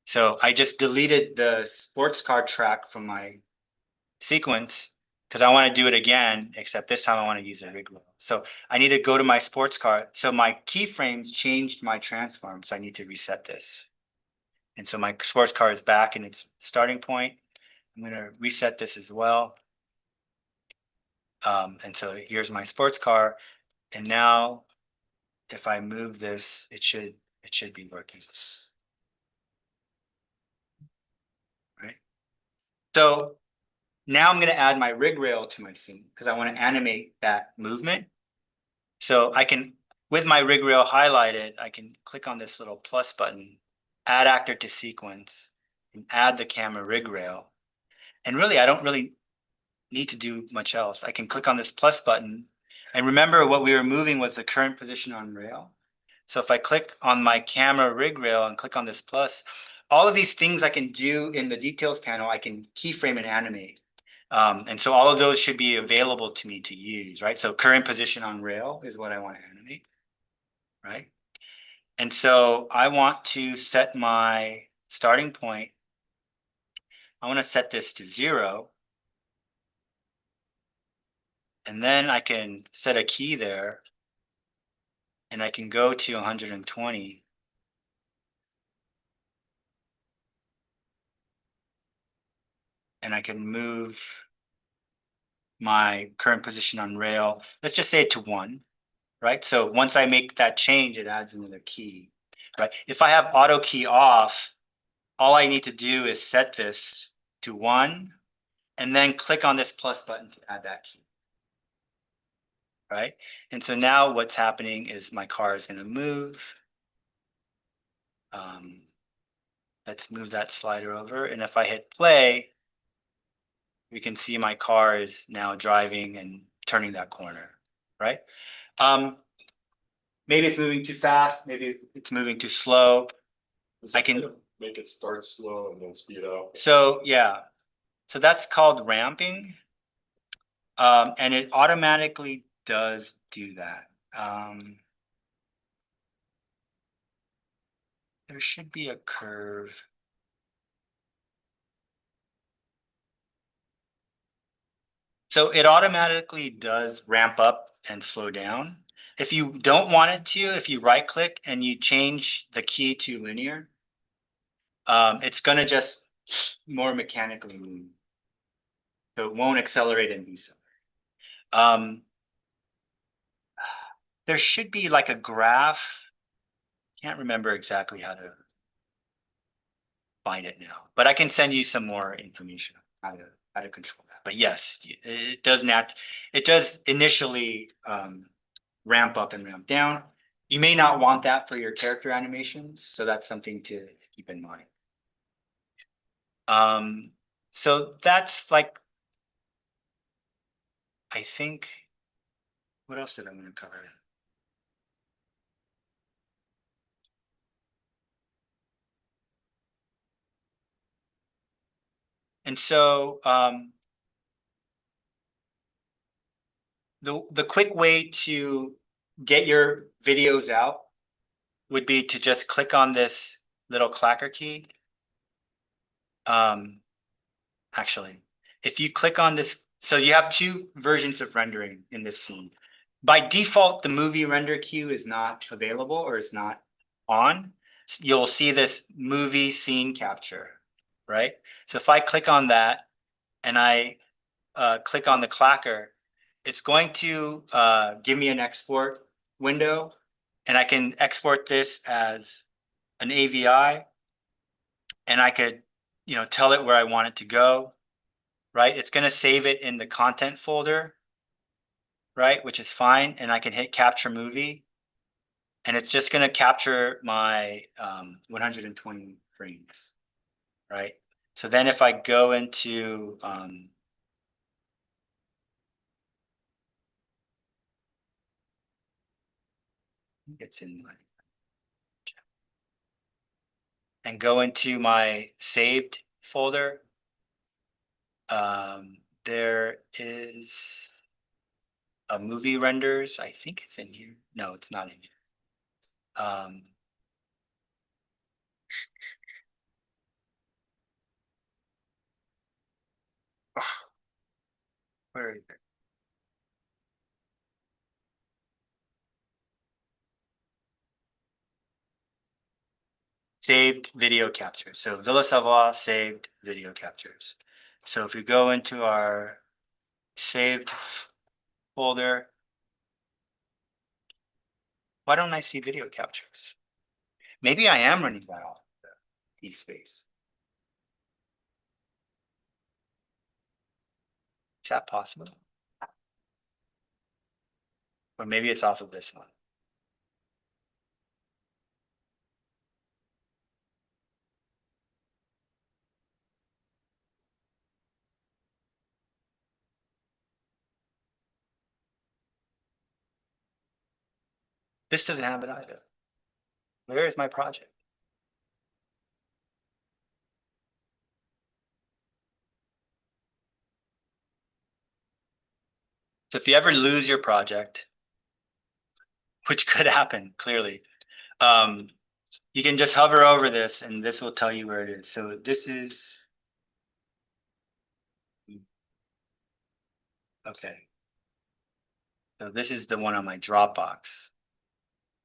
So I just deleted the sports car track from my sequence because I want to do it again, except this time I want to use a rig wheel. So I need to go to my sports car. So my keyframes changed my transform. So I need to reset this. And so my sports car is back in its starting point. I'm going to reset this as well. And so here's my sports car. And now if I move this, it should be working. Right. So now I'm going to add my rig rail to my scene because I want to animate that movement. So I can, with my rig rail highlighted, I can click on this little plus button, add actor to sequence, and add the camera rig rail. And really, I don't really need to do much else. I can click on this plus button. And remember what we were moving was the current position on rail. So if I click on my camera rig rail and click on this plus, all of these things I can do in the details panel, I can keyframe and animate. And so all of those should be available to me to use, right? So current position on rail is what I want to animate, right? And so I want to set my starting point. I want to set this to 0. And then I can set a key there and I can go to 120. And I can move my current position on rail. Let's just say it to 1, right? So once I make that change, it adds another key, right? If I have auto key off, all I need to do is set this to 1 and then click on this plus button to add that key. Right? And so now what's happening is my car is going to move. Let's move that slider over. And if I hit play, we can see my car is now driving and turning that corner, right? Maybe it's moving too fast. Maybe it's moving too slow. I can make it start slow and then speed up. So yeah, so that's called ramping. And it automatically does do that. There should be a curve. So it automatically does ramp up and slow down. If you don't want it to, if you right click and you change the key to linear, it's gonna just more mechanically move. So it won't accelerate and decelerate. There should be like a graph. Can't remember exactly how to find it now, but I can send you some more information on how to control that. But yes, it does initially ramp up and ramp down. You may not want that for your character animations, so that's something to keep in mind. So that's like, I think, what else did I want to cover? And so the quick way to get your videos out would be to just click on this little clacker key. Actually, if you click on this, so you have 2 versions of rendering in this scene. By default, the movie render queue is not available or is not on. You'll see this movie scene capture, right? So if I click on that and I click on the clacker, it's going to give me an export window, and I can export this as an AVI, and I could, tell it where I want it to go, right? It's going to save it in the content folder, right? Which is fine. And I can hit capture movie, and it's just going to capture my 120 frames, right? So then if I go into it's in my and go into my saved folder, there is a movie renders. I think it's in here. No, it's not in here. Where is it? Saved video captures. So Villa Savoie saved video captures. So if we go into our saved folder, why don't I see video captures? Maybe I am running that off the eSpace. Is that possible? Or maybe it's off of this one. This doesn't have it either. Where is my project? So if you ever lose your project, which could happen clearly, you can just hover over this and this will tell you where it is. So this is, okay. So this is the one on my Dropbox.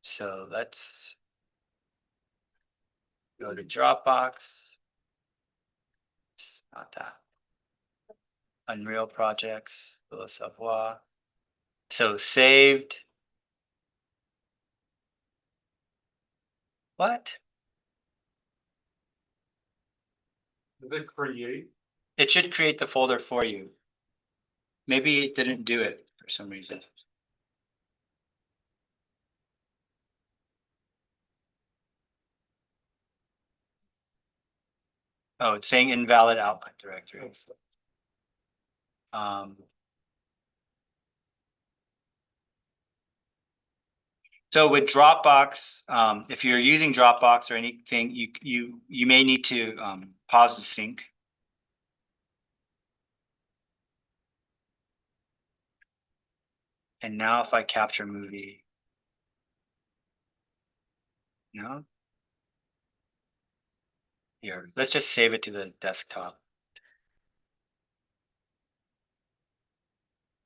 So let's go to Dropbox. It's not that. Unreal projects, wa.k. So saved. What? Did it create? It should create the folder for you. Maybe it didn't do it for some reason. Oh, it's saying invalid output directory. Um, so with Dropbox, if you're using Dropbox or anything, you may need to pause the sync. And now if I capture movie, no. Here, let's just save it to the desktop.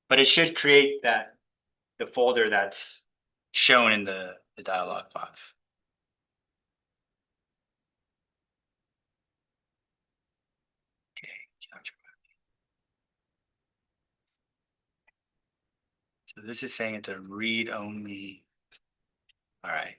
But it should create the folder that's shown in the dialog box. Okay, capture. So this is saying it's a read only. All right.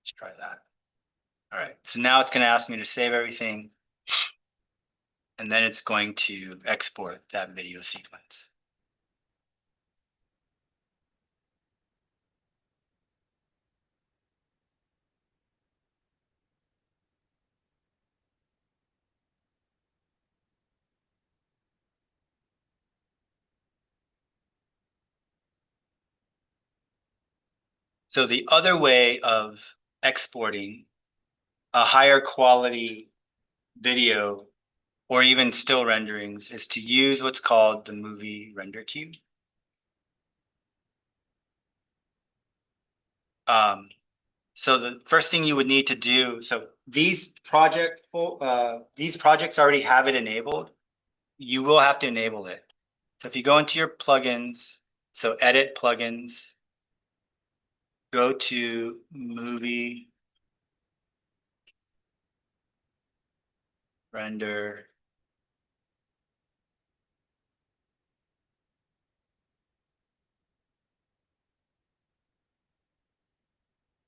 Let's try that. All right, so now it's going to ask me to save everything. And then it's going to export that video sequence. So the other way of exporting a higher quality video or even still renderings is to use what's called the movie render queue. So the first thing you would need to do, so these projects already have it enabled. You will have to enable it. So if you go into your plugins, so edit plugins, go to movie render.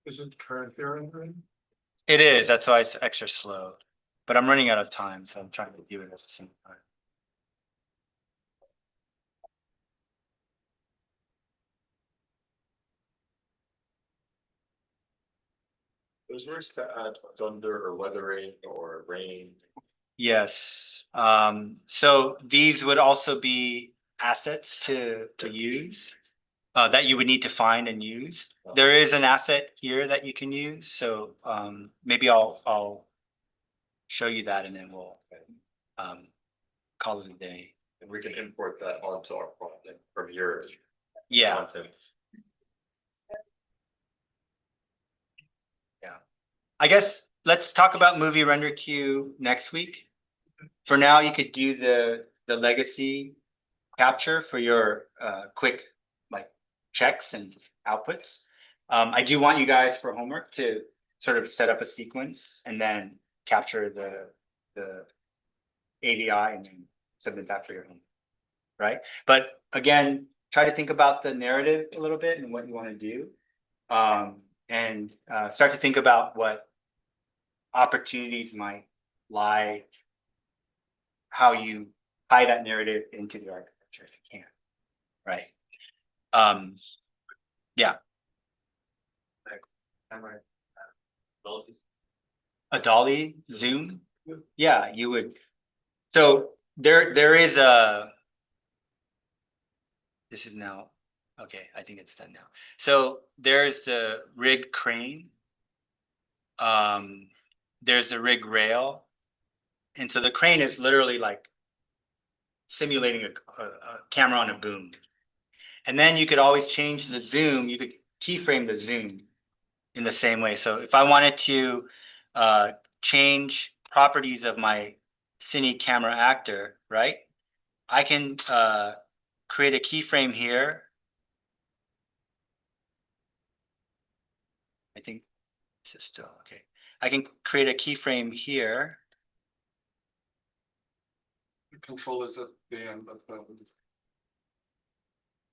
Is it currently rendering? It is, that's why it's extra slow. But I'm running out of time, so I'm trying to do it at the same time. There's ways to add thunder or weathering or rain. Yes, so these would also be assets to use. That you would need to find and use. There is an asset here that you can use, so maybe I'll show you that and then we'll call it a day. And we can import that onto our project from your Yeah, content. I guess let's talk about movie render queue next week. For now, you could do the legacy capture for your quick like checks and outputs. I do want you guys for homework to sort of set up a sequence and then capture the AVI and then submit that for your homework, right? But again, try to think about the narrative a little bit and what you want to do, and start to think about what opportunities might lie, how you tie that narrative into the architecture if you can, right? Yeah. A dolly zoom? Yeah, you would. So there is a. This is now, okay, I think it's done now. So there's the rig crane. There's the rig rail. And so the crane is literally like simulating a camera on a boom. And then you could always change the zoom, you could keyframe the zoom in the same way. So if I wanted to change properties of my cine camera actor, right? I can create a keyframe here. I think this is still okay. I can create a keyframe here. The control is at the end of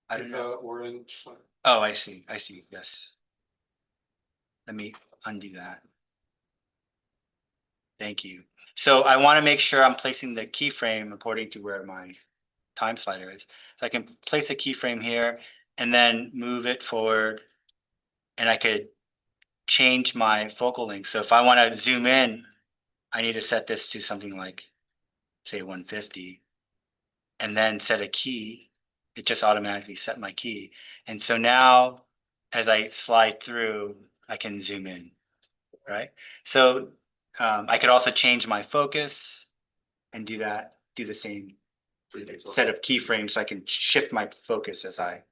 I don't the know. orange. Oh, I see. I see. Yes. Let me undo that. Thank you. So I want to make sure I'm placing the keyframe according to where my time slider is. So I can place a keyframe here and then move it forward, and I could change my focal length. So if I want to zoom in, I need to set this to something like, say, 150, and then set a key. It just automatically set my key. And so now as I slide through, I can zoom in, right? So I could also change my focus and do the same set of keyframes, so I can shift my focus as I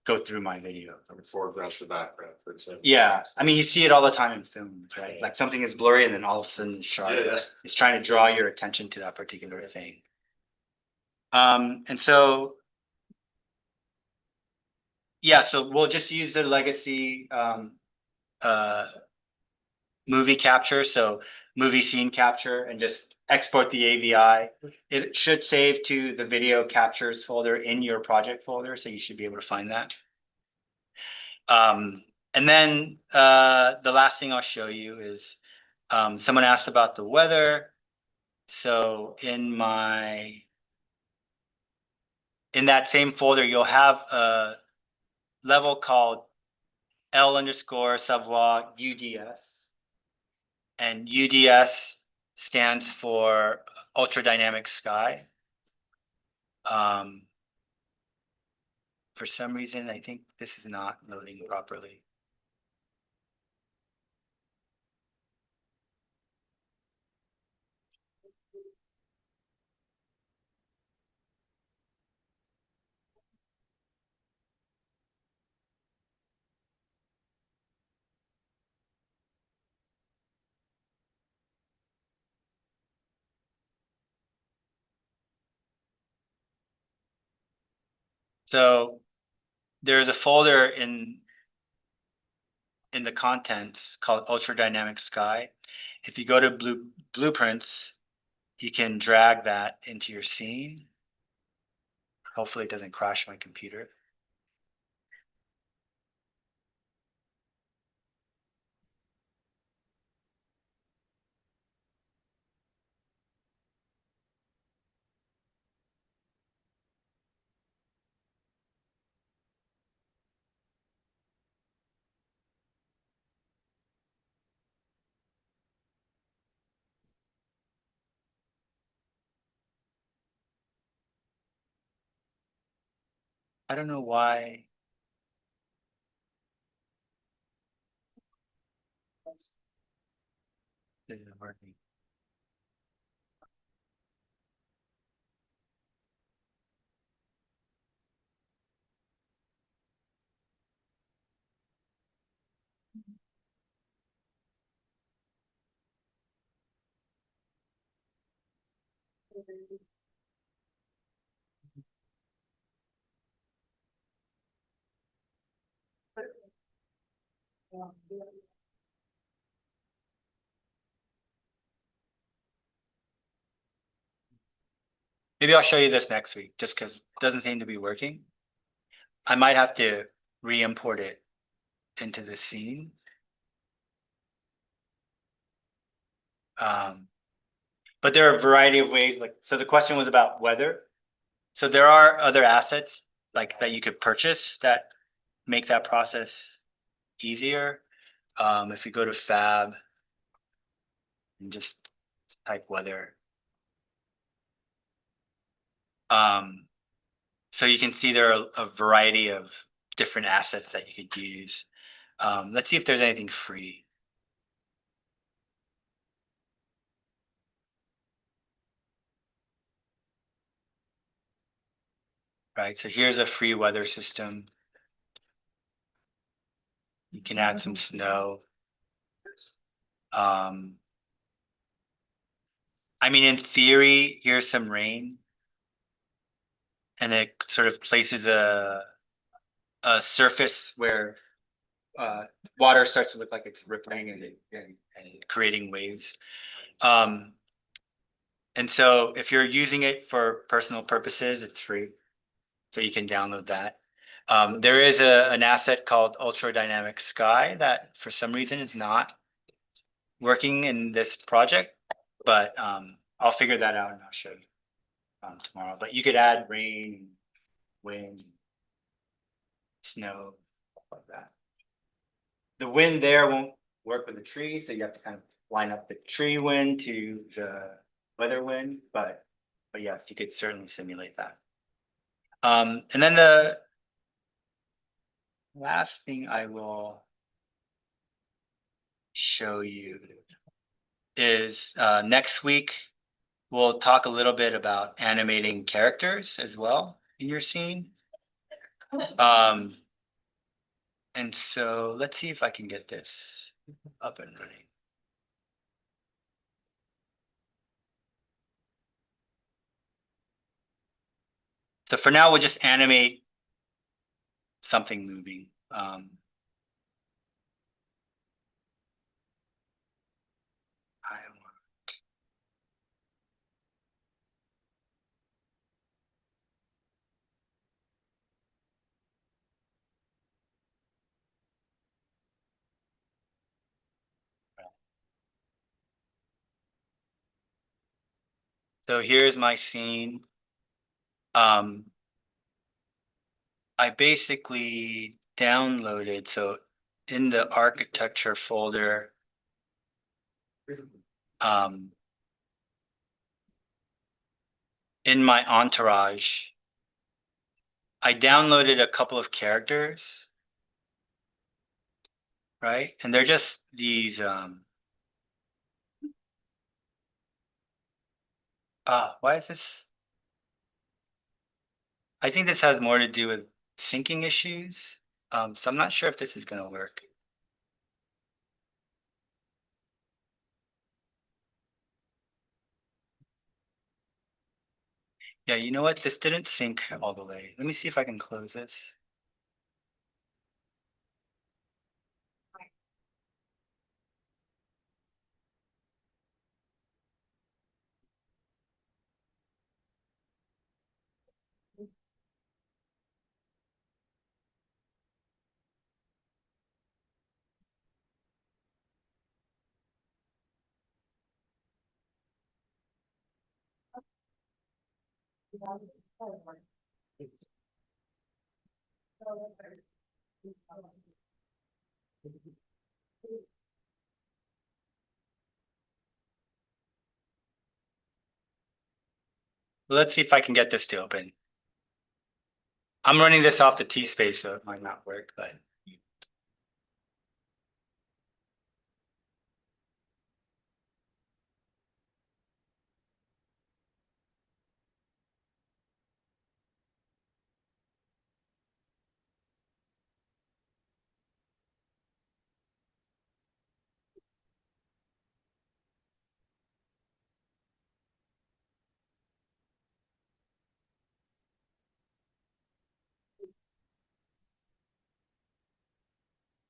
go through my video. From foreground to background, for example. Yeah, I mean, you see it all the time in films, right? Like something is blurry and then all of a sudden it's sharp. Yeah, yeah. It's trying to draw your attention to that particular thing. And so, yeah, so we'll just use the legacy movie capture, so movie scene capture, and just export the AVI. It should save to the video captures folder in your project folder, so you should be able to find that. And then the last thing I'll show you is someone asked about the weather. So in that same folder, you'll have a level called L_savoir UDS. And UDS stands for ultra dynamic sky. For some reason, I think this is not loading properly. So there's a folder in the contents called ultra dynamic sky. If you go to blueprints, you can drag that into your scene. Hopefully it doesn't crash my computer. I don't know why. This isn't working. Maybe I'll show you this next week, just because it doesn't seem to be working. I might have to re-import it into the scene. But there are a variety of ways, like, so the question was about weather. So there are other assets like that you could purchase that make that process easier. If you go to Fab and just type weather. So you can see there are a variety of different assets that you could use. Let's see if there's anything free. Right, so here's a free weather system. You can add some snow. I mean, in theory, here's some rain. And it sort of places a surface where water starts to look like it's rippling and creating waves. And so if you're using it for personal purposes, it's free. So you can download that. There is an asset called Ultra Dynamic Sky that for some reason is not working in this project, but I'll figure that out and I'll show you tomorrow. But you could add rain, wind, snow, stuff like that. The wind there won't work with the tree, so you have to kind of line up the tree wind to the weather wind, but yes, you could certainly simulate that. And then the last thing I will show you is next week we'll talk a little bit about animating characters as well in your scene. And so let's see if I can get this up and running. So for now, we'll just animate something moving. I don't want. So here's my scene. I basically downloaded, so in the architecture folder, in my entourage, I downloaded a couple of characters, right? And they're just these, why is this? I think this has more to do with syncing issues. So I'm not sure if this is gonna work. Yeah, you know what? This didn't sync all the way. Let me see if I can close this. Let's see if I can get this to open. I'm running this off the T space, so it might not work, but.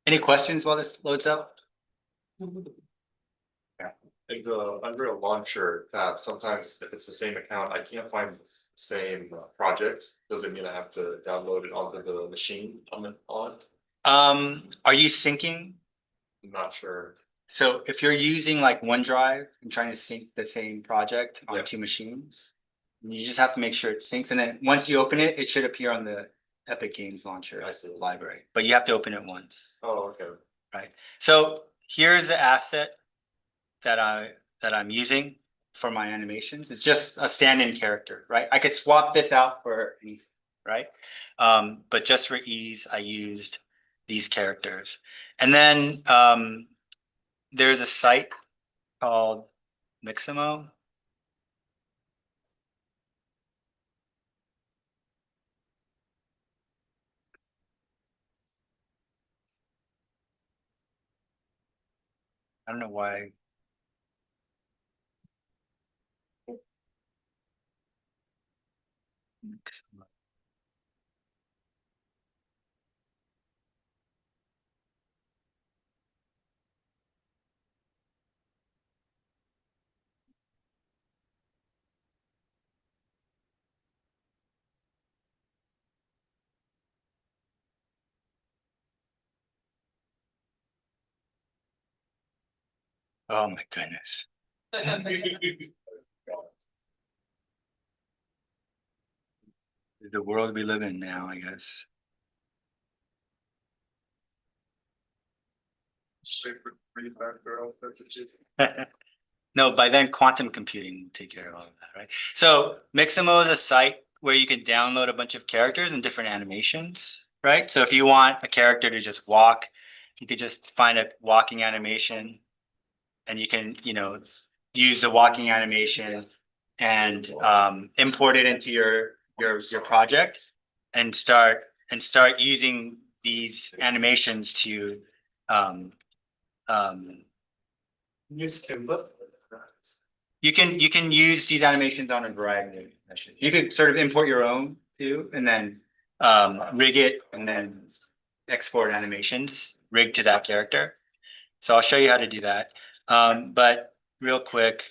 Any questions while this loads up? In the Unreal Launcher tab, sometimes if it's the same account, I can't find the same projects. Does it mean I have to download it onto the machine I'm on? Are you syncing? I'm not sure. So if you're using like OneDrive and trying to sync the same project on Yeah. two machines, you just have to make sure it syncs. And then once you open it, it should appear on the Epic Games Launcher I see. library, but you have to open it once. Oh, okay. So here's the asset that I'm using for my animations. It's just a stand-in character, right? I could swap this out for anything, right? But just for ease, I used these characters. And then there's a site called Mixamo. I don't know why. Oh my goodness. The world we live in now, I guess. Straight for free back barrel, that's a G. No, by then quantum computing will take care of all of that, right? So Mixamo is a site where you can download a bunch of characters and different animations, right? So if you want a character to just walk, you could just find a walking animation and you can, use the walking animation and import it into your project and start using these animations to um, um, Use Canva. you can use these animations on a variety of meshes. You could sort of import your own too, and then rig it and then export animations rigged to that character. So I'll show you how to do that. But real quick.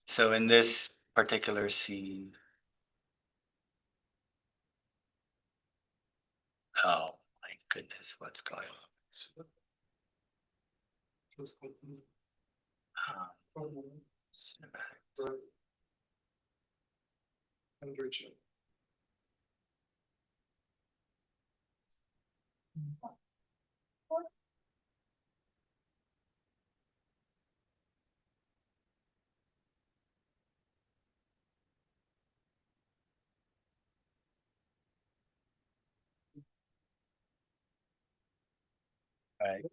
So in this particular scene. Oh my goodness, what's going on? Cinematics. Right.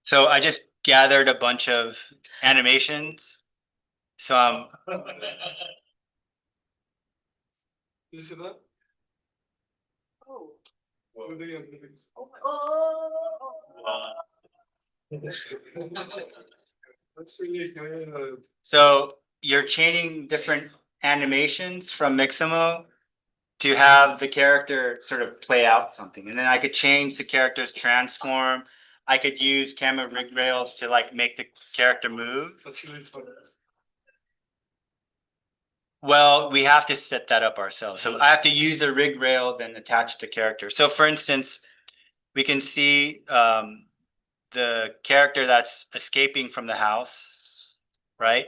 So I just gathered a bunch of animations. So You see that? Oh. That's really good. So you're chaining different animations from Mixamo to have the character sort of play out something. And then I could change the character's transform. I could use camera rig rails to like make the character move. That's really fun. Well, we have to set that up ourselves. So I have to use a rig rail, then attach the character. So for instance, we can see the character that's escaping from the house, right?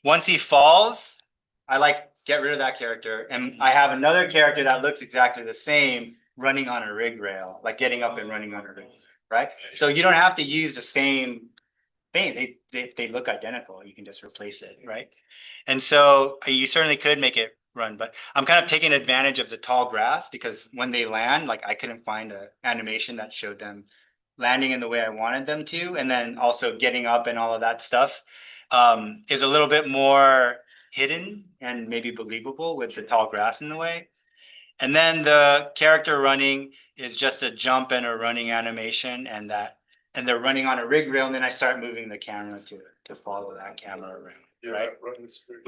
Once he falls, I like get rid of that character. And I have another character that looks exactly the same running on a rig rail, like getting up and running on a rig, right? So you don't have to use the same thing. They look identical. You can just replace it, right? And so you certainly could make it run, but I'm kind of taking advantage of the tall grass because when they land, like I couldn't find an animation that showed them landing in the way I wanted them to, and then also getting up and all of that stuff is a little bit more hidden and maybe believable with the tall grass in the way. And then the character running is just a jump and a running animation, and they're running on a rig rail, and then I start moving the camera to follow that camera around. Right. Running spirit.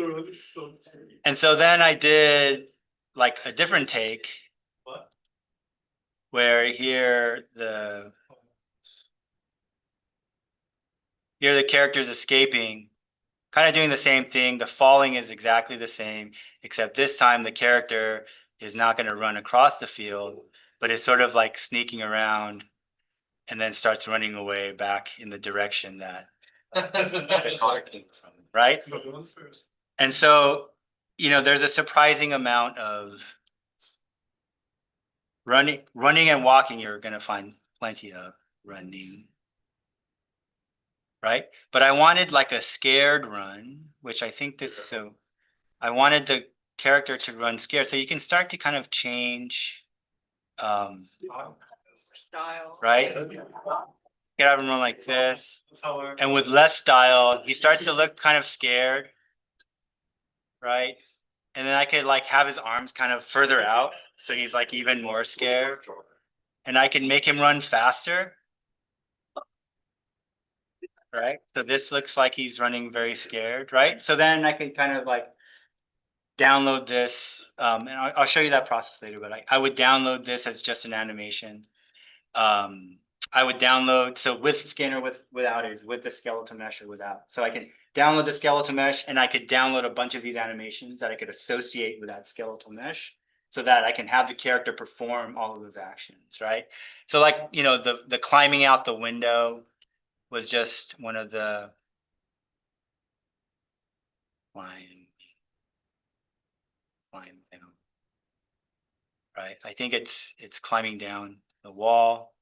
And so then I did like a different take. What? Where here the character's escaping, kind of doing the same thing. The falling is exactly the same, except this time the character is not going to run across the field, but is sort of like sneaking around and then starts running away back in the direction that the car came from, right? And so, there's a surprising amount of running and walking. You're going to find plenty of running, right? But I wanted like a scared run, which I think so I wanted the character to run scared. So you can start to kind of change, Style. right? could have him run like this. That's how I. And with less style, he starts to look kind of scared. Right? And then I could like have his arms kind of further out, so he's like even more scared. And I can make him run faster. Right? So this looks like he's running very scared, right? So then I can kind of like download this, and I'll show you that process later, but I would download this as just an animation. I would download, so with skin or without it, with the skeletal mesh or without. So I can download the skeletal mesh and I could download a bunch of these animations that I could associate with that skeletal mesh so that I can have the character perform all of those actions, right? So like, you know, the climbing out the window was just one of the climb down. Right? I think it's climbing down the wall,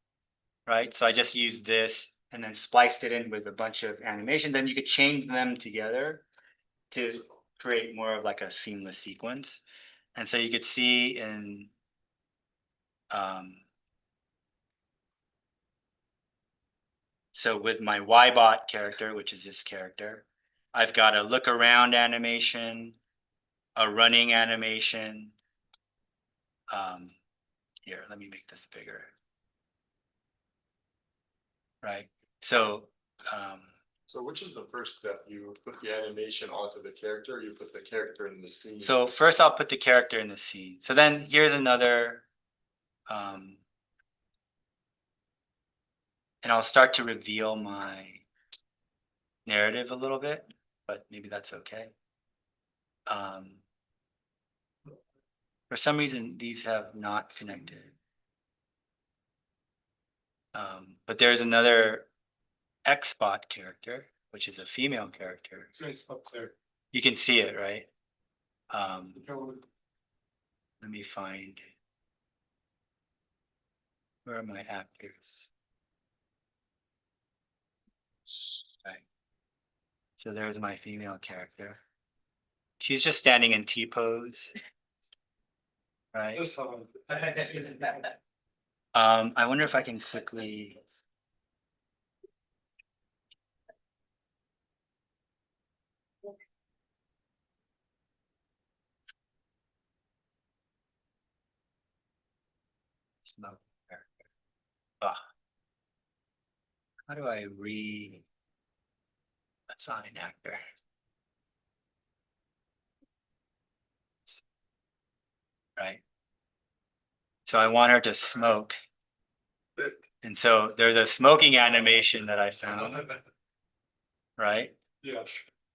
right? So I just used this and then spliced it in with a bunch of animation. Then you could change them together to create more of like a seamless sequence. And so you could see in so with my Ybot character, which is this character, I've got a look around animation, a running animation. Here, let me make this bigger. Right. So So which is the first step? You put the animation onto the character, or you put the character in the scene? so first I'll put the character in the scene. So then here's another, and I'll start to reveal my narrative a little bit, but maybe that's okay. For some reason, these have not connected. But there's another Xbot character, which is a female character. So it's up there. You can see it, right? Let me find, where are my actors? Right. So there's my female character. She's just standing in T pose. Right. That's how I wonder if I can quickly. Smoke character. Ah. How do I assign actor? Right. So I want her to smoke. And so there's a smoking animation that I found, right? yeah.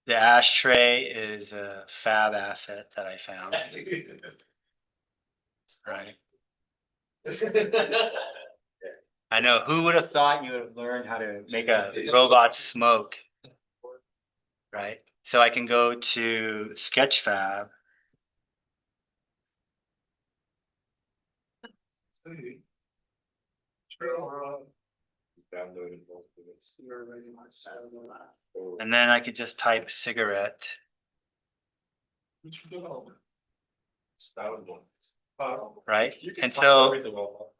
The ashtray is a fab asset that I found, right? I know, who would have thought you would have learned how to make a robot smoke? Right? So I can go to Sketchfab. Downloaded both of it. And then I could just type cigarette. Which you do. Sound one. Right? You can And talk so everything all.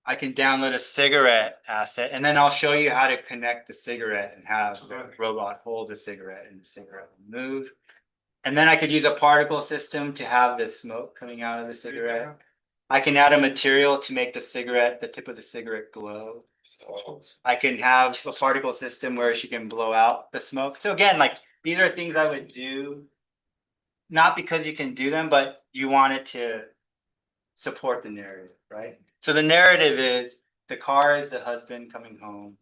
I can download a cigarette asset and then I'll show you how to connect the cigarette and have the robot hold the cigarette and the cigarette will move. And then I could use a particle system to have the smoke coming out of the cigarette. I can add a material to make the tip of the cigarette glow. I can have a particle system where she can blow out the smoke. So again, like these are things I would do, not because you can do them, but you want it to support the narrative, right? So the narrative is the car is the husband coming home,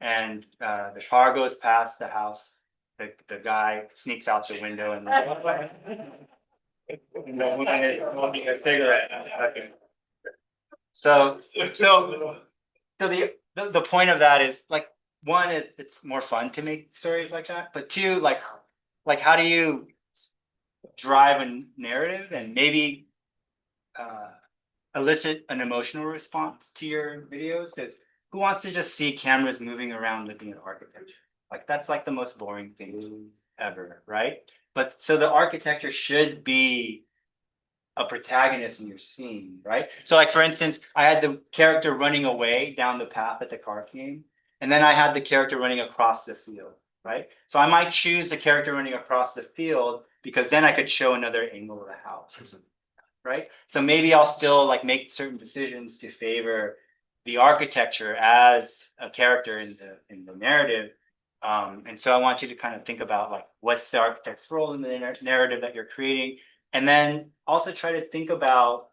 and the car goes past the house. The guy sneaks out the window and the woman is smoking a cigarette. So the point of that is like, one is it's more fun to make stories like that, but two, like how do you drive a narrative and maybe elicit an emotional response to your videos? Because who wants to just see cameras moving around looking at architecture? Like that's like the most boring thing ever, right? But so the architecture should be a protagonist in your scene, right? So like for instance, I had the character running away down the path that the car came. and then I had the character running across the field, right? So I might choose the character running across the field because then I could show another angle of the house or something, right? So maybe I'll still like make certain decisions to favor the architecture as a character in the narrative. And so I want you to kind of think about like what's the architect's role in the narrative that you're creating, and then also try to think about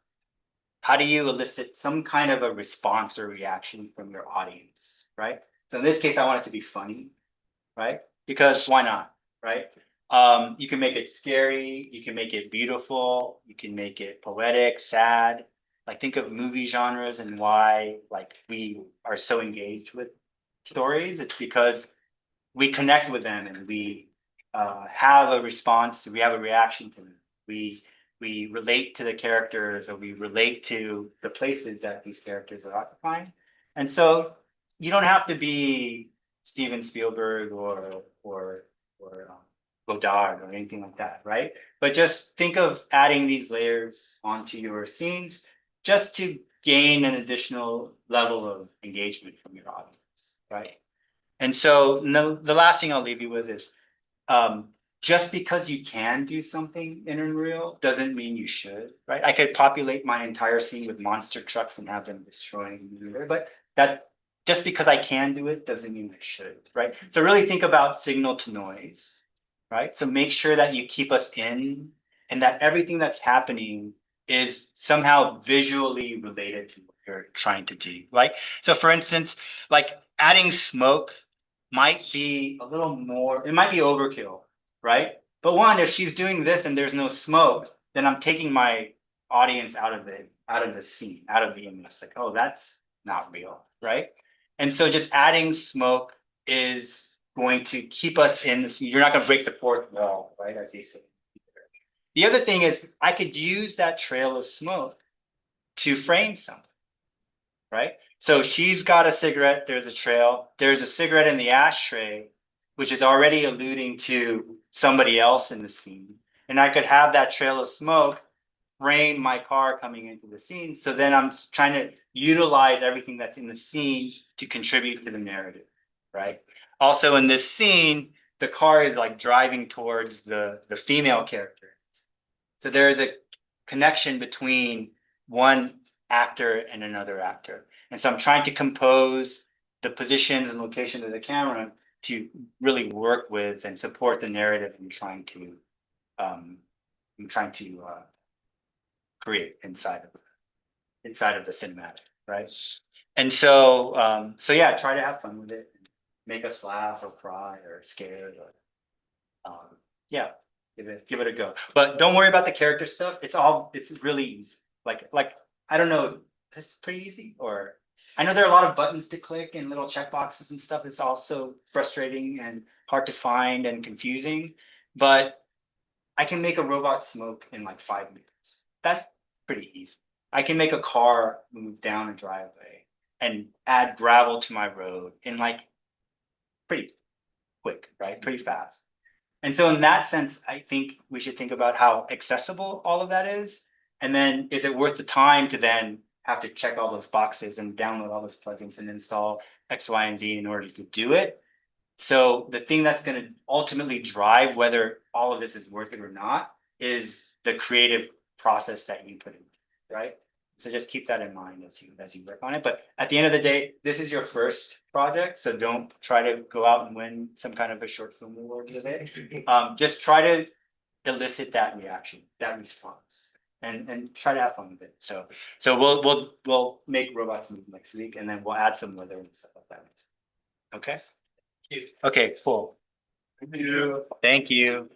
how do you elicit some kind of a response or reaction from your audience, right? So in this case, I want it to be funny, right? Because why not, right? You can make it scary, you can make it beautiful, you can make it poetic, sad. Like think of movie genres and why like we are so engaged with stories. It's because we connect with them and we have a response, we have a reaction to them. We relate to the characters or we relate to the places that these characters are occupying. And so you don't have to be Steven Spielberg or Godard or anything like that, right? But just think of adding these layers onto your scenes just to gain an additional level of engagement from your audience, right? And so the last thing I'll leave you with is just because you can do something in Unreal doesn't mean you should, right? I could populate my entire scene with monster trucks and have them destroying the but that just because I can do it doesn't mean I should, right? So really think about signal to noise, right? So make sure that you keep us in and that everything that's happening is somehow visually related to what you're trying to do, right? So for instance, like adding smoke might be a little more, it might be overkill, right? But one, if she's doing this and there's no smoke, then I'm taking my audience out of the scene, out of the image. Like, oh, that's not real, right? And so just adding smoke is going to keep us in the scene. You're not going to break the fourth wall, right? As they say. The other thing is I could use that trail of smoke to frame something, right? So she's got a cigarette, there's a trail, there's a cigarette in the ashtray, which is already alluding to somebody else in the scene. And I could have that trail of smoke frame my car coming into the scene. So then I'm trying to utilize everything that's in the scene to contribute to the narrative, right? Also in this scene, the car is like driving towards the female character. So there is a connection between one actor and another actor. And so I'm trying to compose the positions and locations of the camera to really work with and support the narrative I'm trying to create inside of the cinematic, right? And so so yeah, try to have fun with it, make us laugh or cry or scared or yeah, give it a go. But don't worry about the character stuff. It's really easy. Like I don't know, this is pretty easy. Or I know there are a lot of buttons to click and little checkboxes and stuff. It's also frustrating and hard to find and confusing. But I can make a robot smoke in like 5 minutes. That's pretty easy. I can make a car move down a driveway and add gravel to my road in like pretty quick, right? Pretty fast. And so in that sense, I think we should think about how accessible all of that is. And then is it worth the time to then have to check all those boxes and download all those plugins and install X, Y, and Z in order to do it? So the thing that's going to ultimately drive whether all of this is worth it or not is the creative process that you put in, right? So just keep that in mind as you work on it. But at the end of the day, this is your first project, so don't try to go out and win some kind of a short film award with it. Just try to elicit that reaction, that response, and try to have fun with it. So we'll make robots move next week, and then we'll add some weather and stuff like that. Okay. Okay, cool. Thank you. Thank you.